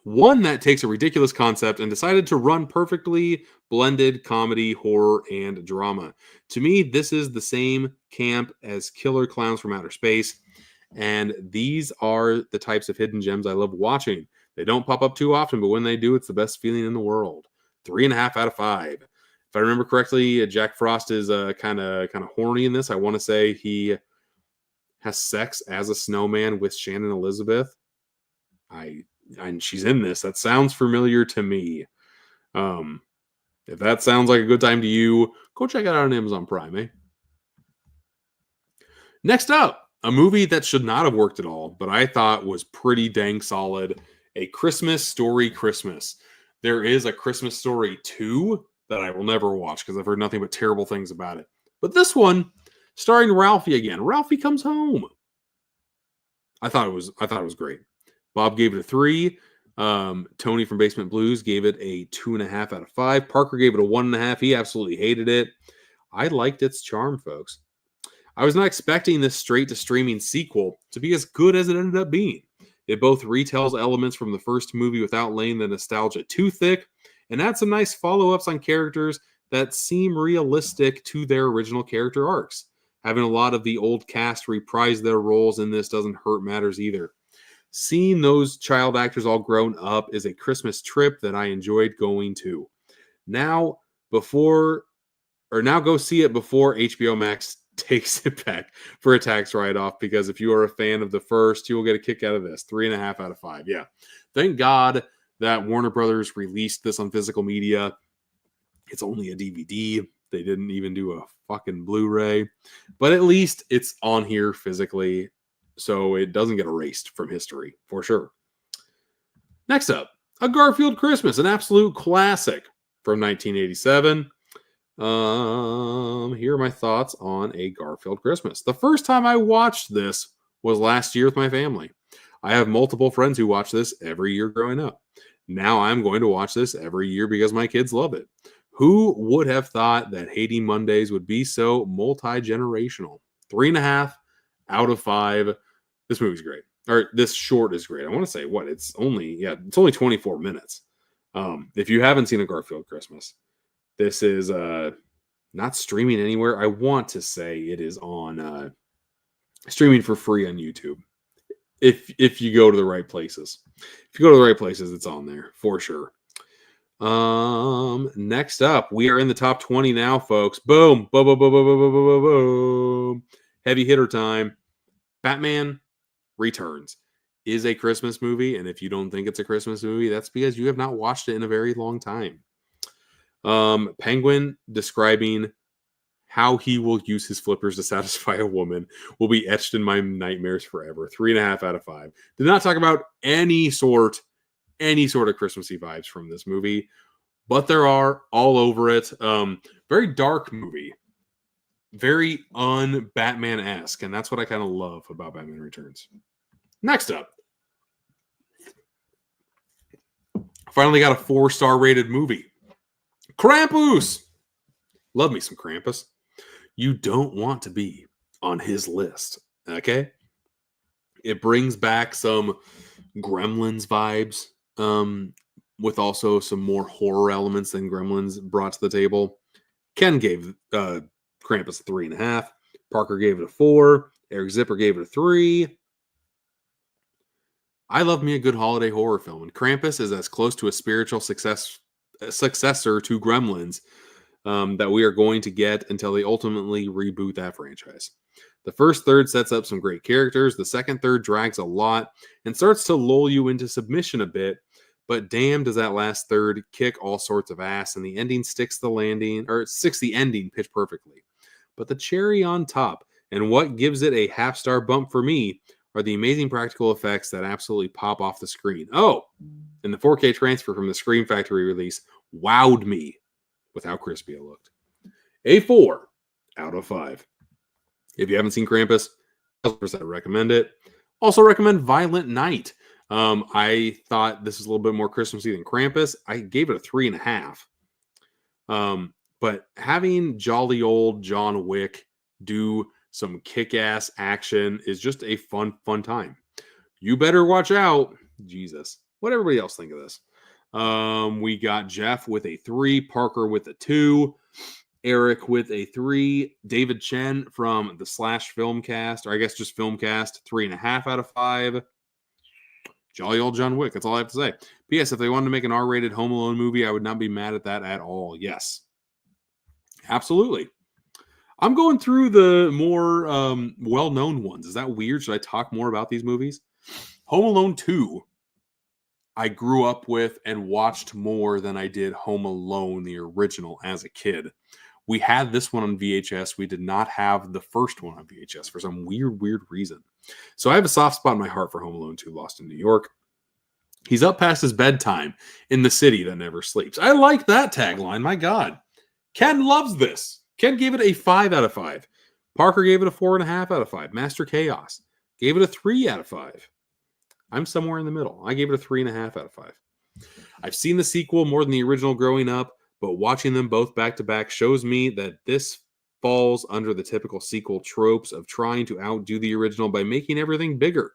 One that takes a ridiculous concept and decided to run perfectly blended comedy, horror, and drama. To me, this is the same camp as Killer Clowns from Outer Space. And these are the types of hidden gems I love watching. They don't pop up too often, but when they do, it's the best feeling in the world. 3.5 out of 5. If I remember correctly, Jack Frost is kind of horny in this. I want to say he has sex as a snowman with Shannon Elizabeth. And she's in this. That sounds familiar to me. If that sounds like a good time to you, go check it out on Amazon Prime, eh? Next up, a movie that should not have worked at all, but I thought was pretty dang solid. A Christmas Story Christmas. There is a Christmas Story 2 that I will never watch because I've heard nothing but terrible things about it. But this one, starring Ralphie again. Ralphie comes home. I thought it was great. Bob gave it a 3. Tony from Basement Blues gave it a 2.5 out of 5. Parker gave it a 1.5. He absolutely hated it. I liked its charm, folks. I was not expecting this straight-to-streaming sequel to be as good as it ended up being. It both retells elements from the first movie without laying the nostalgia too thick, and adds some nice follow-ups on characters that seem realistic to their original character arcs. Having a lot of the old cast reprise their roles in this doesn't hurt matters either. Seeing those child actors all grown up is a Christmas trip that I enjoyed going to. Now go see it before HBO Max takes it back for a tax write-off, because if you are a fan of the first, you will get a kick out of this. 3.5 out of 5. Yeah. Thank God that Warner Brothers released this on physical media. It's only a DVD. They didn't even do a fucking Blu-ray. But at least it's on here physically, so it doesn't get erased from history, for sure. Next up, A Garfield Christmas, an absolute classic from 1987. Here are my thoughts on A Garfield Christmas. The first time I watched this was last year with my family. I have multiple friends who watch this every year growing up. Now I'm going to watch this every year because my kids love it. Who would have thought that Hating Mondays would be so multi-generational? 3.5 out of 5. This movie's great. Or this short is great. I want to say it's only 24 minutes. If you haven't seen A Garfield Christmas, this is not streaming anywhere. I want to say it is on streaming for free on YouTube. If you go to the right places. If you go to the right places, it's on there for sure. Next up, we are in the top 20 now, folks. Boom. Boom, boom, boom, boom, boom, boom, boom, boom. Heavy hitter time. Batman Returns is a Christmas movie, and if you don't think it's a Christmas movie, that's because you have not watched it in a very long time. Penguin describing how he will use his flippers to satisfy a woman will be etched in my nightmares forever. 3.5 out of 5. Did not talk about any sort of Christmassy vibes from this movie, but there are all over it. Very dark movie, very un-Batman-esque, and that's what I kind of love about Batman Returns. Next up, finally got a 4-star rated movie. Krampus! Love me some Krampus. You don't want to be on his list, okay? It brings back some Gremlins vibes, with also some more horror elements than Gremlins brought to the table. Ken gave Krampus a 3.5. Parker gave it a 4. Eric Zipper gave it a 3. I love me a good holiday horror film, and Krampus is as close to a spiritual successor to Gremlins that we are going to get until they ultimately reboot that franchise. The first third sets up some great characters. The second third drags a lot and starts to lull you into submission a bit. But damn, does that last third kick all sorts of ass, and the ending sticks the ending pitch perfectly. But the cherry on top, and what gives it a half-star bump for me, are the amazing practical effects that absolutely pop off the screen. Oh, and the 4K transfer from the Scream Factory release wowed me with how crispy it looked. A 4 out of 5. If you haven't seen Krampus, 100% recommend it. Also recommend Violent Night. I thought this was a little bit more Christmassy than Krampus. I gave it a 3.5. But having jolly old John Wick do some kick-ass action is just a fun time. You better watch out. Jesus. What'd everybody else think of this? We got Jeff with a 3, Parker with a 2, Eric with a 3, David Chen from the Slash Filmcast, or I guess just Filmcast, 3.5 out of 5. Jolly old John Wick. That's all I have to say. P.S. If they wanted to make an R-rated Home Alone movie, I would not be mad at that at all. Yes. Absolutely. I'm going through the more well-known ones. Is that weird? Should I talk more about these movies? Home Alone 2, I grew up with and watched more than I did Home Alone, the original, as a kid. We had this one on VHS. We did not have the first one on VHS for some weird reason. So I have a soft spot in my heart for Home Alone 2, Lost in New York. He's up past his bedtime in the city that never sleeps. I like that tagline. My God. Ken loves this. Ken gave it a 5 out of 5. Parker gave it a 4.5 out of 5. Master Chaos gave it a 3 out of 5. I'm somewhere in the middle. I gave it a 3.5 out of 5. I've seen the sequel more than the original growing up, but watching them both back to back shows me that this falls under the typical sequel tropes of trying to outdo the original by making everything bigger.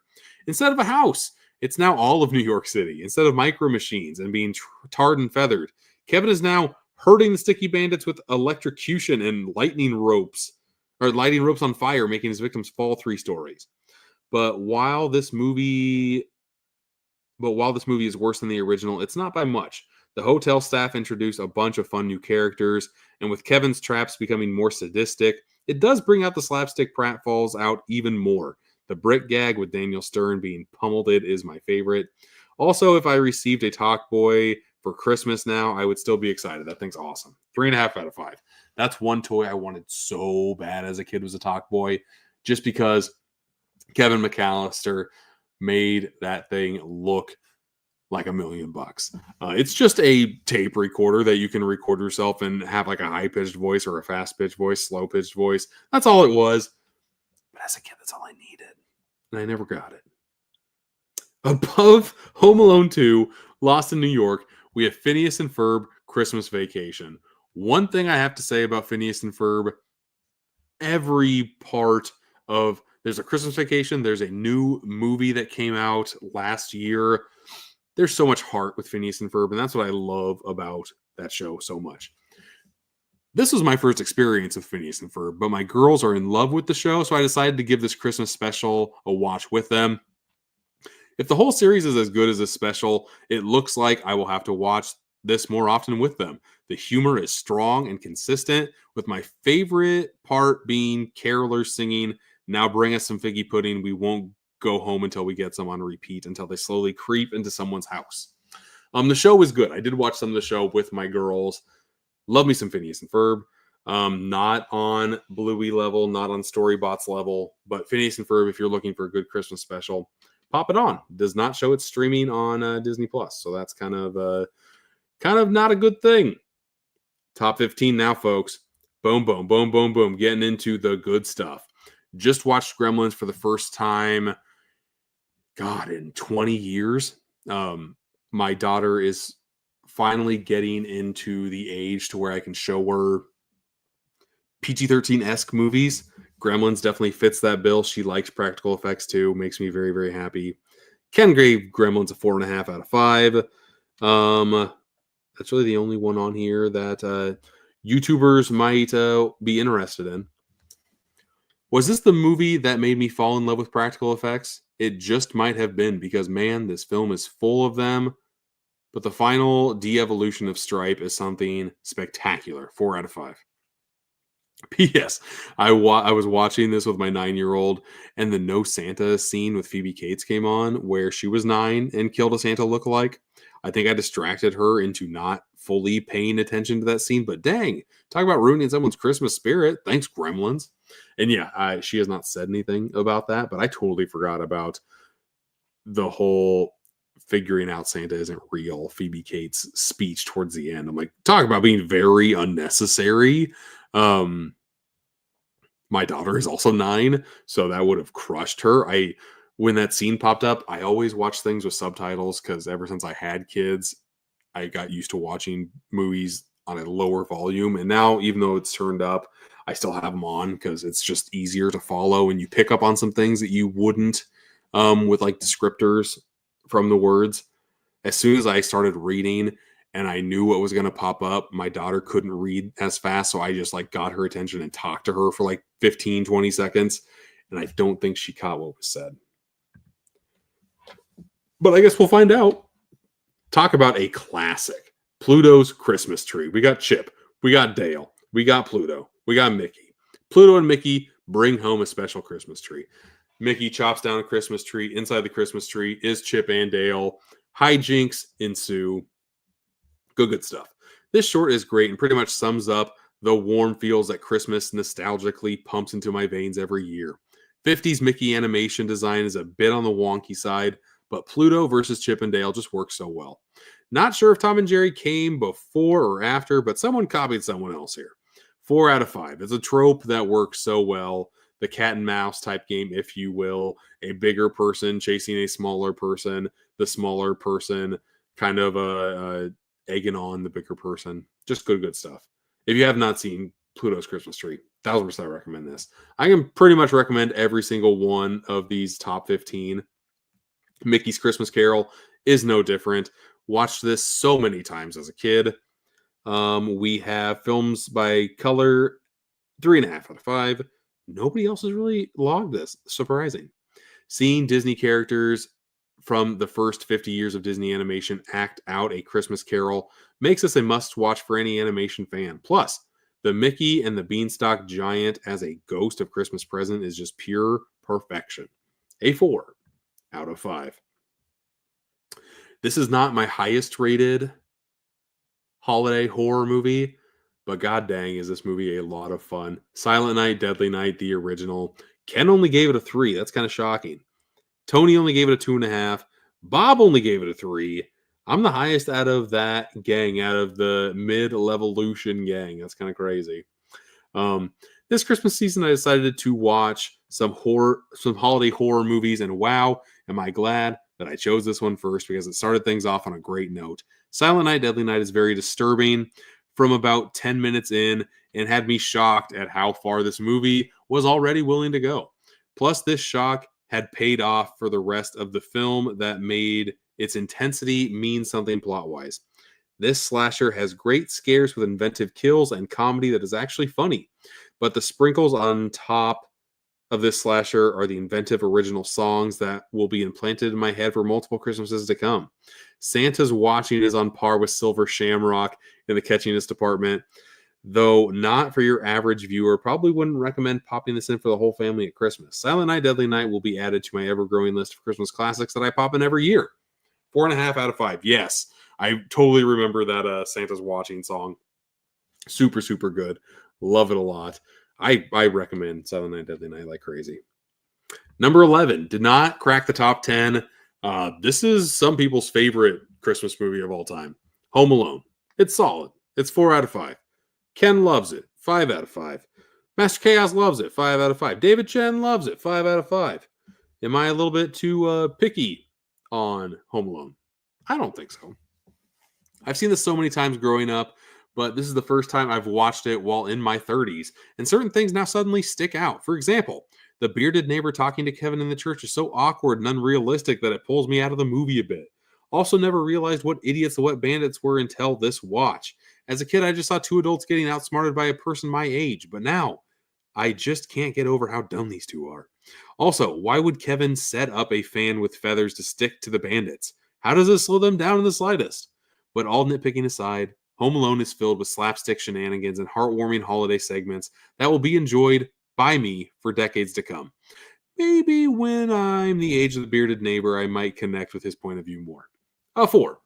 Instead of a house, it's now all of New York City. Instead of micro machines and being tarred and feathered, Kevin is now hurting the sticky bandits with electrocution and lighting ropes on fire, making his victims fall 3 stories. But while this movie is worse than the original, it's not by much. The hotel staff introduce a bunch of fun new characters, and with Kevin's traps becoming more sadistic, it does bring out the slapstick pratfalls out even more. The Brit gag with Daniel Stern being pummeled is my favorite. Also, if I received a Talk Boy for Christmas now, I would still be excited. That thing's awesome. 3.5 out of 5. That's one toy I wanted so bad as a kid, was a Talk Boy, just because Kevin McAllister made that thing look like $1 million. It's just a tape recorder that you can record yourself and have like a high-pitched voice or a fast-pitched voice, slow-pitched voice. That's all it was. But as a kid, that's all I needed. And I never got it. Above Home Alone 2, Lost in New York, we have Phineas and Ferb, Christmas Vacation. One thing I have to say about Phineas and Ferb, every part of... There's a Christmas Vacation. There's a new movie that came out last year. There's so much heart with Phineas and Ferb, and that's what I love about that show so much. This was my first experience with Phineas and Ferb, but my girls are in love with the show, so I decided to give this Christmas special a watch with them. If the whole series is as good as this special, it looks like I will have to watch this more often with them. The humor is strong and consistent, with my favorite part being carolers singing, "Now bring us some figgy pudding. We won't go home until we get some," on repeat until they slowly creep into someone's house. The show was good. I did watch some of the show with my girls. Love me some Phineas and Ferb. Not on Bluey level, not on StoryBots level, but Phineas and Ferb, if you're looking for a good Christmas special, pop it on. Does not show it streaming on Disney Plus, so that's kind of not a good thing. Top 15 now, folks. Boom, boom, boom, boom, boom. Getting into the good stuff. Just watched Gremlins for the first time, in 20 years. My daughter is finally getting into the age to where I can show her PG-13-esque movies. Gremlins definitely fits that bill. She likes practical effects too. Makes me very, very happy. Ken gave Gremlins a 4.5 out of 5. That's really the only one on here that YouTubers might be interested in. Was this the movie that made me fall in love with practical effects? It just might have been, because, man, this film is full of them. But the final de-evolution of Stripe is something spectacular. 4 out of 5. P.S. I was watching this with my 9-year-old, and the No Santa scene with Phoebe Cates came on, where she was 9 and killed a Santa lookalike. I think I distracted her into not fully paying attention to that scene, but dang, talk about ruining someone's Christmas spirit. Thanks, Gremlins. And yeah, she has not said anything about that, but I totally forgot about the whole figuring out Santa isn't real Phoebe Cates speech towards the end. I'm like, talk about being very unnecessary. My daughter is also 9, so that would have crushed her. When that scene popped up, I always watch things with subtitles, because ever since I had kids, I got used to watching movies on a lower volume. And now, even though it's turned up, I still have them on because it's just easier to follow, and you pick up on some things that you wouldn't with like descriptors from the words. As soon as I started reading and I knew what was going to pop up, my daughter couldn't read as fast, so I just like got her attention and talked to her for like 15-20 seconds, and I don't think she caught what was said. But I guess we'll find out. Talk about a classic. Pluto's Christmas Tree. We got Chip. We got Dale. We got Pluto. We got Mickey. Pluto and Mickey bring home a special Christmas tree. Mickey chops down a Christmas tree. Inside the Christmas tree is Chip and Dale. Hijinks ensue. Good stuff. This short is great and pretty much sums up the warm feels that Christmas nostalgically pumps into my veins every year. 50s Mickey animation design is a bit on the wonky side, but Pluto versus Chip and Dale just works so well. Not sure if Tom and Jerry came before or after, but someone copied someone else here. 4 out of 5. It's a trope that works so well. the cat and mouse type game, if you will. A bigger person chasing a smaller person, the smaller person kind of egging on the bigger person. Just good stuff. If you have not seen Pluto's Christmas Tree, 1000% recommend this. I can pretty much recommend every single one of these top 15. Mickey's Christmas Carol is no different. Watched this so many times as a kid. We have films by color, 3.5 out of 5. Nobody else has really logged this. Surprising. Seeing Disney characters from the first 50 years of Disney animation act out a Christmas Carol makes this a must-watch for any animation fan. Plus, the Mickey and the Beanstalk Giant as a ghost of Christmas present is just pure perfection. A 4 out of 5. This is not my highest rated holiday horror movie, but god dang is this movie a lot of fun. Silent Night, Deadly Night, the original. Ken only gave it a 3. That's kind of shocking. Tony only gave it a 2.5. Bob only gave it a 3. I'm the highest out of that gang, out of the mid-levolution gang. That's kind of crazy. This Christmas season, I decided to watch some holiday horror movies, and wow, am I glad that I chose this one first, because it started things off on a great note. Silent Night, Deadly Night is very disturbing from about 10 minutes in, and had me shocked at how far this movie was already willing to go. Plus, this shock had paid off for the rest of the film that made its intensity mean something plot-wise. This slasher has great scares with inventive kills and comedy that is actually funny, but the sprinkles on top of this slasher are the inventive original songs that will be implanted in my head for multiple Christmases to come. Santa's Watching is on par with Silver Shamrock in the catchiness department, though not for your average viewer. Probably wouldn't recommend popping this in for the whole family at Christmas. Silent Night, Deadly Night will be added to my ever-growing list of Christmas classics that I pop in every year. 4.5 out of 5. Yes, I totally remember that Santa's Watching song. Super, super good. Love it a lot. I recommend Silent Night, Deadly Night like crazy. Number 11 did not crack the top 10. This is some people's favorite Christmas movie of all time. Home Alone. It's solid. It's 4 out of 5. Ken loves it. 5 out of 5. Master Chaos loves it. 5 out of 5. David Chen loves it. 5 out of 5. Am I a little bit too picky on Home Alone? I don't think so. I've seen this so many times growing up, but this is the first time I've watched it while in my 30s, and certain things now suddenly stick out. For example, the bearded neighbor talking to Kevin in the church is so awkward and unrealistic that it pulls me out of the movie a bit. Also never realized what idiots the Wet Bandits were until this watch. As a kid, I just saw two adults getting outsmarted by a person my age, but now I just can't get over how dumb these two are. Also, why would Kevin set up a fan with feathers to stick to the bandits? How does this slow them down in the slightest? But all nitpicking aside, Home Alone is filled with slapstick shenanigans and heartwarming holiday segments that will be enjoyed by me for decades to come. Maybe when I'm the age of the bearded neighbor, I might connect with his point of view more. A 4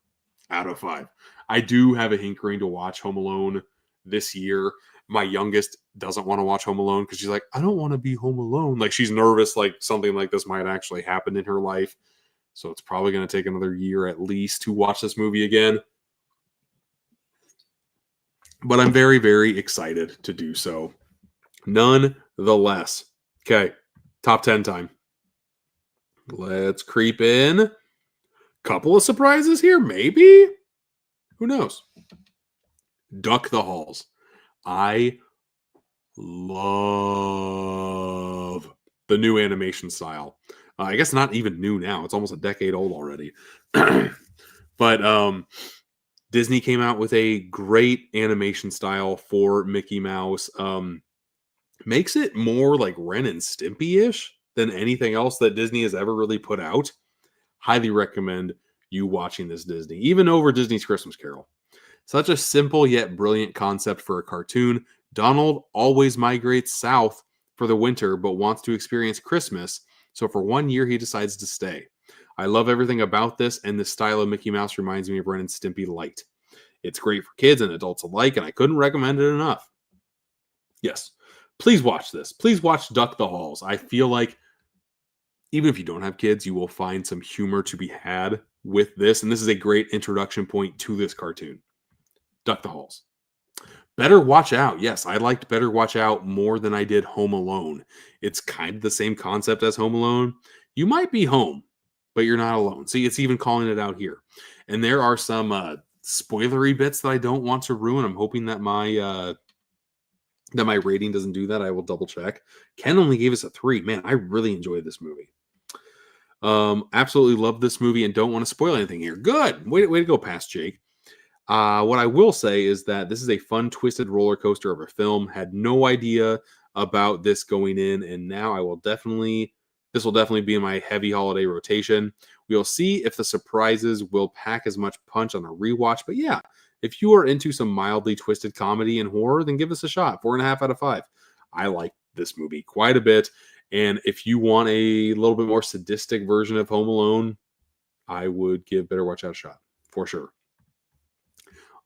out of 5. I do have a hankering to watch Home Alone this year. My youngest doesn't want to watch Home Alone because she's like, I don't want to be home alone. Like, she's nervous like something like this might actually happen in her life. So it's probably going to take another year at least to watch this movie again. But I'm very, very excited to do so. Nonetheless. Okay, top 10 time. Let's creep in. Couple of surprises here, maybe? Who knows? Duck the Halls. I love the new animation style. I guess not even new now. It's almost a decade old already. But Disney came out with a great animation style for Mickey Mouse. Makes it more like Ren and Stimpy-ish than anything else that Disney has ever really put out. Highly recommend you watching this Disney, even over Disney's Christmas Carol. Such a simple yet brilliant concept for a cartoon. Donald always migrates south for the winter, but wants to experience Christmas. So for 1 year, he decides to stay. I love everything about this, and this style of Mickey Mouse reminds me of Ren and Stimpy light. It's great for kids and adults alike, and I couldn't recommend it enough. Yes, please watch this. Please watch Duck the Halls. I feel like even if you don't have kids, you will find some humor to be had with this, and this is a great introduction point to this cartoon. Duck the Halls. Better Watch Out. Yes, I liked Better Watch Out more than I did Home Alone. It's kind of the same concept as Home Alone. You might be home, but you're not alone. See, it's even calling it out here. And there are some spoilery bits that I don't want to ruin. I'm hoping that my rating doesn't do that. I will double check. Ken only gave us a 3. Man, I really enjoyed this movie. Absolutely love this movie and don't want to spoil anything here. Good. Way to go past Jake. What I will say is that this is a fun, twisted roller coaster of a film. Had no idea about this going in, and now this will definitely be in my heavy holiday rotation. We'll see if the surprises will pack as much punch on a rewatch. But yeah, if you are into some mildly twisted comedy and horror, then give us a shot. 4.5 out of 5. I like this movie quite a bit. And if you want a little bit more sadistic version of Home Alone, I would give Better Watch Out a shot for sure.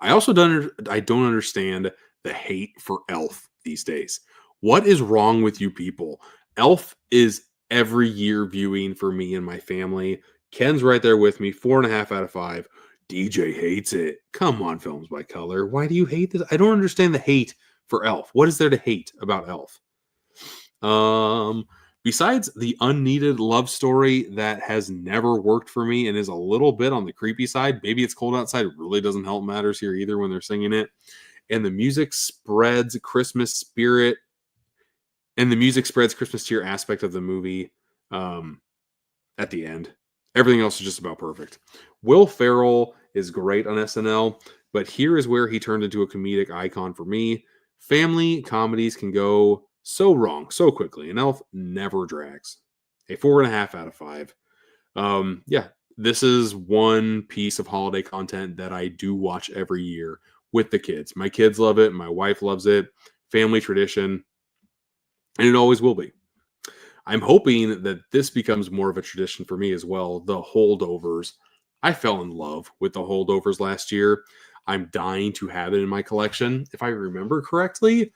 I don't understand the hate for Elf these days. What is wrong with you people? Elf is every year viewing for me and my family. Ken's right there with me. 4.5 out of 5. DJ hates it. Come on, Films by Color. Why do you hate this? I don't understand the hate for Elf. What is there to hate about Elf? Besides the unneeded love story that has never worked for me and is a little bit on the creepy side, Baby It's Cold Outside really doesn't help matters here either when they're singing it. And the music spreads Christmas spirit, and the music spreads Christmas cheer aspect of the movie at the end. Everything else is just about perfect. Will Ferrell is great on SNL, but here is where he turned into a comedic icon for me. Family comedies can go so wrong so quickly, and Elf never drags. A 4.5 out of 5. Yeah, this is one piece of holiday content that I do watch every year with the kids. My kids love it. My wife loves it. Family tradition, and it always will be. I'm hoping that this becomes more of a tradition for me as well. The Holdovers. I fell in love with the Holdovers last year. I'm dying to have it in my collection. If I remember correctly,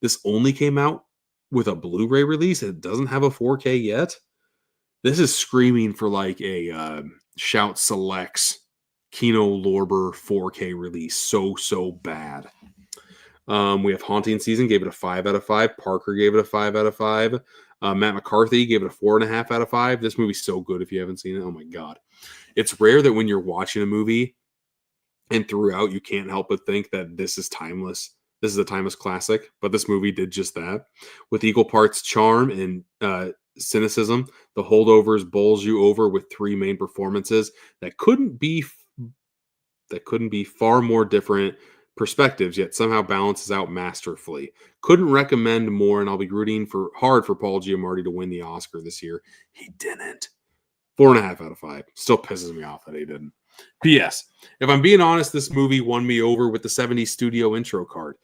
this only came out with a Blu-ray release. It doesn't have a 4K yet. This is screaming for like a Shout Selects Kino Lorber 4K release. So bad. We have Haunting Season, gave it a 5 out of 5. Parker gave it a 5 out of 5. Matt McCarthy gave it a 4.5 out of 5. This movie's so good if you haven't seen it. Oh my God. It's rare that when you're watching a movie and throughout you can't help but think that this is timeless. This is a timeless classic, but this movie did just that. With equal parts charm and cynicism, The Holdovers bowls you over with 3 main performances that couldn't be far more different perspectives, yet somehow balances out masterfully. Couldn't recommend more, and I'll be rooting hard for Paul Giamatti to win the Oscar this year. He didn't. 4.5 out of 5. Still pisses me off that he didn't. P.S. If I'm being honest, this movie won me over with the 70s studio intro card.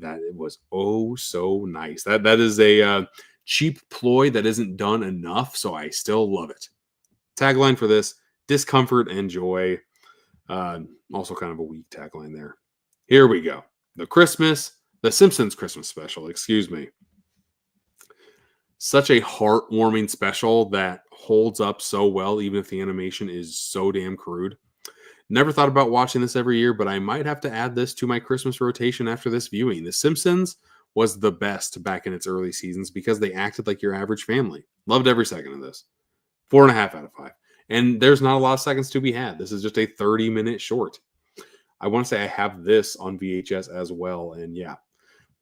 That it was oh so nice. That is a cheap ploy that isn't done enough, so I still love it. Tagline for this: discomfort and joy. Also kind of a weak tagline there. Here we go. The Simpsons Christmas special, excuse me. Such a heartwarming special that holds up so well, even if the animation is so damn crude. Never thought about watching this every year, but I might have to add this to my Christmas rotation after this viewing. The Simpsons was the best back in its early seasons because they acted like your average family. Loved every second of this. 4.5 out of 5. And there's not a lot of seconds to be had. This is just a 30-minute short. I want to say I have this on VHS as well. And yeah,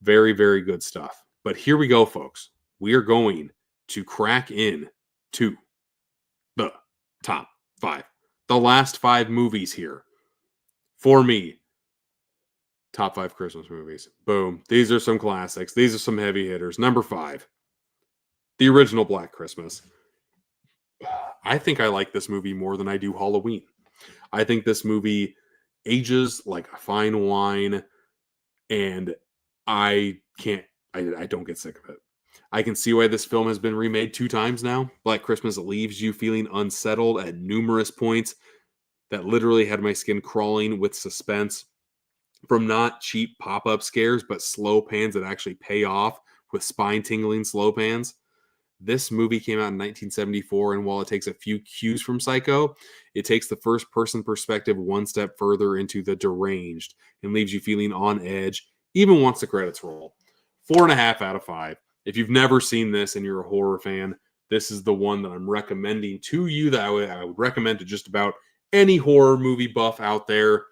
very, very good stuff. But here we go, folks. We are going to crack in to the top 5. The last 5 movies here. For me, top 5 Christmas movies. Boom. These are some classics. These are some heavy hitters. Number 5, the original Black Christmas. I think I like this movie more than I do Halloween. I think this movie ages like a fine wine, and I don't get sick of it. I can see why this film has been remade 2 times now. Black Christmas leaves you feeling unsettled at numerous points that literally had my skin crawling with suspense. From not cheap pop-up scares, but slow pans that actually pay off with spine-tingling slow pans. This movie came out in 1974, and while it takes a few cues from Psycho, it takes the first-person perspective one step further into the deranged and leaves you feeling on edge, even once the credits roll. 4.5 out of 5. If you've never seen this and you're a horror fan, this is the one that I'm recommending to you, that I would recommend to just about any horror movie buff out there.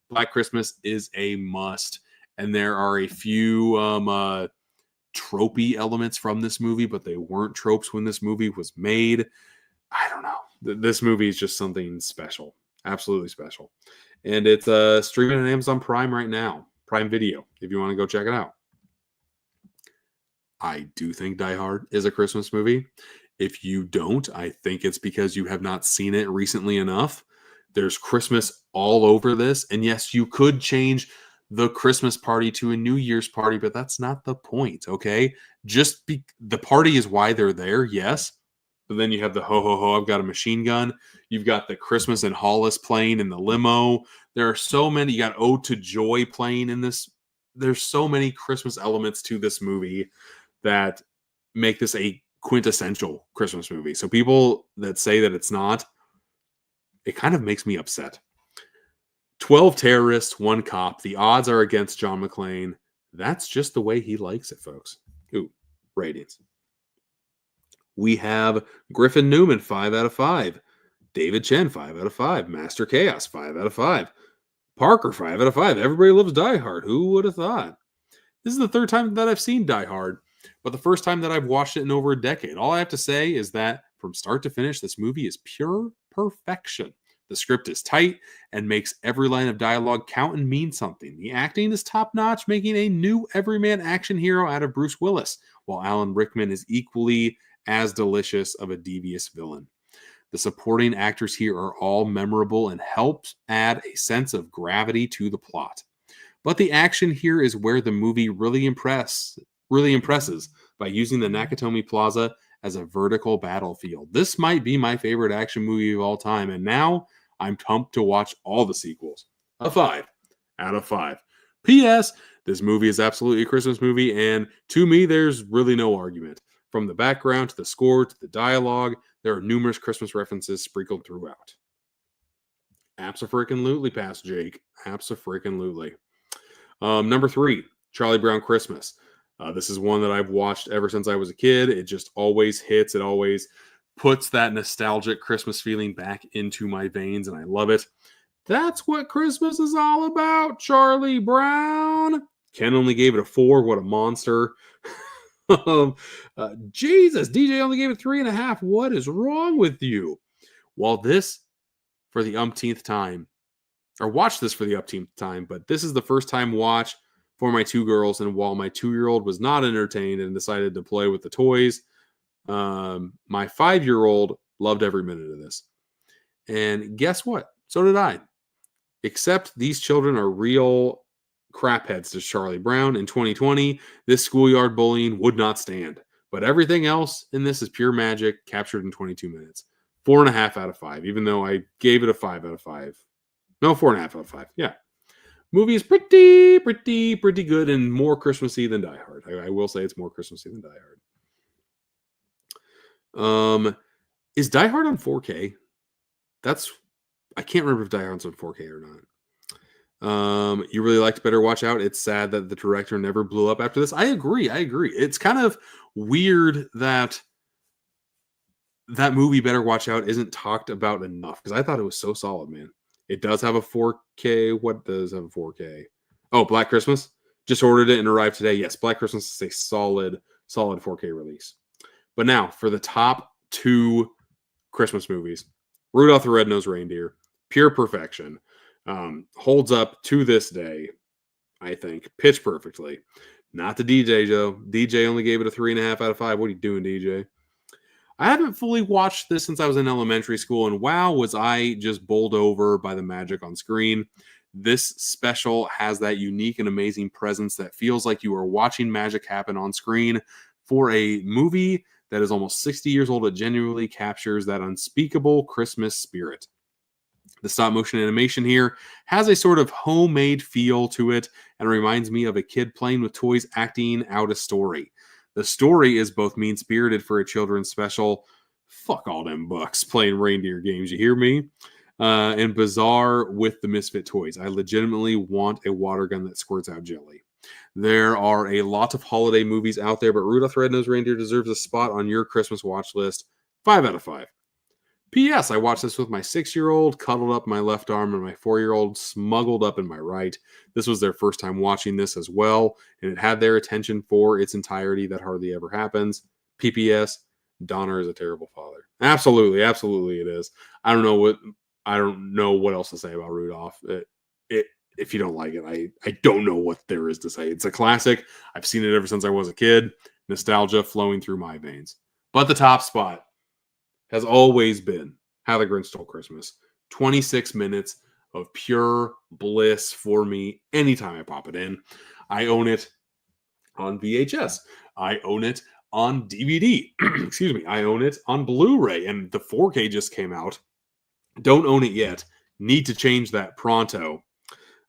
Black Christmas is a must. And there are a few tropey elements from this movie, but they weren't tropes when this movie was made. I don't know. This movie is just something special. Absolutely special. And it's streaming on Amazon Prime right now. Prime Video, if you want to go check it out. I do think Die Hard is a Christmas movie. If you don't, I think it's because you have not seen it recently enough. There's Christmas all over this. And yes, you could change the Christmas party to a New Year's party, but that's not the point, okay? The party is why they're there, yes. But then you have the ho, ho, ho, I've got a machine gun. You've got the Christmas in Hollis playing in the limo. There are so many. You got Ode to Joy playing in this. There's so many Christmas elements to this movie that make this a quintessential Christmas movie. So people that say that it's not, it kind of makes me upset. 12 terrorists, 1 cop. The odds are against John McClane. That's just the way he likes it, folks. Ooh, ratings. We have Griffin Newman, 5 out of 5. David Chen, 5 out of 5. Master Chaos, 5 out of 5. Parker, 5 out of 5. Everybody Loves Die Hard. Who would have thought? This is the 3rd time that I've seen Die Hard, but the first time that I've watched it in over a decade. All I have to say is that from start to finish, this movie is pure perfection. The script is tight and makes every line of dialogue count and mean something. The acting is top-notch, making a new everyman action hero out of Bruce Willis, while Alan Rickman is equally as delicious of a devious villain. The supporting actors here are all memorable and help add a sense of gravity to the plot. But the action here is where the movie really impresses by using the Nakatomi Plaza as a vertical battlefield. This might be my favorite action movie of all time, and now I'm pumped to watch all the sequels. A 5 out of 5. P.S. This movie is absolutely a Christmas movie, and to me, there's really no argument. From the background to the score to the dialogue, there are numerous Christmas references sprinkled throughout. Abso-freaking-lutely, Past Jake. Abso-freaking-lutely. Number 3, Charlie Brown Christmas. This is one that I've watched ever since I was a kid. It just always hits. It always puts that nostalgic Christmas feeling back into my veins, and I love it. That's what Christmas is all about, Charlie Brown. Ken only gave it a 4. What a monster. Jesus, DJ only gave it 3.5. What is wrong with you? While this, for the umpteenth time, or watch this for the umpteenth time, but this is the first time watch for my 2 girls, and while my 2-year-old was not entertained and decided to play with the toys, my 5-year-old loved every minute of this. And guess what? So did I. Except these children are real crapheads to Charlie Brown. In 2020, this schoolyard bullying would not stand. But everything else in this is pure magic captured in 22 minutes. 4.5 out of 5, even though I gave it a 5 out of 5. No, 4.5 out of 5. Yeah. Movie is pretty good and more Christmassy than Die Hard. I will say it's more Christmassy than Die Hard. Is Die Hard on 4K? I can't remember if Die Hard's on 4K or not. You really liked Better Watch Out. It's sad that the director never blew up after this. I agree. It's kind of weird that movie Better Watch Out isn't talked about enough, because I thought it was so solid, man. It does have a 4K. What does have a 4K? Oh, Black Christmas. Just ordered it and arrived today. Yes, Black Christmas is a solid 4K release. But now for the top 2 Christmas movies. Rudolph the Red-Nosed Reindeer. Pure perfection. Holds up to this day, I think. Pitch perfectly. Not the DJ, Joe. DJ only gave it a 3.5 out of 5. What are you doing, DJ? I haven't fully watched this since I was in elementary school, and wow, was I just bowled over by the magic on screen. This special has that unique and amazing presence that feels like you are watching magic happen on screen. For a movie that is almost 60 years old, it genuinely captures that unspeakable Christmas spirit. The stop motion animation here has a sort of homemade feel to it and reminds me of a kid playing with toys acting out a story. The story is both mean-spirited for a children's special, fuck all them bucks playing reindeer games, you hear me? And bizarre with the misfit toys. I legitimately want a water gun that squirts out jelly. There are a lot of holiday movies out there, but Rudolph the Red-Nosed Reindeer deserves a spot on your Christmas watch list. 5 out of 5. P.S. I watched this with my 6-year-old, cuddled up my left arm, and my 4-year-old smuggled up in my right. This was their first time watching this as well, and it had their attention for its entirety. That hardly ever happens. P.P.S. Donner is a terrible father. Absolutely, absolutely it is. I don't know what else to say about Rudolph. If you don't like it, I don't know what there is to say. It's a classic. I've seen it ever since I was a kid. Nostalgia flowing through my veins. But the top spot has always been How the Grinch Stole Christmas. 26 minutes of pure bliss for me anytime I pop it in. I own it on VHS. I own it on DVD. Excuse me. I own it on Blu-ray, and the 4K just came out. Don't own it yet. Need to change that pronto.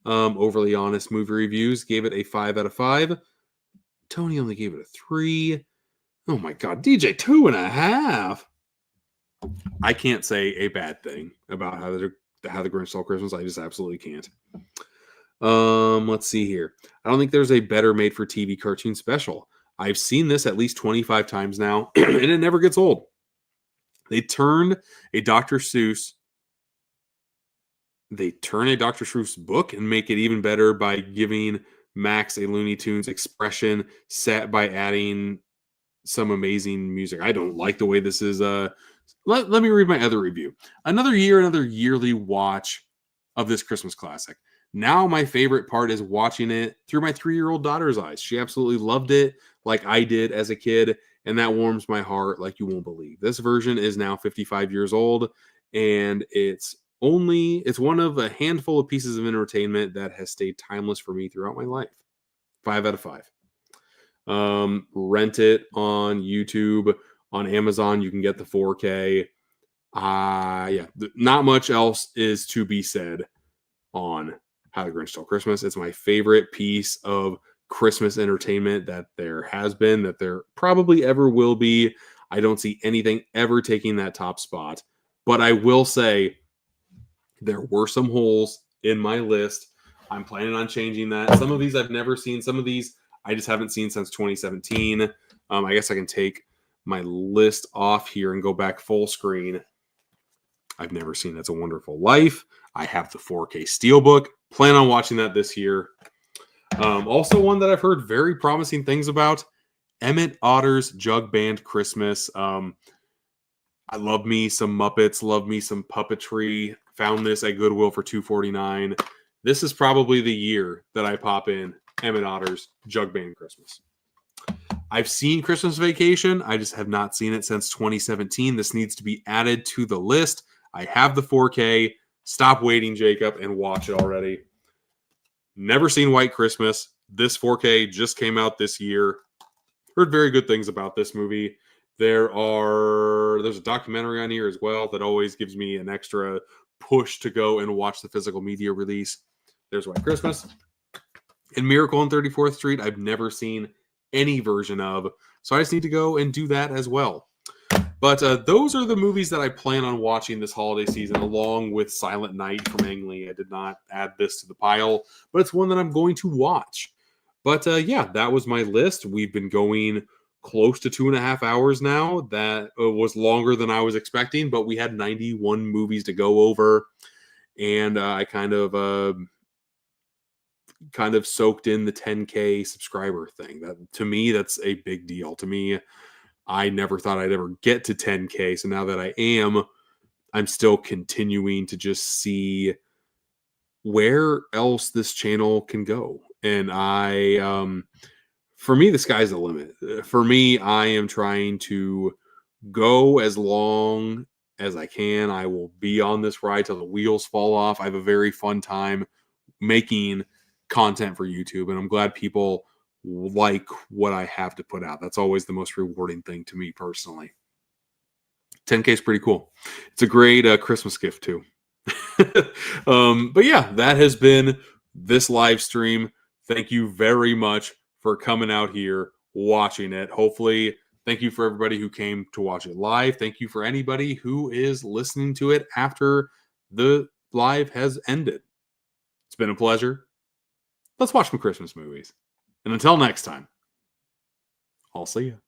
Overly Honest Movie Reviews gave it a 5 out of 5. Tony only gave it a 3. Oh my God, DJ, 2.5. I can't say a bad thing about how the Grinch Stole Christmas. I just absolutely can't. Let's see here. I don't think there's a better made-for-TV cartoon special. I've seen this at least 25 times now, and it never gets old. They turn a Dr. Seuss book and make it even better by giving Max a Looney Tunes expression set by adding some amazing music. I don't like the way this is. Let me read my other review. Another yearly watch of this Christmas classic. Now my favorite part is watching it through my 3-year-old daughter's eyes. She absolutely loved it like I did as a kid, and that warms my heart like you won't believe. This version is now 55 years old, and it's one of a handful of pieces of entertainment that has stayed timeless for me throughout my life. 5 out of 5. Rent it on YouTube. On Amazon, you can get the 4K. Not much else is to be said on How the Grinch Stole Christmas. It's my favorite piece of Christmas entertainment that there has been, that there probably ever will be. I don't see anything ever taking that top spot. But I will say there were some holes in my list. I'm planning on changing that. Some of these I've never seen. Some of these I just haven't seen since 2017. I guess I can take my list off here and go back full screen. I've never seen It's a Wonderful Life. I have the 4K Steelbook. Plan on watching that this year. Also one that I've heard very promising things about, Emmett Otter's Jug Band Christmas. I love me some Muppets, love me some puppetry. Found this at Goodwill for $2.49. This is probably the year that I pop in Emmett Otter's Jug Band Christmas. I've seen Christmas Vacation. I just have not seen it since 2017. This needs to be added to the list. I have the 4K. Stop waiting, Jacob, and watch it already. Never seen White Christmas. This 4K just came out this year. Heard very good things about this movie. There's a documentary on here as well that always gives me an extra push to go and watch the physical media release. There's White Christmas. And Miracle on 34th Street, I've never seen any version of, so I just need to go and do that as well. But those are the movies that I plan on watching this holiday season, along with Silent Night from Ang Lee. I did not add this to the pile, but it's one that I'm going to watch. But that was my list. We've been going close to 2.5 hours now. That was longer than I was expecting, but we had 91 movies to go over, and I kind of soaked in the 10K subscriber thing. That, to me, that's a big deal. To me, I never thought I'd ever get to 10K. So now that I am, I'm still continuing to just see where else this channel can go. And for me, the sky's the limit. For me, I am trying to go as long as I can. I will be on this ride till the wheels fall off. I have a very fun time making content for YouTube, and I'm glad people like what I have to put out. That's always the most rewarding thing to me personally. 10K is pretty cool. It's a great Christmas gift too. But yeah, that has been this live stream. Thank you very much for coming out here, watching it. Hopefully, thank you for everybody who came to watch it live. Thank you for anybody who is listening to it after the live has ended. It's been a pleasure. Let's watch some Christmas movies. And until next time, I'll see you.